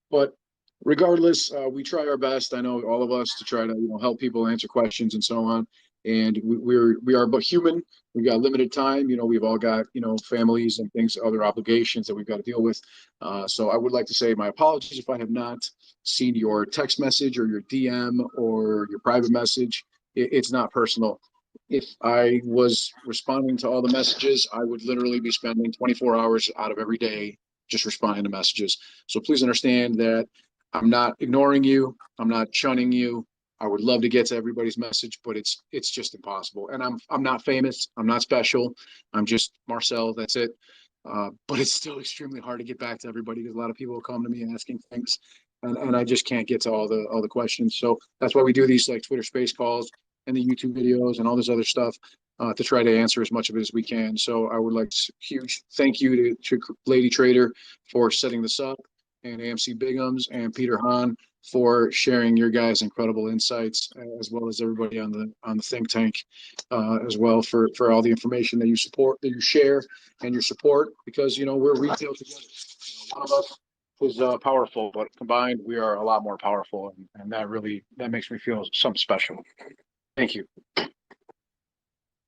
But regardless, we try our best. I know all of us to try to help people answer questions and so on. And we are but human. We've got limited time. We've all got families and things, other obligations that we've got to deal with. So I would like to say my apologies if I have not seen your text message or your DM or your private message. It's not personal. If I was responding to all the messages, I would literally be spending 24 hours out of every day just responding to messages. So please understand that I'm not ignoring you. I'm not shunning you. I would love to get to everybody's message, but it's just impossible. And I'm not famous. I'm not special. I'm just Marcel. That's it. but it's still extremely hard to get back to everybody because a lot of people come to me asking things, and I just can't get to all the questions. So that's why we do these like Twitter Space calls and the YouTube videos and all this other stuff to try to answer as much of it as we can. So I would like to huge thank you to Lady Trader for setting this up, and AMC Biggums and Peter Hann for sharing your guys' incredible insights, as well as everybody on the think tank as well for all the information that you share and your support, because we're retail together. One of us is powerful, but combined we are a lot more powerful, and that makes me feel something special. Thank you.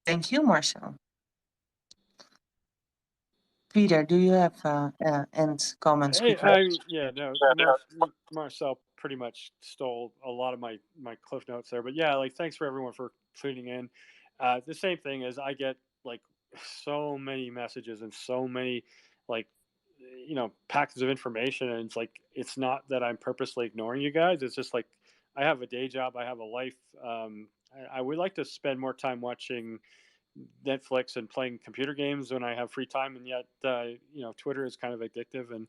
Thank you, Marcel. Peter, do you have end comments? Marcel pretty much stole a lot of my cliff notes there, but yeah, like thanks for everyone for tuning in. The same thing is I get like so many messages and so many like packets of information, and it's not that I'm purposely ignoring you guys. It's just like I have a day job, I have a life. I would like to spend more time watching Netflix and playing computer games when I have free time, and yet Twitter is kind of addictive, and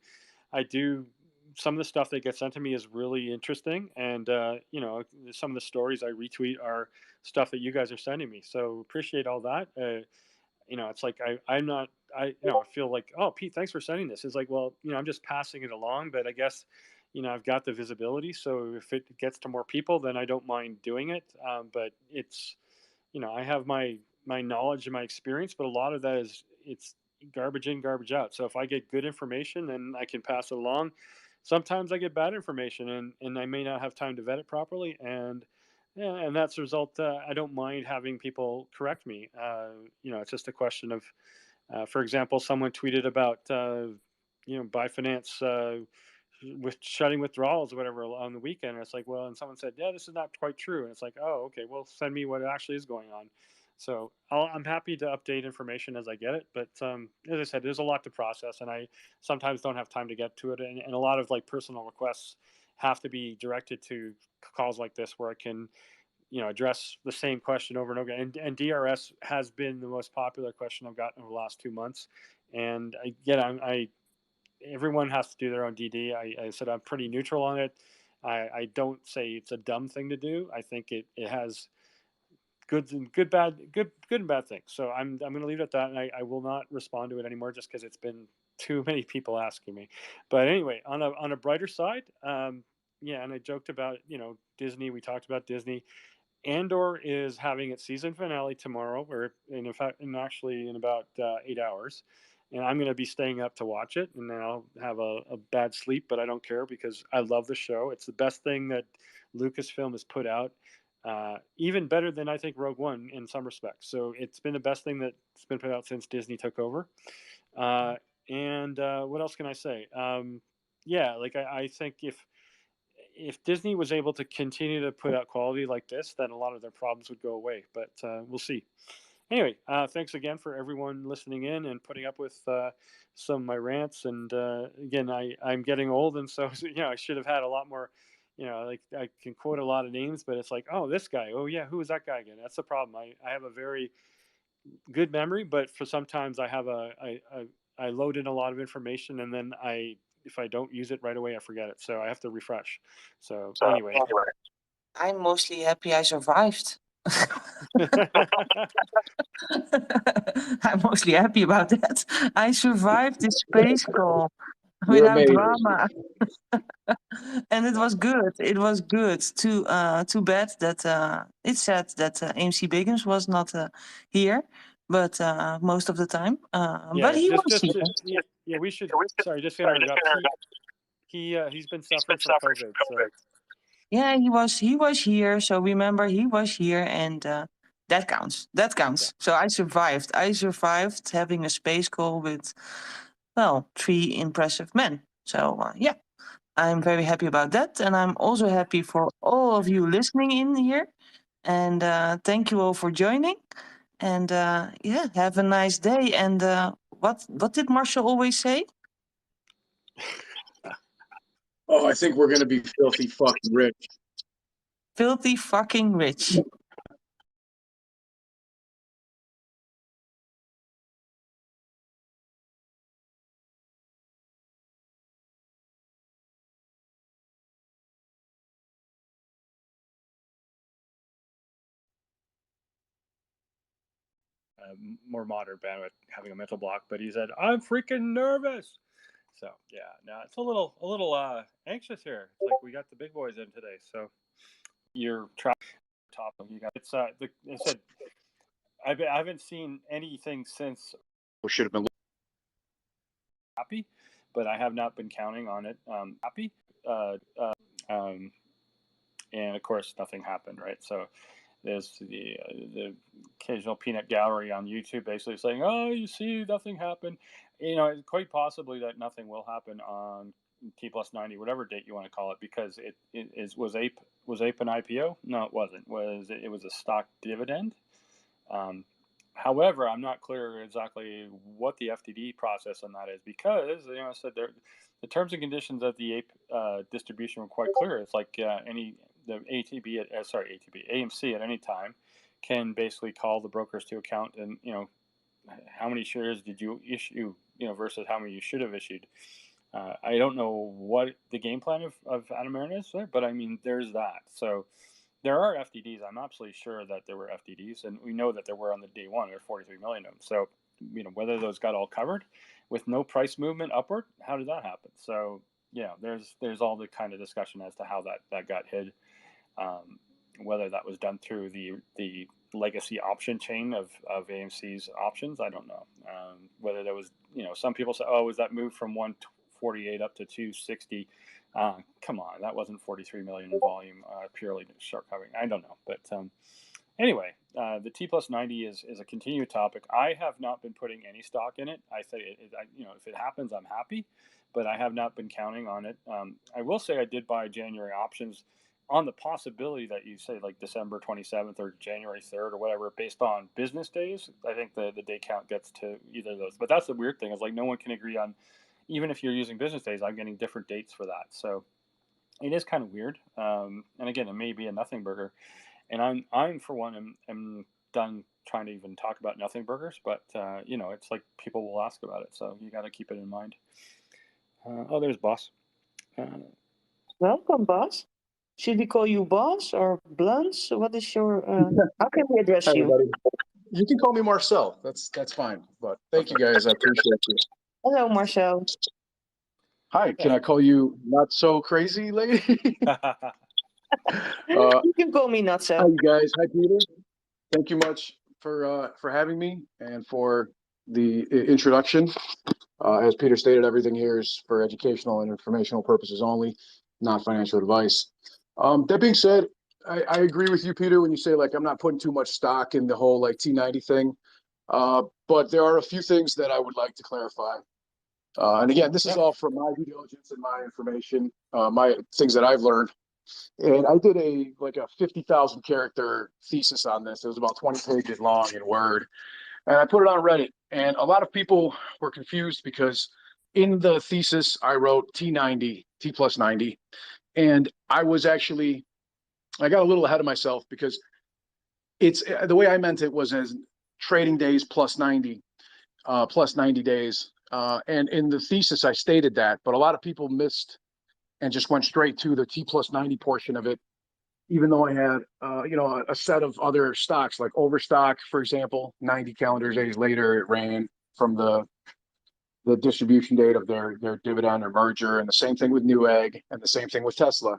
I do some of the stuff that gets sent to me is really interesting, and some of the stories I retweet are stuff that you guys are sending me, so appreciate all that. It's like I'm not I feel like, oh, Pete, thanks for sending this. It's like, well, I'm just passing it along, but I guess I've got the visibility, so if it gets to more people, then I don't mind doing it. But it's I have my knowledge and my experience, but a lot of that it's garbage in, garbage out. So if I get good information, then I can pass it along. Sometimes I get bad information, and I may not have time to vet it properly, and yeah, and that's the result. I don't mind having people correct me. It's just a question of, for example, someone tweeted about buy finance with shutting withdrawals or whatever on the weekend. And it's like, well, and someone said, yeah, this is not quite true. And it's like, oh, okay, well, send me what actually is going on. So I'm happy to update information as I get it. But as I said, there's a lot to process, and I sometimes don't have time to get to it. And a lot of like personal requests have to be directed to calls like this where I can, address the same question over and over again. And DRS has been the most popular question I've gotten over the last 2 months. And everyone has to do their own DD. I said I'm pretty neutral on it. I don't say it's a dumb thing to do. I think it has good and bad things. So I'm going to leave it at that, and I will not respond to it anymore just because it's been too many people asking me. But anyway, on a brighter side, yeah, and I joked about Disney. We talked about Disney. Andor is having its season finale tomorrow, or actually in about 8 hours, and I'm going to be staying up to watch it, and then I'll have a bad sleep, but I don't care because I love the show. It's the best thing that Lucasfilm has put out, even better than I think Rogue One in some respects. So it's been the best thing that's been put out since Disney took over. And what else can I say? Yeah, like I think if Disney was able to continue to put out quality like this, then a lot of their problems would go away. But we'll see. Anyway, thanks again for everyone listening in and putting up with some of my rants. And again, I'm getting old, and so I should have had a lot more. Like I can quote a lot of names, but it's like, oh, this guy. Oh yeah, who was that guy again? That's the problem. I have a very good memory, but for sometimes I have I load in a lot of information, and then if I don't use it right away, I forget it. So I have to refresh. So anyway. I'm mostly happy I survived. I'm mostly happy about that. I survived this space call without drama. And it was good. It was good. Too bad that it said that AMC Biggums was not here, but most of the time. But he was here. Yeah, we should. Sorry, just gonna interrupt. He's been suffering from COVID. So. Yeah, he was here. So remember, he was here, and that counts. That counts. Yeah. So I survived. I survived having a space call with, well, 3 impressive men. So yeah, I'm very happy about that, and I'm also happy for all of you listening in here. And thank you all for joining. And yeah, have a nice day. And what did Marcel always say? Oh, I think we're going to be filthy fucking rich. Filthy fucking rich. more modern bandwidth having a mental block, but he said, I'm freaking nervous. So yeah, now it's a little anxious here. It's like we got the big boys in today. So you're top. You got it's it said I haven't seen anything since. Should have been Happy, but I have not been counting on it. Happy, and of course nothing happened. Right, so there's the occasional peanut gallery on YouTube basically saying, "Oh, you see, nothing happened." You know, it's quite possibly that nothing will happen on T+90, whatever date you want to call it, because was APE an IPO? No, it wasn't. It was a stock dividend. However, I'm not clear exactly what the FTD process on that is, because I said the terms and conditions of the APE distribution were quite clear. It's like the AMC at any time can basically call the brokers to account, and how many shares did you issue, versus how many you should have issued. I don't know what the game plan of Adamarian is there, but I mean, there's that. So there are FTDs. I'm absolutely sure that there were FTDs, and we know that there were on the day one. There were 43 million of them. So, whether those got all covered with no price movement upward, how did that happen? So, there's all the kind of discussion as to how that got hid. Whether that was done through the legacy option chain of AMC's options, I don't know. Whether there was, some people say, oh, was that move from 148 up to 260? Come on, that wasn't 43 million in volume, purely short covering. I don't know, but anyway, the T+90 is a continued topic. I have not been putting any stock in it. I say, if it happens, I'm happy, but I have not been counting on it. I will say I did buy January options on the possibility that you say like December 27th or January 3rd or whatever, based on business days. I think the day count gets to either of those. But that's the weird thing, is like no one can agree on, even if you're using business days, I'm getting different dates for that. So it is kind of weird. And again, it may be a nothing burger. And I'm for one, am done trying to even talk about nothing burgers. But, it's like people will ask about it. So you got to keep it in mind. There's Boss. Welcome, Boss. Should we call you Boss or Blunts? What is your? How can we address Hi, you? everybody. You can call me Marcel. That's fine. But thank you guys. I appreciate you. Hello, Marcel. Hi. Can I call you Not So Crazy Lady? You can call me Not So. Hi, you guys. Hi, Peter. Thank you much for having me and for the introduction. As Peter stated, everything here is for educational and informational purposes only, not financial advice. That being said, I agree with you, Peter, when you say like I'm not putting too much stock in the whole like T90 thing. But there are a few things that I would like to clarify. And again, this is all from my due diligence and my information, my things that I've learned. And I did a 50,000 character thesis on this. It was about 20 pages long in Word. And I put it on Reddit. And a lot of people were confused because in the thesis, I wrote T90, T+90. And I got a little ahead of myself because it's the way I meant it was as trading days plus 90 days. And in the thesis, I stated that, but a lot of people missed and just went straight to the T+90 portion of it, even though I had, a set of other stocks like Overstock, for example, 90 calendar days later, it ran from the distribution date of their dividend or merger, and the same thing with Newegg, and the same thing with Tesla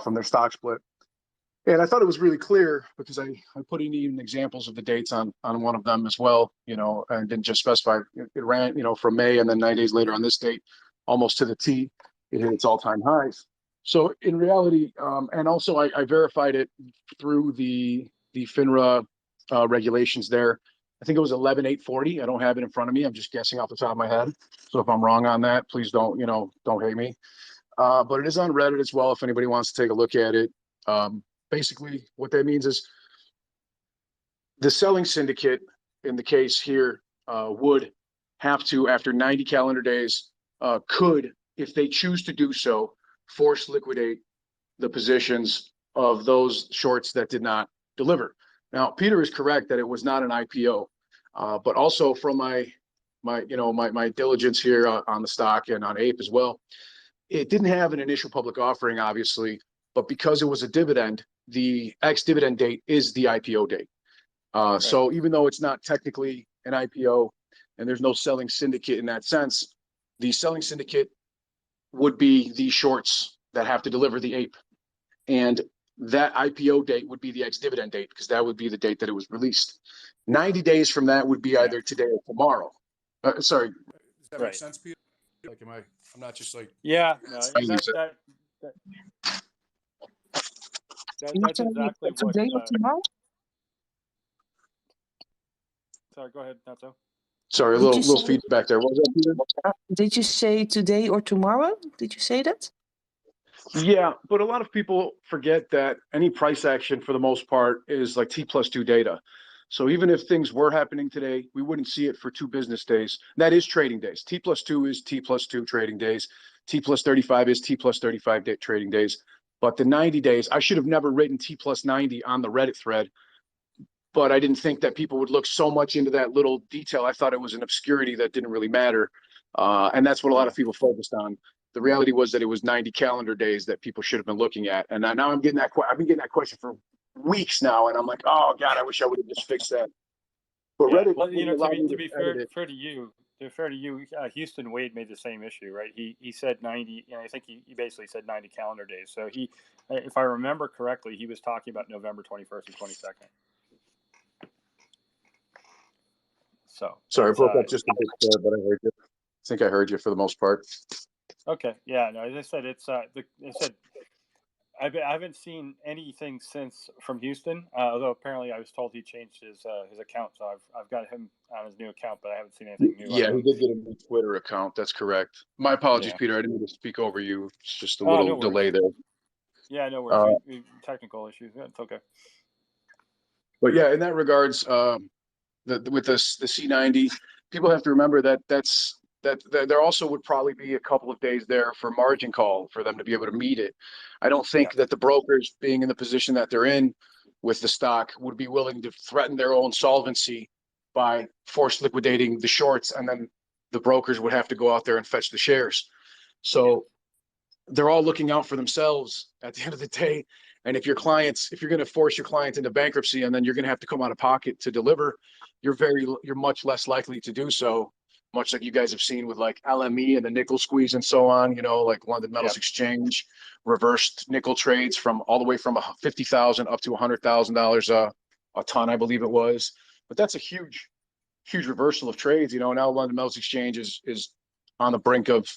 from their stock split. And I thought it was really clear because I put in even examples of the dates on one of them as well, and didn't just specify it ran, from May, and then 9 days later on this date, almost to the T, it hit its all-time highs. So in reality, and also I verified it through the FINRA regulations there. I think it was 11,840. I don't have it in front of me. I'm just guessing off the top of my head. So if I'm wrong on that, please don't hate me. But it is on Reddit as well if anybody wants to take a look at it. Basically, what that means is the selling syndicate in the case here would have to, after 90 calendar days, could, if they choose to do so, force liquidate the positions of those shorts that did not deliver. Now, Peter is correct that it was not an IPO, but also from my diligence here on the stock and on APE as well, it didn't have an initial public offering, obviously, but because it was a dividend, the ex-dividend date is the IPO date. So even though it's not technically an IPO and there's no selling syndicate in that sense, the selling syndicate would be the shorts that have to deliver the ape. And that IPO date would be the ex-dividend date because that would be the date that it was released. 90 days from that would be either today or tomorrow. Sorry. Does that make sense, Peter? Like, I'm not just like. Yeah, no, that's exactly what. Today or tomorrow? Sorry, go ahead, Natso. Sorry, a little feedback there. What was that, Peter? Did you say today or tomorrow? Did you say that? Yeah, but a lot of people forget that any price action for the most part is like T+2 data. So even if things were happening today, we wouldn't see it for 2 business days. That is trading days. T+2 is T+2 trading days. T+35 is T+35 trading days. But the 90 days, I should have never written T+90 on the Reddit thread, but I didn't think that people would look so much into that little detail. I thought it was an obscurity that didn't really matter. And that's what a lot of people focused on. The reality was that it was 90 calendar days that people should have been looking at. And now I'm getting that. I've been getting that question for weeks now, and I'm like, oh God, I wish I would have just fixed that. But Reddit, well, to be fair to you, Houston Wade made the same issue, right? He said 90, I think he basically said 90 calendar days. So he, if I remember correctly, he was talking about November 21st and 22nd. So sorry, I broke up just a bit there, but I heard you. I think I heard you for the most part. Okay, yeah, no, as I said, I haven't seen anything since from Houston. Although apparently I was told he changed his account, so I've got him on his new account, but I haven't seen anything new. Yeah, he did get a new Twitter account. That's correct. My apologies, Peter. I didn't mean to speak over you. It's just a little delay there. Yeah, no worries. Technical issues. Yeah, it's okay. But yeah, in that regards, with the C90, people have to remember that there also would probably be a couple of days there for margin call for them to be able to meet it. I don't think that the brokers, being in the position that they're in with the stock, would be willing to threaten their own solvency by force liquidating the shorts, and then the brokers would have to go out there and fetch the shares. So they're all looking out for themselves at the end of the day. And if you're going to force your client into bankruptcy and then you're going to have to come out of pocket to deliver, you're much less likely to do so, much like you guys have seen with like LME and the nickel squeeze and so on, like London Metals Exchange, reversed nickel trades from all the way from $50,000 up to $100,000 a ton, I believe it was. But that's a huge reversal of trades. Now London Metals Exchange is on the brink of,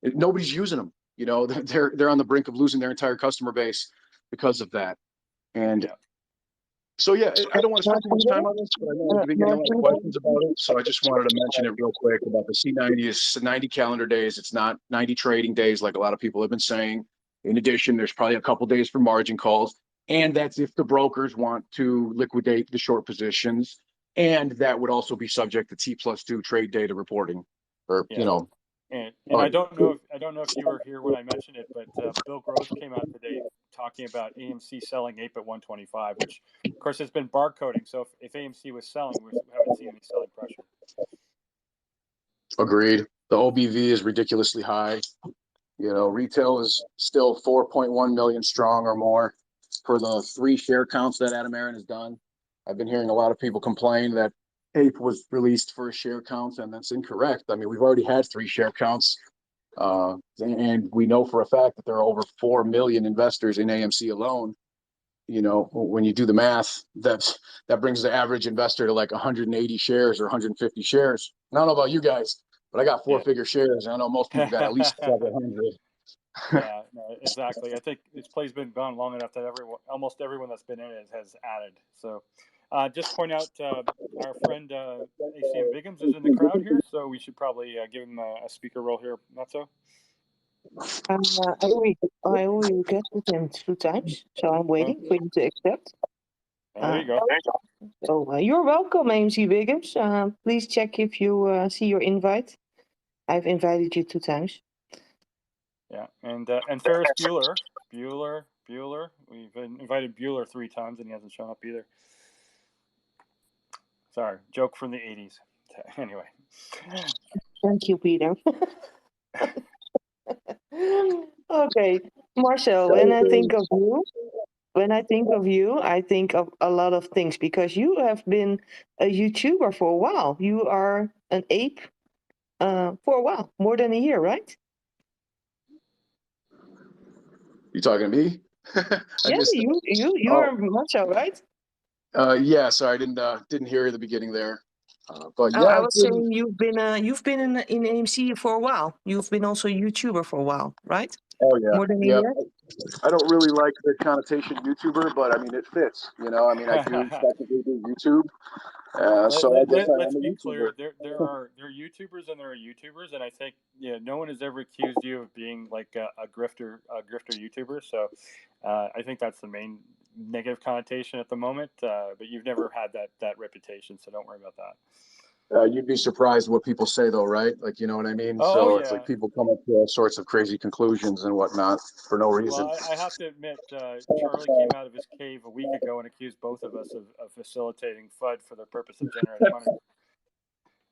nobody's using them. They're on the brink of losing their entire customer base because of that. And so, yeah, I don't want to spend too much time on this, but I know I've been getting a lot of questions about it. So I just wanted to mention it real quick about the C90 is 90 calendar days. It's not 90 trading days like a lot of people have been saying. In addition, there's probably a couple days for margin calls. And that's if the brokers want to liquidate the short positions. And that would also be subject to T+2 trade data reporting, or, And I don't know if you were here when I mentioned it, but Bill Gross came out today talking about AMC selling ape at 125, which of course has been barcoding. So if AMC was selling, we haven't seen any selling pressure. Agreed. The OBV is ridiculously high. Retail is still 4.1 million strong or more for the 3 share counts that Adam Aaron has done. I've been hearing a lot of people complain that ape was released for a share count, and that's incorrect. I mean, we've already had 3 share counts, and we know for a fact that there are over 4 million investors in AMC alone. When you do the math, that brings the average investor to like 180 shares or 150 shares. I don't know about you guys, but I got 4-figure shares, and I know most people got at least 700. Yeah, no, exactly. I think this play's been gone long enough that almost everyone that's been in it has added. So just point out our friend ACM Biggums is in the crowd here, so we should probably give him a speaker role here. Not so? I already requested him 2 times, so I'm waiting for him to accept. There you go. So you're welcome, AMC Biggums. Please check if you see your invite. I've invited you 2 times. Yeah, and Ferris Bueller. We've invited Bueller 3 times, and he hasn't shown up either. Sorry, joke from the 80s. Anyway. Thank you, Peter. Okay, Marcel, when I think of you, when I think of you, I think of a lot of things because you have been a YouTuber for a while. You are an ape for a while, more than a year, right? You talking to me? I Yeah, missed that. you Oh, are Marcel, right? yeah. Sorry, I didn't hear the beginning there. But Oh, yeah, I it's was been, saying you've been in AMC for a while. You've been also a YouTuber for a while, right? oh yeah, More than a yeah. year. I don't really like the connotation YouTuber, but I mean it fits. You know, I mean I do technically do YouTube, Yeah, so I guess I let's am a be YouTuber. clear. There are YouTubers and there are YouTubers, and I think no one has ever accused you of being like a grifter YouTuber. So I think that's the main negative connotation at the moment. But you've never had that reputation, so don't worry about that. You'd be surprised what people say, though, right? Like, you know what I mean? Oh So it's yeah. like people come up to all sorts of crazy conclusions and whatnot for no reason. Well, I have to admit, Charlie came out of his cave a week ago and accused both of us of facilitating FUD for the purpose of generating money.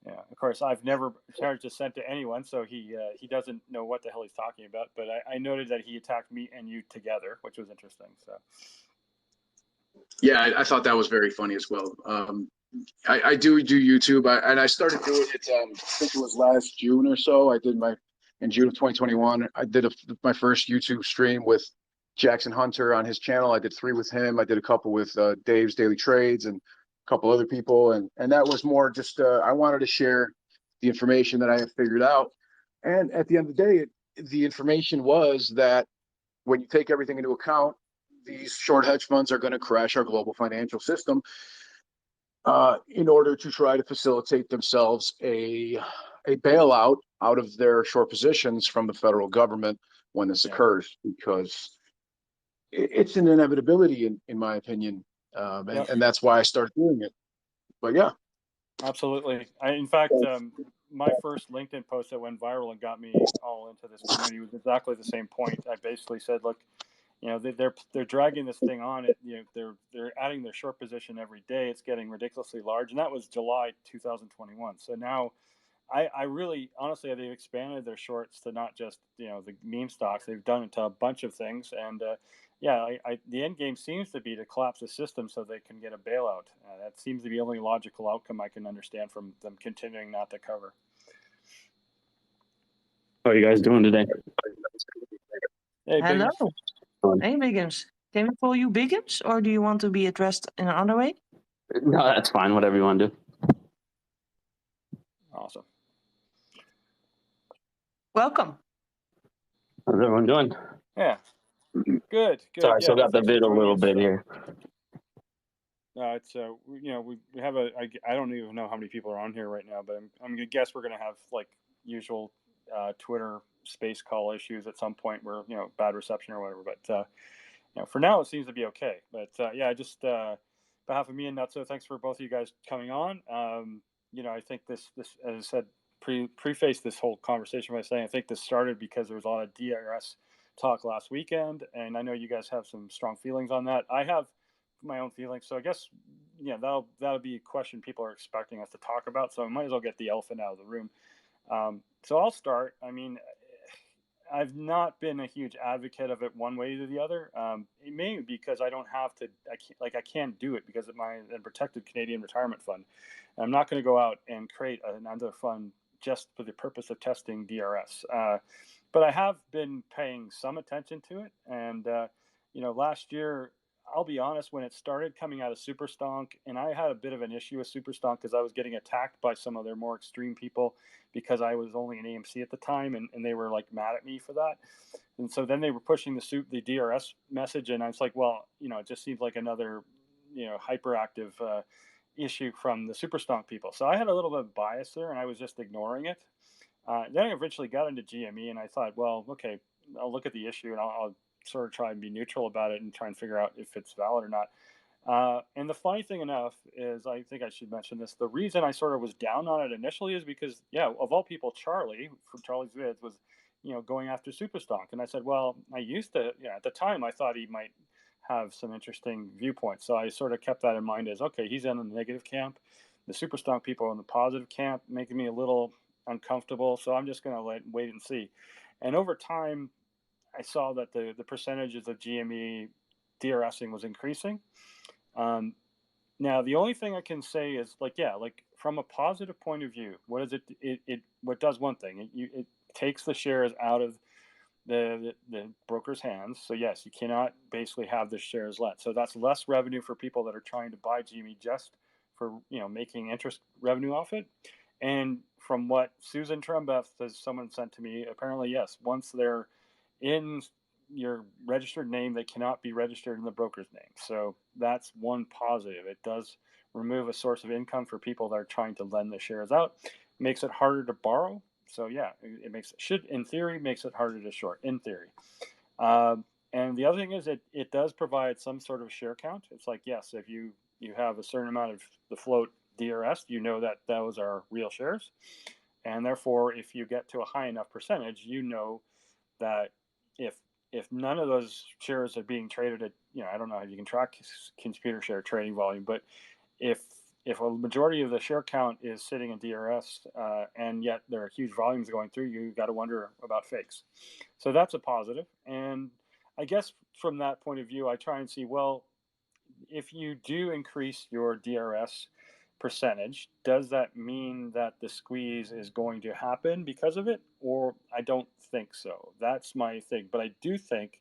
Yeah, of course, I've never charged a cent to anyone, so he doesn't know what the hell he's talking about. But I noted that he attacked me and you together, which was interesting. So Yeah, I thought that was very funny as well. I do YouTube, and I started doing it. I think it was last June or so. I did in June of 2021. I did my first YouTube stream with Jackson Hunter on his channel. I did 3 with him. I did a couple with Dave's Daily Trades and a couple other people, and that was more just I wanted to share the information that I had figured out. And at the end of the day, the information was that when you take everything into account, these short hedge funds are going to crash our global financial system in order to try to facilitate themselves a bailout out of their short positions from the federal government when this occurs, because it's an inevitability in my opinion, and that's why I started doing it. But yeah, absolutely. In fact, my first LinkedIn post that went viral and got me all into this community was exactly the same point. I basically said, look, they're dragging this thing on. They're adding their short position every day. It's getting ridiculously large, and that was July 2021. So now, I really honestly they've expanded their shorts to not just the meme stocks. They've done it to a bunch of things, and the end game seems to be to collapse the system so they can get a bailout. That seems to be the only logical outcome I can understand from them continuing not to cover. How are you guys doing today? Hey, Hello. Biggums. Hey, Biggums. Can we call you Biggums, or do you want to be addressed in another way? No, that's fine. Whatever you want to do. Awesome. Welcome. How's everyone doing? Yeah. Good. Sorry, I still got the Thanks for vid a joining little us. bit here. It's we have I don't even know how many people are on here right now, but I'm gonna guess we're gonna have like usual Twitter space call issues at some point where bad reception or whatever. But for now it seems to be okay. But just behalf of me and Nutso, thanks for both of you guys coming on. I think this as I said preface this whole conversation by saying I think this started because there was a lot of DRS talk last weekend, and I know you guys have some strong feelings on that. I have my own feelings, so I guess that'll be a question people are expecting us to talk about. So I might as well get the elephant out of the room. So I'll start. I mean, I've not been a huge advocate of it one way or the other. Mainly because I don't have to. I can't do it because of my protected Canadian retirement fund. I'm not going to go out and create another fund just for the purpose of testing DRS. But I have been paying some attention to it, and last year, I'll be honest, when it started coming out of Super Stonk, and I had a bit of an issue with Super Stonk because I was getting attacked by some of their more extreme people because I was only an AMC at the time, and they were like mad at me for that. And so then they were pushing the DRS message, and I was like, well, it just seems like another, hyperactive issue from the Super Stonk people. So I had a little bit of bias there, and I was just ignoring it. Then I eventually got into GME, and I thought, well, okay, I'll look at the issue, and I'll sort of try and be neutral about it and try and figure out if it's valid or not. And the funny thing enough is, I think I should mention this, the reason I sort of was down on it initially is because, of all people, Charlie, from Charlie's Vids, was, going after Superstonk. And I said, well, I used to, at the time, I thought he might have some interesting viewpoints. So I sort of kept that in mind as, okay, he's in the negative camp. The Superstonk people are in the positive camp, making me a little uncomfortable. So I'm just going to wait and see. And over time, I saw that the percentages of GME DRSing was increasing. Now, the only thing I can say is like from a positive point of view, what does what does one thing? It takes the shares out of the broker's hands. So yes, you cannot basically have the shares let. So that's less revenue for people that are trying to buy GME just for making interest revenue off it. And from what Susan Trumbeth, as someone sent to me, apparently yes, once they're in your registered name, they cannot be registered in the broker's name. So that's one positive. It does remove a source of income for people that are trying to lend the shares out. Makes it harder to borrow. So yeah, it in theory makes it harder to short, in theory. And the other thing is it does provide some sort of share count. It's like, yes, if you have a certain amount of the float DRS, that those are real shares. And therefore, if you get to a high enough percentage, that if none of those shares are being traded at, I don't know how you can track computer share trading volume, but if a majority of the share count is sitting in DRS and yet there are huge volumes going through, you got to wonder about fakes. So that's a positive. And I guess from that point of view, I try and see, well, if you do increase your DRS percentage, does that mean that the squeeze is going to happen because of it? Or I don't think so. That's my thing. But I do think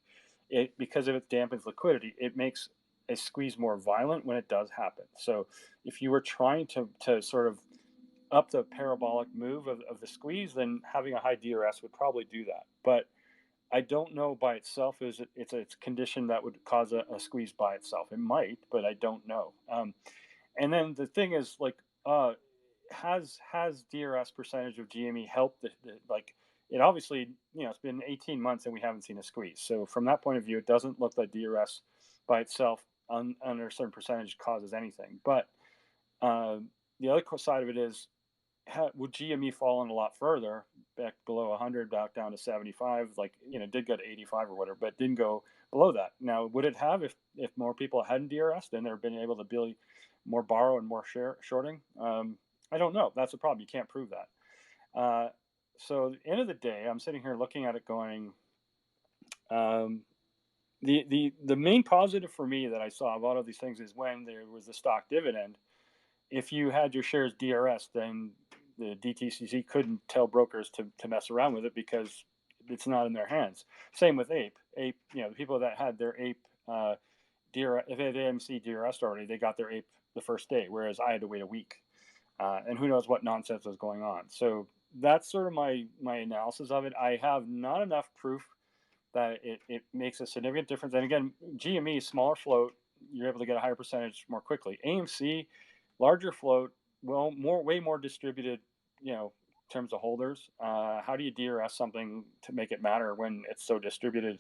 because of it dampens liquidity, it makes a squeeze more violent when it does happen. So if you were trying to sort of up the parabolic move of the squeeze, then having a high DRS would probably do that. But I don't know by itself it's a condition that would cause a squeeze by itself. It might, but I don't know. And then the thing is, like, has DRS percentage of GME helped it obviously, it's been 18 months and we haven't seen a squeeze. So from that point of view, it doesn't look like DRS by itself under a certain percentage causes anything. But the other side of it is, would GME fallen a lot further, back below 100, back down to 75, did go to 85 or whatever, but didn't go below that. Now, would it have if more people hadn't DRS'd and they've been able to build more borrow and more shorting? I don't know. That's the problem. You can't prove that. So at the end of the day, I'm sitting here looking at it going, the main positive for me that I saw of all of these things is when there was the stock dividend. If you had your shares DRS, then the DTCC couldn't tell brokers to mess around with it because it's not in their hands. Same with APE. APE, the people that had their APE DRS, if they had AMC DRS already, they got their APE the first day, whereas I had to wait a week. And who knows what nonsense was going on. So that's sort of my analysis of it. I have not enough proof that it makes a significant difference. And again, GME, smaller float, you're able to get a higher percentage more quickly. AMC, larger float, way more distributed, in terms of holders. How do you DRS something to make it matter when it's so distributed?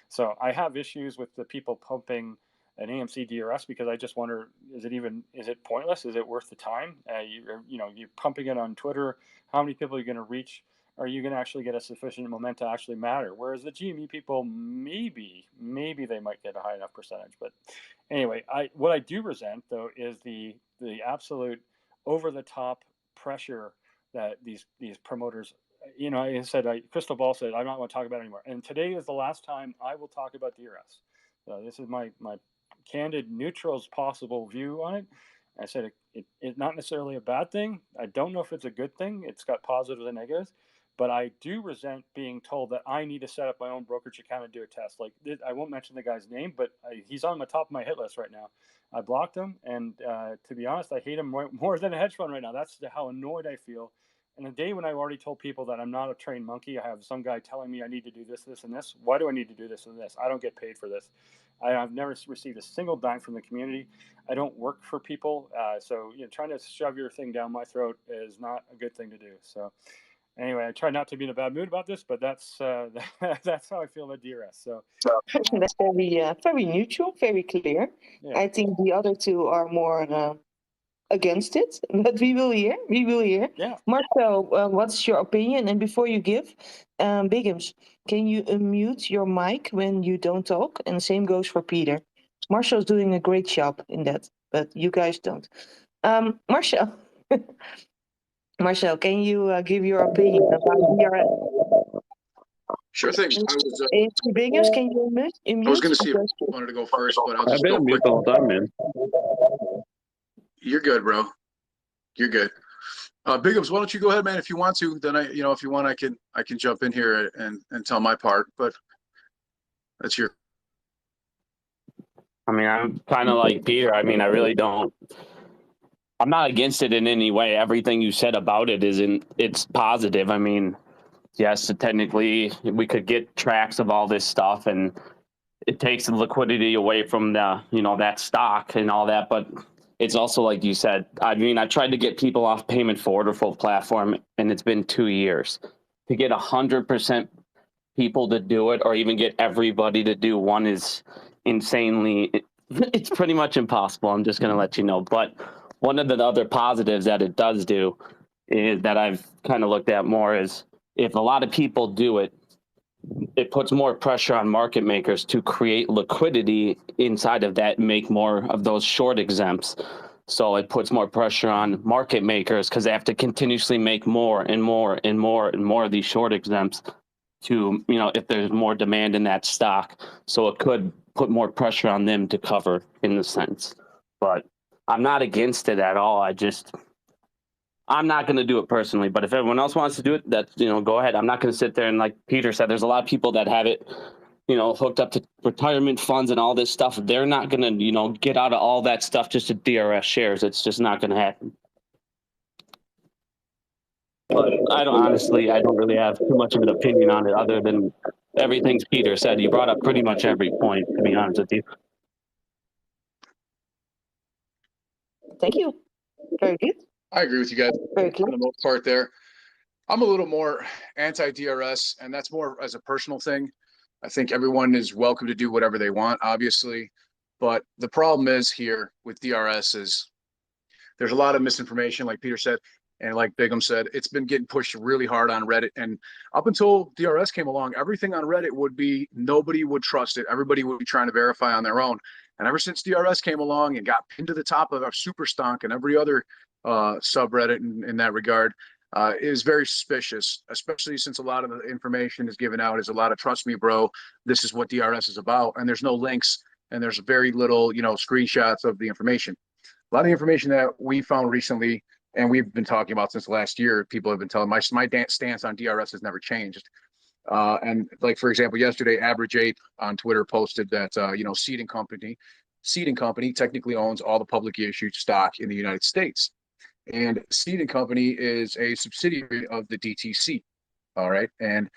So I have issues with the people pumping an AMC DRS because I just wonder, is it pointless? Is it worth the time? You're pumping it on Twitter. How many people are you going to reach? Are you going to actually get a sufficient momentum to actually matter? Whereas the GME people, maybe they might get a high enough percentage. But anyway, what I do resent though is the absolute over-the-top pressure that these promoters, I said, Crystal Ball said, I'm not going to talk about it anymore. And today is the last time I will talk about DRS. So this is my candid, neutral as possible view on it. I said it's not necessarily a bad thing. I don't know if it's a good thing. It's got positives and negatives. But I do resent being told that I need to set up my own brokerage account and do a test. Like, I won't mention the guy's name, but he's on the top of my hit list right now. I blocked him, and to be honest, I hate him more than a hedge fund right now. That's how annoyed I feel. And the day when I've already told people that I'm not a trained monkey, I have some guy telling me I need to do this, this, and this. Why do I need to do this and this? I don't get paid for this. I've never received a single dime from the community. I don't work for people. So trying to shove your thing down my throat is not a good thing to do. So anyway, I try not to be in a bad mood about this, but that's that's how I feel about DRS. So that's very neutral, very clear. Yeah. I think the other two are more against it, but we will hear. Yeah. Marcel, what's your opinion? And before you give, Biggums, can you unmute your mic when you don't talk? And same goes for Peter. Marcel's doing a great job in that, but you guys don't. Marcel, Marcel, can you give your opinion about DRS? Sure thing. I was, AMC Biggums, can you unmute? I was going to see if you wanted to go first, but I'll I've just been go on quick. mute the whole time, man. You're good, bro. You're good. Biggums, why don't you go ahead, man? If you want to, then if you want, I can jump in here and tell my part. But that's your. I mean, I'm kind of like Peter. I mean, I really don't. I'm not against it in any way. Everything you said about it it's positive. I mean, yes, technically we could get tracks of all this stuff, and it takes the liquidity away from the that stock and all that. But it's also like you said. I mean, I tried to get people off payment for order flow platform, and it's been 2 years to get 100% people to do it, or even get everybody to do one is insanely. It's pretty much impossible. I'm just going to let you know. But one of the other positives that it does do is that I've kind of looked at more is if a lot of people do it, it puts more pressure on market makers to create liquidity inside of that, make more of those short exempts. So it puts more pressure on market makers because they have to continuously make more and more and more and more of these short exempts to, if there's more demand in that stock. So it could put more pressure on them to cover in the sense. But I'm not against it at all. I'm not going to do it personally, but if everyone else wants to do it, go ahead. I'm not going to sit there and, like Peter said, there's a lot of people that have it, hooked up to retirement funds and all this stuff. They're not going to, get out of all that stuff just to DRS shares. It's just not going to happen. But I don't really have too much of an opinion on it other than everything Peter said. He brought up pretty much every point, to be honest with you. Thank you. Very good. I agree with you guys Very clear. for the most part there. I'm a little more anti-DRS, and that's more as a personal thing. I think everyone is welcome to do whatever they want, obviously. But the problem is here with DRS is there's a lot of misinformation, like Peter said, and like Biggums said, it's been getting pushed really hard on Reddit. And up until DRS came along, everything on Reddit would be, nobody would trust it. Everybody would be trying to verify on their own. And ever since DRS came along and got pinned to the top of our super stonk and every other subreddit in that regard, is very suspicious, especially since a lot of the information is given out as a lot of trust me, bro, this is what DRS is about. And there's no links and there's very little, screenshots of the information. A lot of the information that we found recently, and we've been talking about since last year, people have been telling my stance on DRS has never changed. And like, for example, yesterday, Average 8 on Twitter posted that, Seed & Company technically owns all the publicly issued stock in the United States. And Seed & Company is a subsidiary of the DTC. All right. And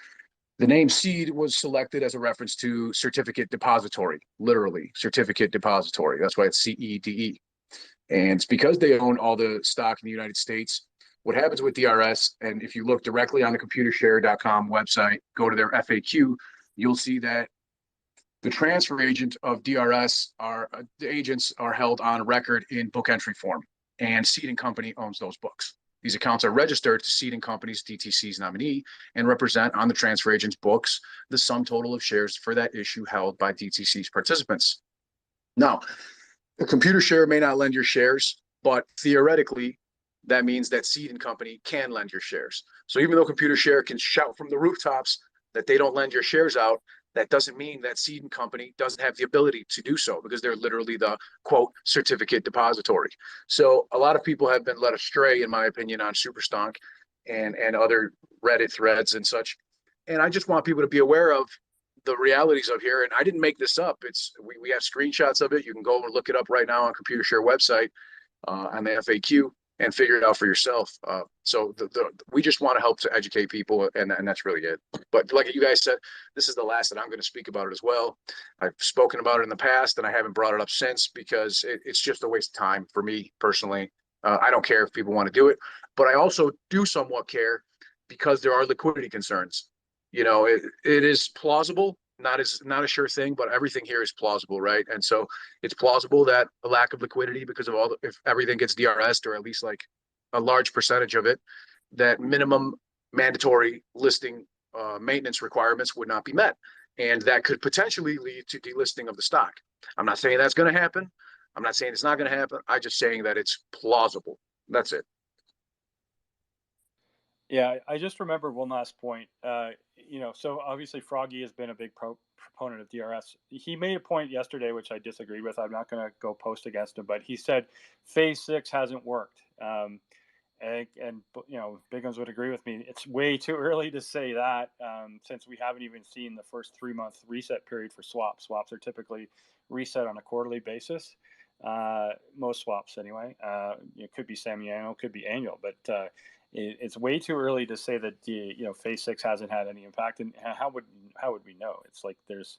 the name Seed was selected as a reference to certificate depository, literally certificate depository. That's why it's CEDE. And it's because they own all the stock in the United States. What happens with DRS, and if you look directly on the computershare.com website, go to their FAQ, you'll see that the transfer agent of DRS the agents are held on record in book entry form, and Seed & Company owns those books. These accounts are registered to Seed & Company's DTC's nominee and represent on the transfer agent's books the sum total of shares for that issue held by DTC's participants. Now, the computer share may not lend your shares, but theoretically, that means that Seed & Company can lend your shares. So even though computer share can shout from the rooftops that they don't lend your shares out, that doesn't mean that Seed & Company doesn't have the ability to do so because they're literally the, quote, certificate depository. So a lot of people have been led astray, in my opinion, on Superstonk and other Reddit threads and such. And I just want people to be aware of the realities of here. And I didn't make this up. We have screenshots of it. You can go and look it up right now on Computer Share website on the FAQ and figure it out for yourself. So we just want to help to educate people, and that's really it. But like you guys said, this is the last that I'm going to speak about it as well. I've spoken about it in the past, and I haven't brought it up since because it's just a waste of time for me personally. I don't care if people want to do it, but I also do somewhat care because there are liquidity concerns. It is plausible, not a sure thing, but everything here is plausible, right? And so it's plausible that a lack of liquidity because of if everything gets DRS'd, or at least like a large percentage of it, that minimum mandatory listing maintenance requirements would not be met. And that could potentially lead to delisting of the stock. I'm not saying that's going to happen. I'm not saying it's not going to happen. I'm just saying that it's plausible. That's it. Yeah, I just remember one last point. So obviously Froggy has been a big proponent of DRS. He made a point yesterday, which I disagreed with. I'm not going to go post against him, but he said Phase 6 hasn't worked. And Biggums would agree with me. It's way too early to say that, since we haven't even seen the first 3-month reset period for swaps. Swaps are typically reset on a quarterly basis. Most swaps, anyway. It could be semi-annual, could be annual, but it's way too early to say that Phase 6 hasn't had any impact. And how would we know? It's like there's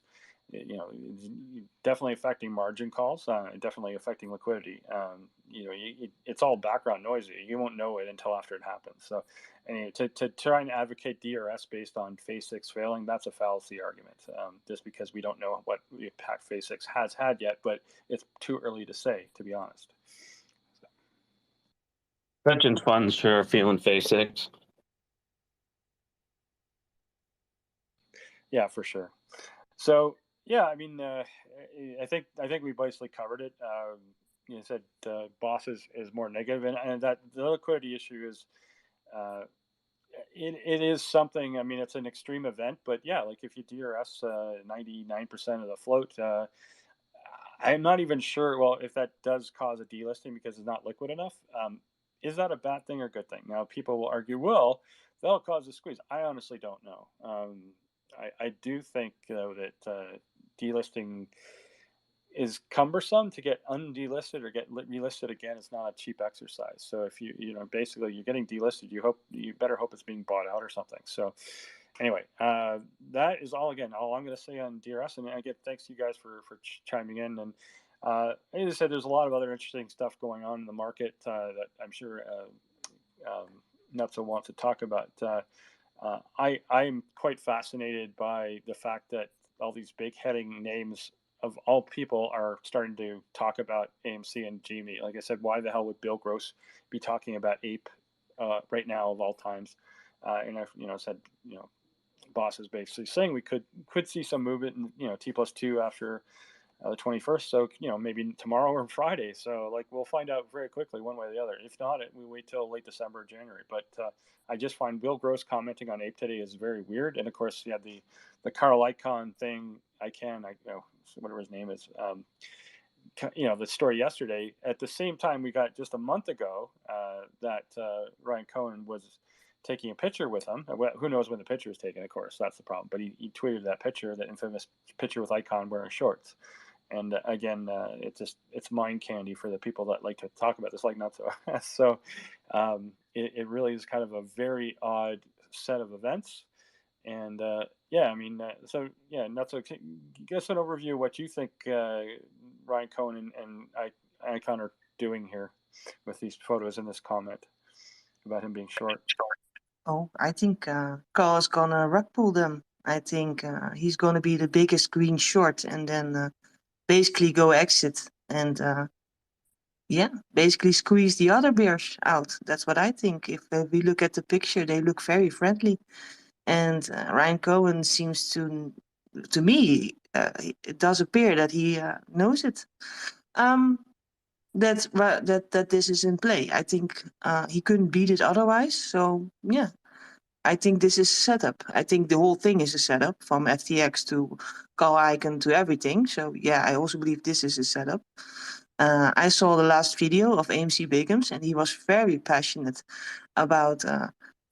definitely affecting margin calls, definitely affecting liquidity. It's all background noise. You won't know it until after it happens. So, anyway, to try and advocate DRS based on Phase 6 failing, that's a fallacy argument. Just because we don't know what impact Phase 6 has had yet, but it's too early to say, to be honest. Pension funds sure are feeling Phase 6. Yeah, for sure. So yeah, I mean, I think we basically covered it. You said Boss is more negative, and that the liquidity issue is it is something. I mean, it's an extreme event, but yeah, like if you DRS 99% of the float, I'm not even sure. Well, if that does cause a delisting because it's not liquid enough, is that a bad thing or good thing? Now, people will argue, well, that'll cause a squeeze. I honestly don't know. I do think, though, that delisting is cumbersome. To get undelisted or get relisted again, it's not a cheap exercise. So if basically you're getting delisted, you better hope it's being bought out or something. So anyway, that is all I'm going to say on DRS. And again, thanks to you guys for chiming in. And as I said, there's a lot of other interesting stuff going on in the market that I'm sure Nutso wants to talk about. I'm quite fascinated by the fact that all these big heading names of all people are starting to talk about AMC and GME. Like I said, why the hell would Bill Gross be talking about APE right now of all times? And I've said Boss is basically saying we could see some movement in T+2 after the 21st. So maybe tomorrow or Friday. So we'll find out very quickly one way or the other. If not, we wait till late December or January. But I just find Bill Gross commenting on APE today is very weird. And of course, you had the Carl Icahn thing. Whatever his name is. The story yesterday. At the same time, we got just a month ago that Ryan Cohen was taking a picture with him. Who knows when the picture was taken? Of course, that's the problem. But he tweeted that picture, that infamous picture with Icahn wearing shorts. And again, it's mind candy for the people that like to talk about this, like Nutso. So it really is kind of a very odd set of events. And Nutso, give us an overview of what you think Ryan Cohen and Icahn are doing here with these photos in this comment about him being short. Oh, I think Carl is gonna rug pull them. I think he's gonna be the biggest green short, and then basically go exit and basically squeeze the other bears out. That's what I think. If we look at the picture, they look very friendly, and Ryan Cohen seems to me, it does appear that he knows it. That this is in play. I think he couldn't beat it otherwise. So yeah, I think this is setup. I think the whole thing is a setup, from FTX to Carl Icahn to everything. So yeah, I also believe this is a setup. I saw the last video of AMC Biggums, and he was very passionate about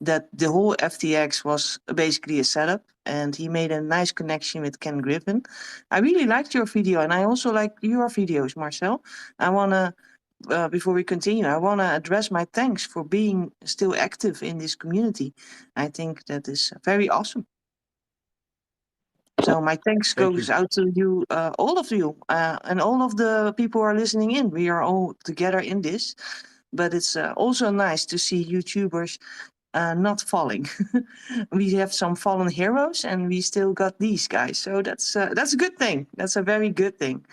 that the whole FTX was basically a setup, and he made a nice connection with Ken Griffin. I really liked your video, and I also like your videos, Marcel. I want to, before we continue, I want to address my thanks for being still active in this community. I think that is very awesome. So my thanks goes out to you, all of you, and all of the people who are listening in. We are all together in this, but it's also nice to see YouTubers not falling. We have some fallen heroes, and we still got these guys. So that's a good thing. That's a very good thing.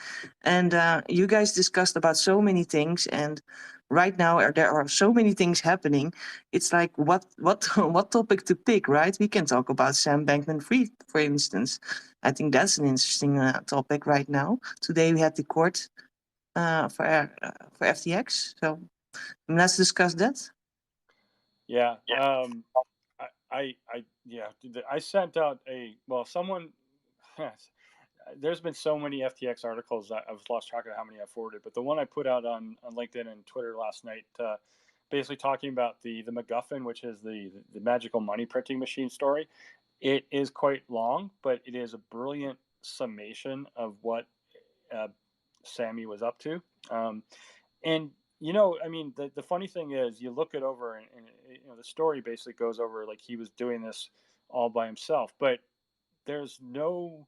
And you guys discussed about so many things, and right now there are so many things happening. It's like what topic to pick, right? We can talk about Sam Bankman-Fried, for instance. I think that's an interesting topic right now. Today we had the court for FTX. So let's discuss that. Yeah. I sent out someone. There's been so many FTX articles that I've lost track of how many I forwarded, but the one I put out on LinkedIn and Twitter last night, basically talking about the MacGuffin, which is the magical money printing machine story. It is quite long, but it is a brilliant summation of what Sammy was up to. And I mean, the funny thing is, you look it over, and the story basically goes over like he was doing this all by himself, but there's no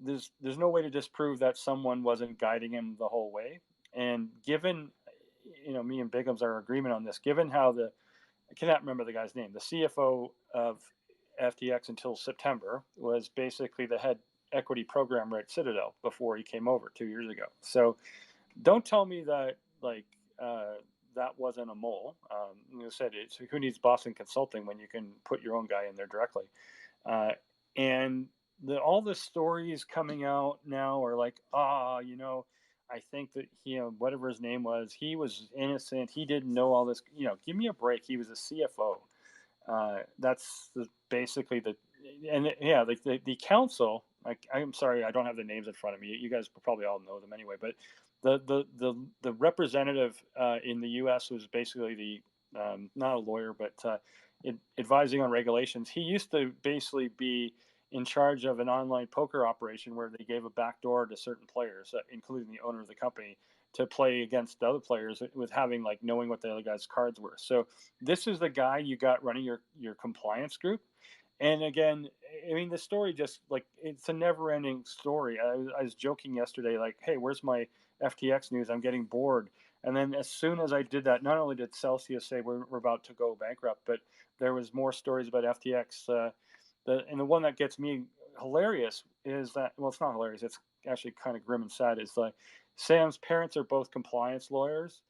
way to disprove that someone wasn't guiding him the whole way. And given, me and Biggums our agreement on this, given how I cannot remember the guy's name, the CFO of FTX until September was basically the head equity programmer at Citadel before he came over 2 years ago. So don't tell me that that wasn't a mole. You said who needs Boston Consulting when you can put your own guy in there directly? And all the stories coming out now are like, I think that whatever his name was, he was innocent. He didn't know all this. Give me a break. He was a CFO. That's basically the council. I'm sorry, I don't have the names in front of me. You guys probably all know them anyway. But the representative in the U.S. was basically the not a lawyer, but advising on regulations. He used to basically be in charge of an online poker operation where they gave a backdoor to certain players, including the owner of the company, to play against other players with having knowing what the other guy's cards were. So this is the guy you got running your compliance group. And again, I mean, the story just it's a never ending story. I was joking yesterday, hey, where's my FTX news? I'm getting bored. And then as soon as I did that, not only did Celsius say we're about to go bankrupt, but there was more stories about FTX. And the one that gets me hilarious is that, well, it's not hilarious. It's actually kind of grim and sad. It's Sam's parents are both compliance lawyers.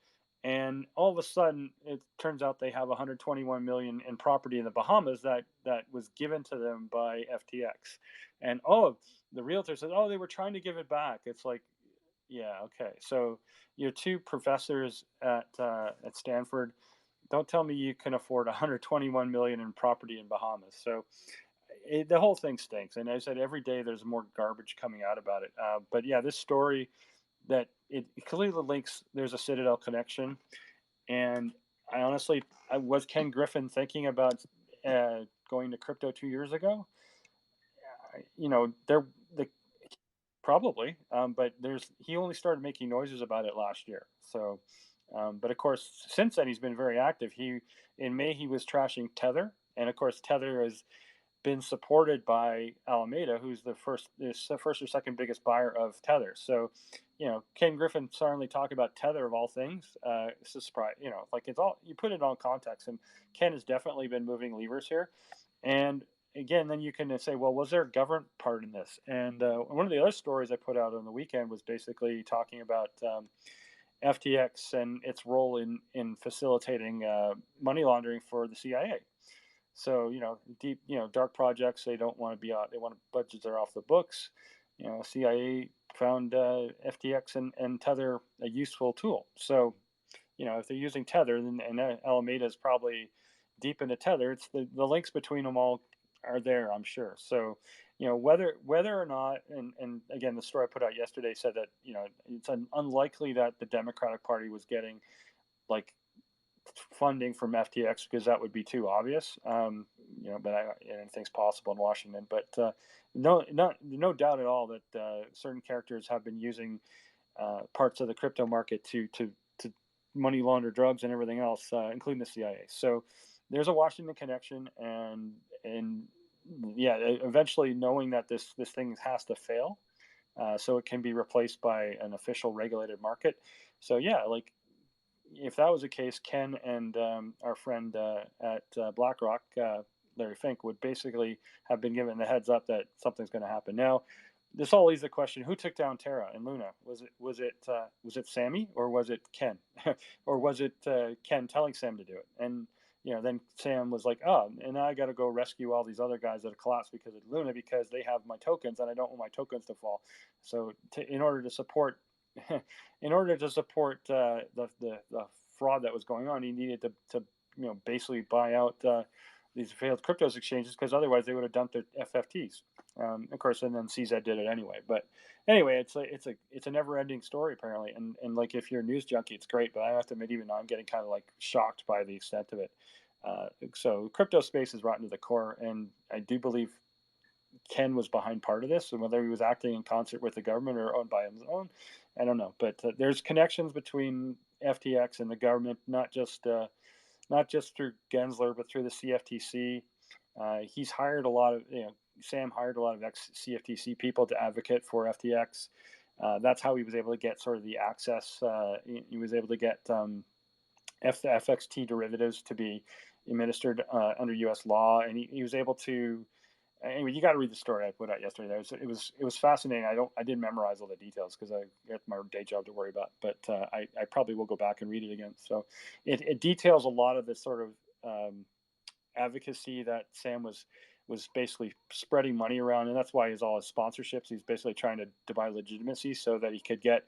And all of a sudden, it turns out they have 121 million in property in the Bahamas that was given to them by FTX. And the realtor said, they were trying to give it back. It's yeah, okay. So your two professors at Stanford, don't tell me you can afford 121 million in property in Bahamas. So the whole thing stinks. And I said every day there's more garbage coming out about it. But yeah, this story that it clearly links, there's a Citadel connection. And I honestly, was Ken Griffin thinking about going to crypto 2 years ago? Probably, but he only started making noises about it last year. So, but of course, since then he's been very active. In May he was trashing Tether, and of course Tether has been supported by Alameda, who's the first or second biggest buyer of Tether. So, Ken Griffin certainly talk about Tether of all things. It's a surprise, it's all, you put it on context, and Ken has definitely been moving levers here. And again, then you can say, well, was there a government part in this? And one of the other stories I put out on the weekend was basically talking about FTX and its role in facilitating money laundering for the CIA. So, deep, dark projects, they don't want to be out. They want budgets that are off the books. CIA found FTX and Tether a useful tool. So, if they're using Tether, and Alameda is probably deep into Tether, it's the links between them all are there, I'm sure. So, whether or not, and again, the story I put out yesterday said that, it's unlikely that the Democratic Party was getting funding from FTX because that would be too obvious. But anything's possible in Washington. But no doubt at all that certain characters have been using parts of the crypto market to money launder drugs and everything else, including the CIA. So there's a Washington connection, and yeah, eventually knowing that this thing has to fail, so it can be replaced by an official regulated market. So yeah, if that was the case, Ken and our friend at BlackRock, Larry Fink, would basically have been given the heads up that something's going to happen. Now, this all leaves the question: who took down Terra and Luna? Was it Sammy, or was it Ken, or was it Ken telling Sam to do it? And then Sam was like, and now I got to go rescue all these other guys that have collapsed because of Luna, because they have my tokens and I don't want my tokens to fall. So in order to support the fraud that was going on, he needed to basically buy out these failed cryptos exchanges, because otherwise they would have dumped their FFTs. Of course, and then CZ did it anyway. But anyway, it's a never-ending story apparently. And like, if you're a news junkie, it's great, but I have to admit, even now I'm getting kind of like shocked by the extent of it. So crypto space is rotten to the core, and I do believe Ken was behind part of this, and whether he was acting in concert with the government or owned by his own, I don't know. But there's connections between FTX and the government, not just through Gensler, but through the CFTC. He's hired a lot of, Sam hired a lot of ex-CFTC people to advocate for FTX. That's how he was able to get sort of the access. He was able to get FXT derivatives to be administered under U.S. law, and he was able to. Anyway, you got to read the story I put out yesterday. It was fascinating. I didn't memorize all the details because I got my day job to worry about, but I probably will go back and read it again. So it details a lot of the sort of advocacy that Sam was basically spreading money around, and that's why all his sponsorships. He's basically trying to buy legitimacy so that he could get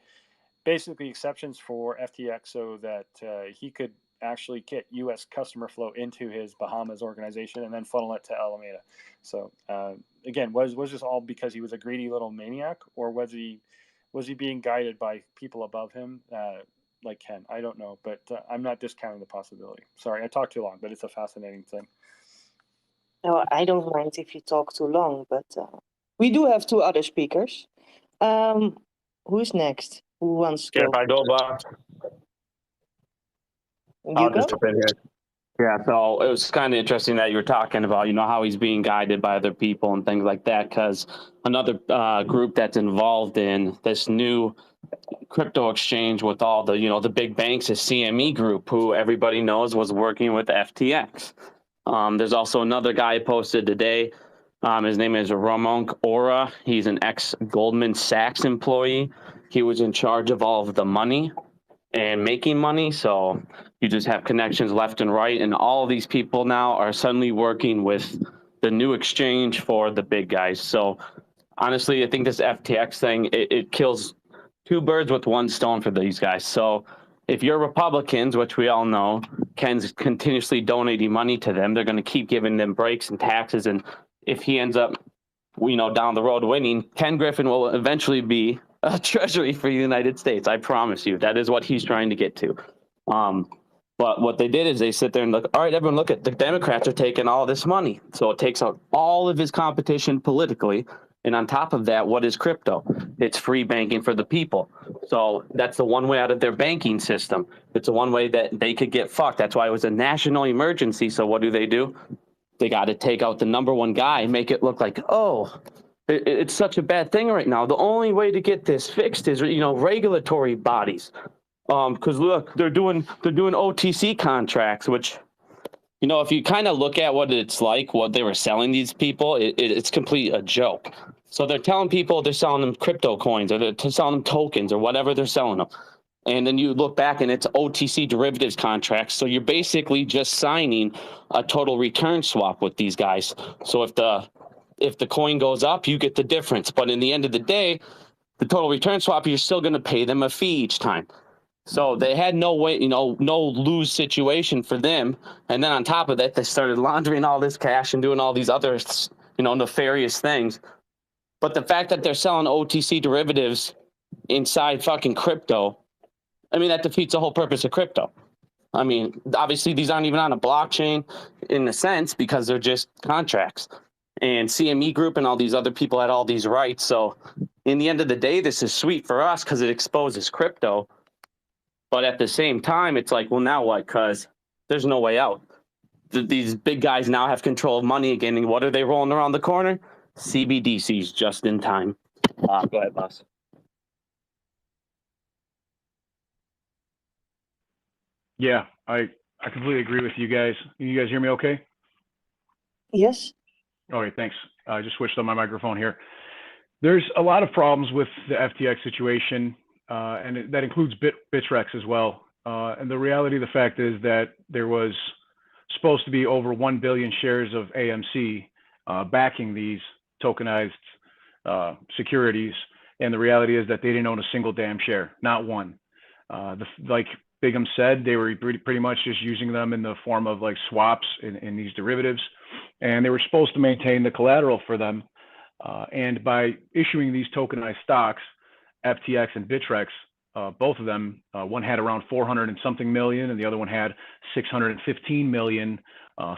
basically exceptions for FTX, so that he could actually get U.S. customer flow into his Bahamas organization and then funnel it to Alameda. So again, was this all because he was a greedy little maniac, or was he being guided by people above him, like Ken? I don't know, but I'm not discounting the possibility. Sorry, I talked too long, but it's a fascinating thing. No, I don't mind if you talk too long, but we do have two other speakers. Who's next? Who wants to If I go, boss, I'll just jump in here. Yeah, so it was kind of interesting that you were talking about, how he's being guided by other people and things like that, because another group that's involved in this new crypto exchange with all the, the big banks is CME Group, who everybody knows was working with FTX. There's also another guy posted today. His name is Ramon Ora. He's an ex-Goldman Sachs employee. He was in charge of all of the money and making money. So you just have connections left and right. And all of these people now are suddenly working with the new exchange for the big guys. So honestly, I think this FTX thing, it kills two birds with one stone for these guys. So if you're Republicans, which we all know, Ken's continuously donating money to them, they're going to keep giving them breaks and taxes. And if he ends up, down the road winning, Ken Griffin will eventually be a treasury for the United States. I promise you, that is what he's trying to get to. But what they did is they sit there and look, all right, everyone, look at the Democrats are taking all this money. So it takes out all of his competition politically. And on top of that, what is crypto? It's free banking for the people. So that's the one way out of their banking system. It's the one way that they could get fucked. That's why it was a national emergency. So what do? They got to take out the number one guy and make it look like, it's such a bad thing right now. The only way to get this fixed is, regulatory bodies. Because look, they're doing OTC contracts, which, if you kind of look at what it's like, what they were selling these people, it's complete a joke. So they're telling people they're selling them crypto coins, or they're selling them tokens, or whatever they're selling them. And then you look back and it's OTC derivatives contracts. So you're basically just signing a total return swap with these guys. So if the coin goes up, you get the difference. But in the end of the day, the total return swap, you're still going to pay them a fee each time. So they had no way, no lose situation for them. And then on top of that, they started laundering all this cash and doing all these other, nefarious things. But the fact that they're selling OTC derivatives inside fucking crypto, that defeats the whole purpose of crypto. Obviously, these aren't even on a blockchain in a sense, because they're just contracts. And CME Group and all these other people had all these rights. So in the end of the day, this is sweet for us because it exposes crypto. But at the same time, it's like, well, now what? Because there's no way out. These big guys now have control of money again. And what are they rolling around the corner? CBDCs just in time. Go ahead, boss. Yeah, I completely agree with you guys. You guys hear me okay? Yes. All right, thanks. I just switched on my microphone here. There's a lot of problems with the FTX situation, and that includes Bitrex as well. And the reality of the fact is that there was supposed to be over 1 billion shares of AMC backing these tokenized securities. And the reality is that they didn't own a single damn share, not one. Like Biggums said, they were pretty much just using them in the form of like swaps in these derivatives. and they were supposed to maintain the collateral for them. And by issuing these tokenized stocks, FTX and Bittrex, both of them, one had around 400 and something million, and the other one had 615 million,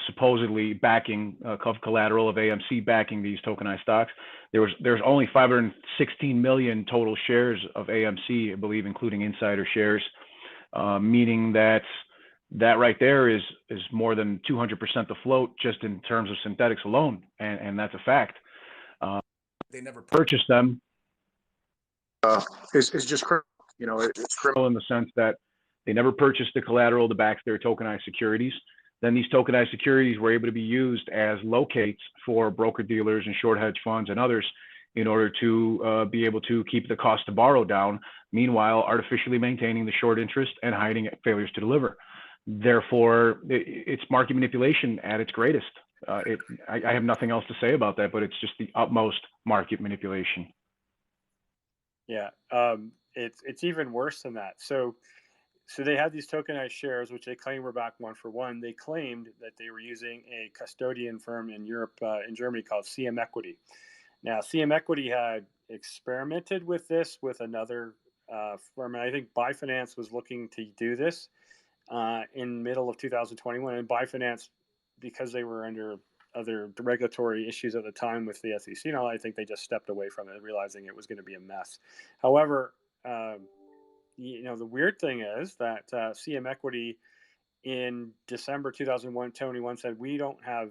supposedly backing of collateral of AMC backing these tokenized stocks. There's only 516 million total shares of AMC, I believe, including insider shares, meaning that right there is more than 200% the float just in terms of synthetics alone, and that's a fact. They never Purchased them. Is just criminal. You know, it's criminal In the sense that they never purchased the collateral to back their tokenized securities. Then these tokenized securities were able to be used as locates for broker dealers and short hedge funds and others in order to be able to keep the cost to borrow down, meanwhile artificially maintaining the short interest and hiding failures to deliver. Therefore, it's market manipulation at its greatest. I have nothing else to say about that, but it's just the utmost market manipulation. Yeah, it's even worse than that. So they had these tokenized shares, which they claim were back 1-for-1. They claimed that they were using a custodian firm in Europe, in Germany, called CM Equity. Now, CM Equity had experimented with this with another firm, and I think Byfinance was looking to do this in middle of 2021. And Byfinance, because they were under other regulatory issues at the time with the SEC and all, I think they just stepped away from it, realizing it was going to be a mess. However, you know, the weird thing is that CM Equity in December 2021 said, we don't have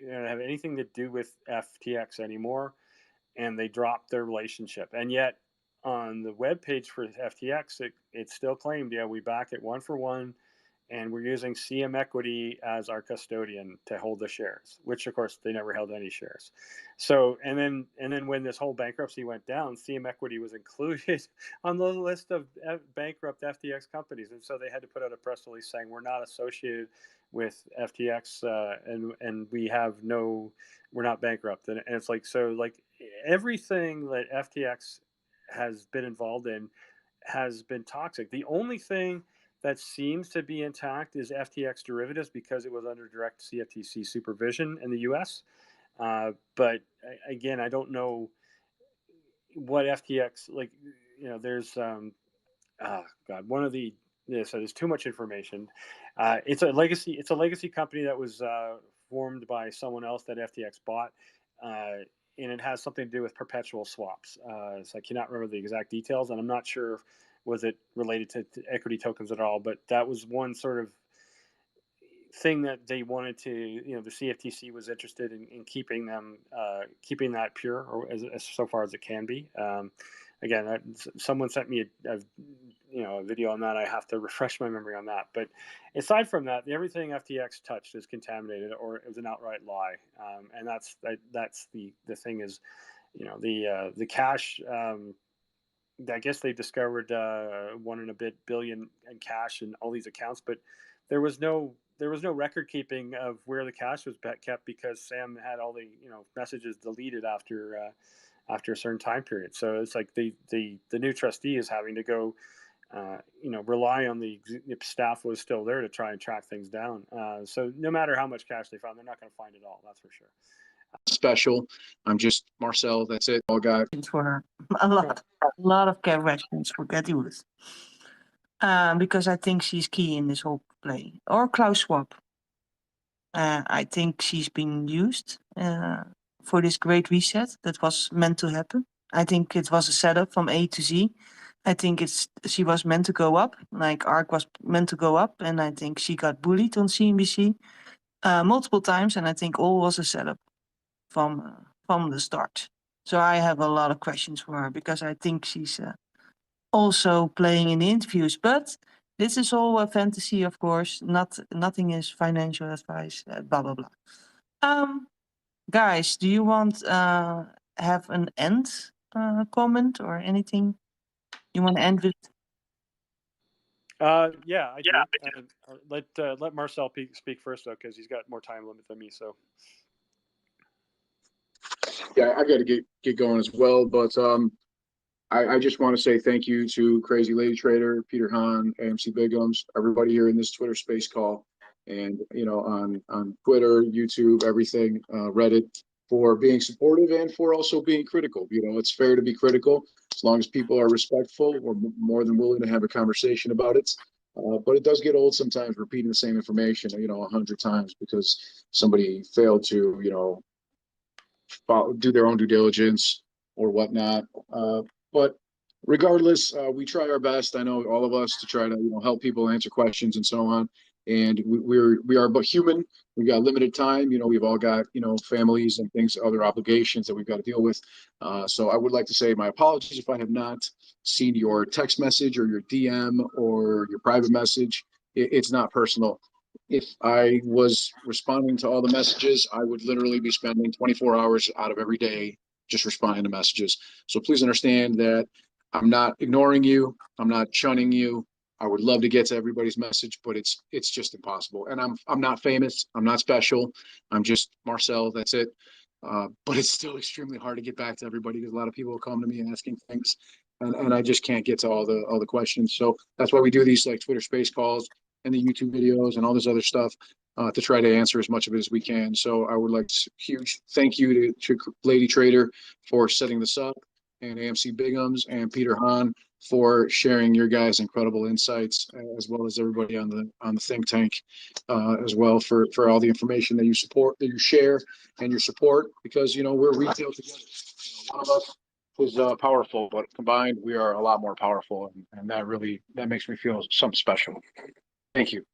anything to do with FTX anymore, and they dropped their relationship. And yet on the webpage for FTX, it still claimed, yeah, we back it 1-for-1, and we're using CM Equity as our custodian to hold the shares, which of course they never held any shares. So, and then when this whole bankruptcy went down, CM Equity was included on the list of bankrupt FTX companies. And so they had to put out a press release saying, we're not associated with FTX, and we're not bankrupt. And it's like, so like everything that FTX has been involved in has been toxic. The only thing that seems to be intact is FTX derivatives, because it was under direct CFTC supervision in the US. But again, I don't know what FTX, like, you know, there's, so there's too much information. It's a legacy company that was formed by someone else that FTX bought. And it has something to do with perpetual swaps. So I cannot remember the exact details, and I'm not sure was it related to equity tokens at all, but that was one sort of thing that they wanted to, you know, the CFTC was interested in keeping them, keeping that pure, or as so far as it can be. Again, someone sent me a video on that. I have to refresh my memory on that. But aside from that, everything FTX touched is contaminated, or it was an outright lie. And that's the thing is, you know, the cash. I guess they discovered $1 and a bit billion in cash in all these accounts, but there was no record keeping of where the cash was kept, because Sam had all the, you know, messages deleted after a certain time period. So it's like the new trustee is having to go, you know, rely on the staff was still there to try and track things down. So no matter how much cash they found, they're not going to find it all. That's for sure. Special. I'm just Marcel. That's it. All got for her. A lot of questions for Cathy Wood. Because I think she's key in this whole play. Or Klaus Schwab. I think she's been used for this great reset that was meant to happen. I think it was a setup from A to Z. I think she was meant to go up, like ARK was meant to go up, and I think she got bullied on CNBC multiple times, and I think all was a setup from the start. So I have a lot of questions for her, because I think she's also playing in the interviews. But this is all a fantasy, of course. Nothing is financial advice. Blah blah blah. Guys, do you want have an end comment or anything you want to end with? Yeah, I do. Let Marcel speak first, though, because he's got more time limit than me. So. Yeah, I got to get going as well, but I just want to say thank you to CrazyLadyTrader, Peter Hann, AMC Biggums, everybody here in this Twitter space call. and on Twitter, YouTube, everything, Reddit, for being supportive and for also being critical. It's fair to be critical as long as people are respectful. We're more than willing to have a conversation about it. But it does get old sometimes repeating the same information, 100 times because somebody failed to, do their own due diligence or whatnot. But regardless, we try our best. I know all of us to try to help people answer questions and so on. And we are but human. We've got limited time. We've all got families and things, other obligations that we've got to deal with. So I would like to say my apologies if I have not seen your text message or your DM or your private message. It's not personal. If I was responding to all the messages, I would literally be spending 24 hours out of every day just responding to messages. So please understand that I'm not ignoring you. I'm not shunning you. I would love to get to everybody's message, but it's just impossible. And I'm not famous. I'm not special. I'm just Marcel. That's it. But it's still extremely hard to get back to everybody because a lot of people come to me asking things, and I just can't get to all the questions. So that's why we do these like Twitter Space calls and the YouTube videos and all this other stuff to try to answer as much of it as we can. So I would like to huge thank you to Lady Trader for setting this up, and AMC Biggums and Peter Hann for sharing your guys' incredible insights, as well as everybody on the think tank as well for all the information that you share and your support, because we're retail together. One of us is powerful, but combined we are a lot more powerful, and that makes me feel something special. Thank you.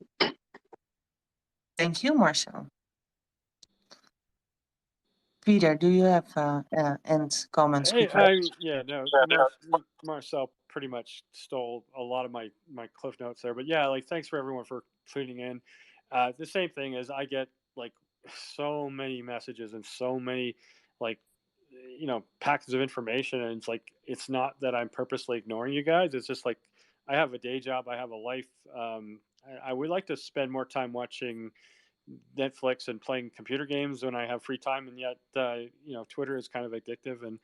Thank you, Marcel. Peter, do you have end comments? Marcel pretty much stole a lot of my cliff notes there, but yeah, like thanks for everyone for tuning in. The same thing is I get like so many messages and so many like packets of information, and it's not that I'm purposely ignoring you guys. It's just like I have a day job, I have a life. I would like to spend more time watching Netflix and playing computer games when I have free time, and yet Twitter is kind of addictive, and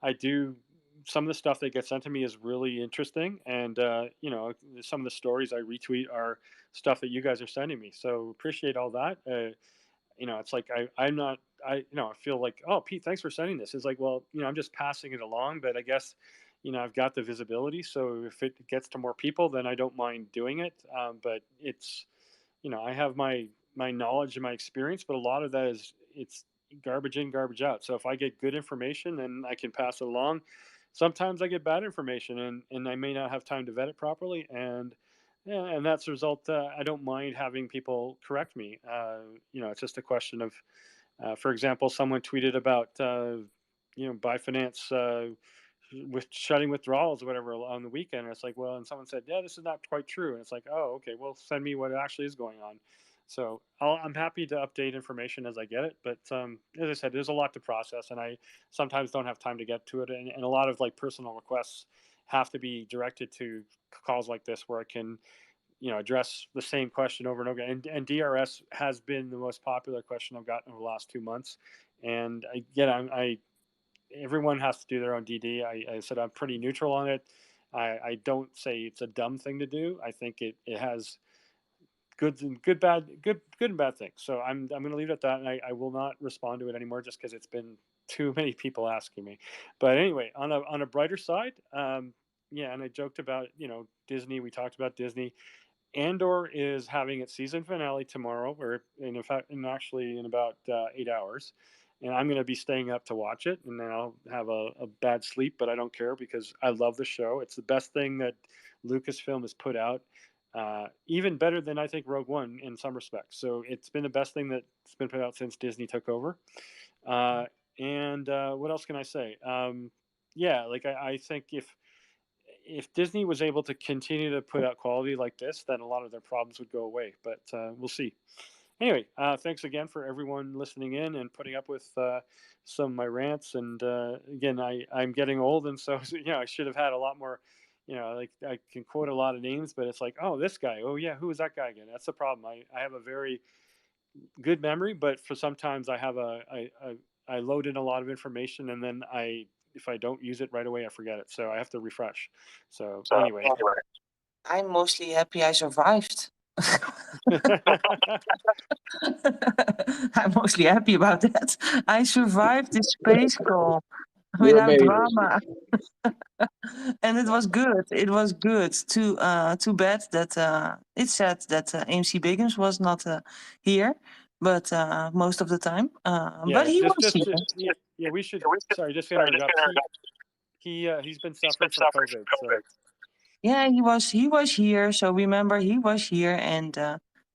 I do some of the stuff that gets sent to me is really interesting, and some of the stories I retweet are stuff that you guys are sending me, so appreciate all that. It's like I'm not I feel like, oh, Pete, thanks for sending this. It's like, well, I'm just passing it along, but I guess I've got the visibility, so if it gets to more people, then I don't mind doing it. But it's I have my knowledge and my experience, but a lot of that it's garbage in, garbage out. So if I get good information, then I can pass it along. Sometimes I get bad information, and I may not have time to vet it properly, and yeah, and that's the result. I don't mind having people correct me. It's just a question of, for example, someone tweeted about Binance with shutting withdrawals or whatever on the weekend. And it's like, well, and someone said, yeah, this is not quite true. And it's like, oh, okay, well, send me what actually is going on. So I'm happy to update information as I get it. But as I said, there's a lot to process, and I sometimes don't have time to get to it. And a lot of like personal requests have to be directed to calls like this where I can, address the same question over and over again. And DRS has been the most popular question I've gotten over the last 2 months. And everyone has to do their own DD. I said I'm pretty neutral on it. I don't say it's a dumb thing to do. I think it has good and bad things. So I'm going to leave it at that, and I will not respond to it anymore just because it's been too many people asking me. But anyway, on a brighter side, yeah, and I joked about Disney. We talked about Disney. Andor is having its season finale tomorrow, or actually in about 8 hours, and I'm going to be staying up to watch it, and then I'll have a bad sleep, but I don't care because I love the show. It's the best thing that Lucasfilm has put out, even better than I think Rogue One in some respects. So it's been the best thing that's been put out since Disney took over. And what else can I say? Yeah, like I think if Disney was able to continue to put out quality like this, then a lot of their problems would go away. But we'll see. Anyway, thanks again for everyone listening in and putting up with some of my rants. And again, I'm getting old, and so I should have had a lot more. Like I can quote a lot of names, but it's like, oh, this guy. Oh yeah, who is that guy again? That's the problem. I have a very good memory, but for sometimes I load in a lot of information, and then if I don't use it right away, I forget it. So I have to refresh. So anyway. I'm mostly happy I survived I'm mostly happy about that. I survived this space call You're without amazing. drama. And it was good. It was good. Too bad that it said that AMC Biggums was not here, but most of the time. But he was here. Yeah, we should. Sorry, just to interrupt. He's been suffering from COVID. So. Yeah, he was here. So remember, he was here, and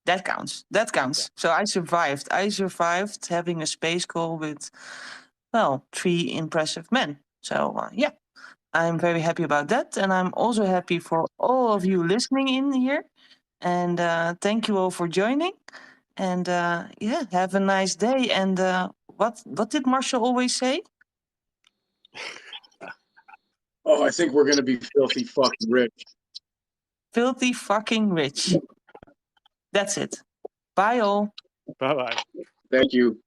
that counts. That counts. Yeah. So I survived. I survived having a space call with, well, 3 impressive men. So yeah, I'm very happy about that, and I'm also happy for all of you listening in here. And thank you all for joining. And yeah, have a nice day. And what did Marcel always say? Oh, I think we're gonna be filthy fucking rich. Filthy fucking rich. That's it. Bye all. Bye-bye. Thank you.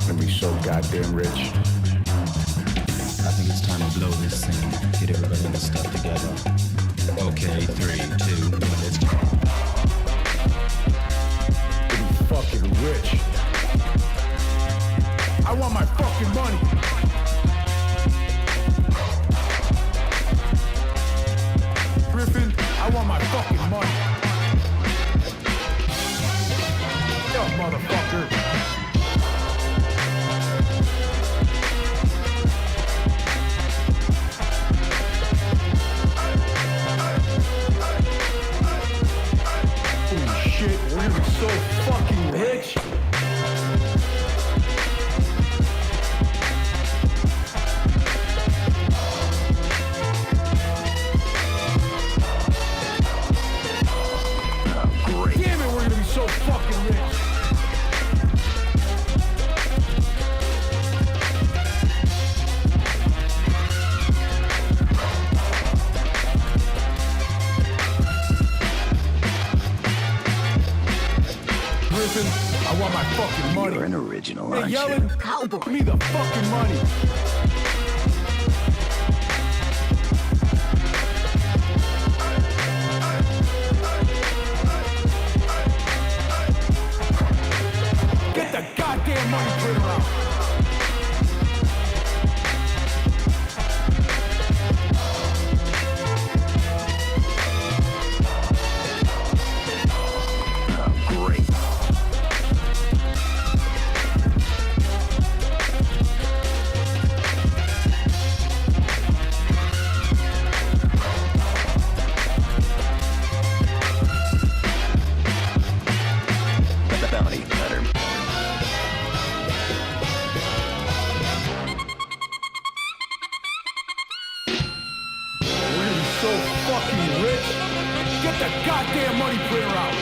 Gonna be so goddamn rich. I think it's time to blow this thing. Get everybody in the stuff together. Okay, 3, 2, 1, let's go. Gonna be fucking rich. I want my fucking money. Griffin, I want my fucking money. Yo, motherfucker. Holy shit, we're gonna be so fucking rich. Great. Damn it, we're gonna be so fucking rich. Griffin, I want my fucking money. You're an original, Hey, aren't you? yelling, cowboy, give me the fucking money. Get the goddamn money printer out. Great. The bounty letter. We're gonna be so fucking rich. Get the goddamn money printer out.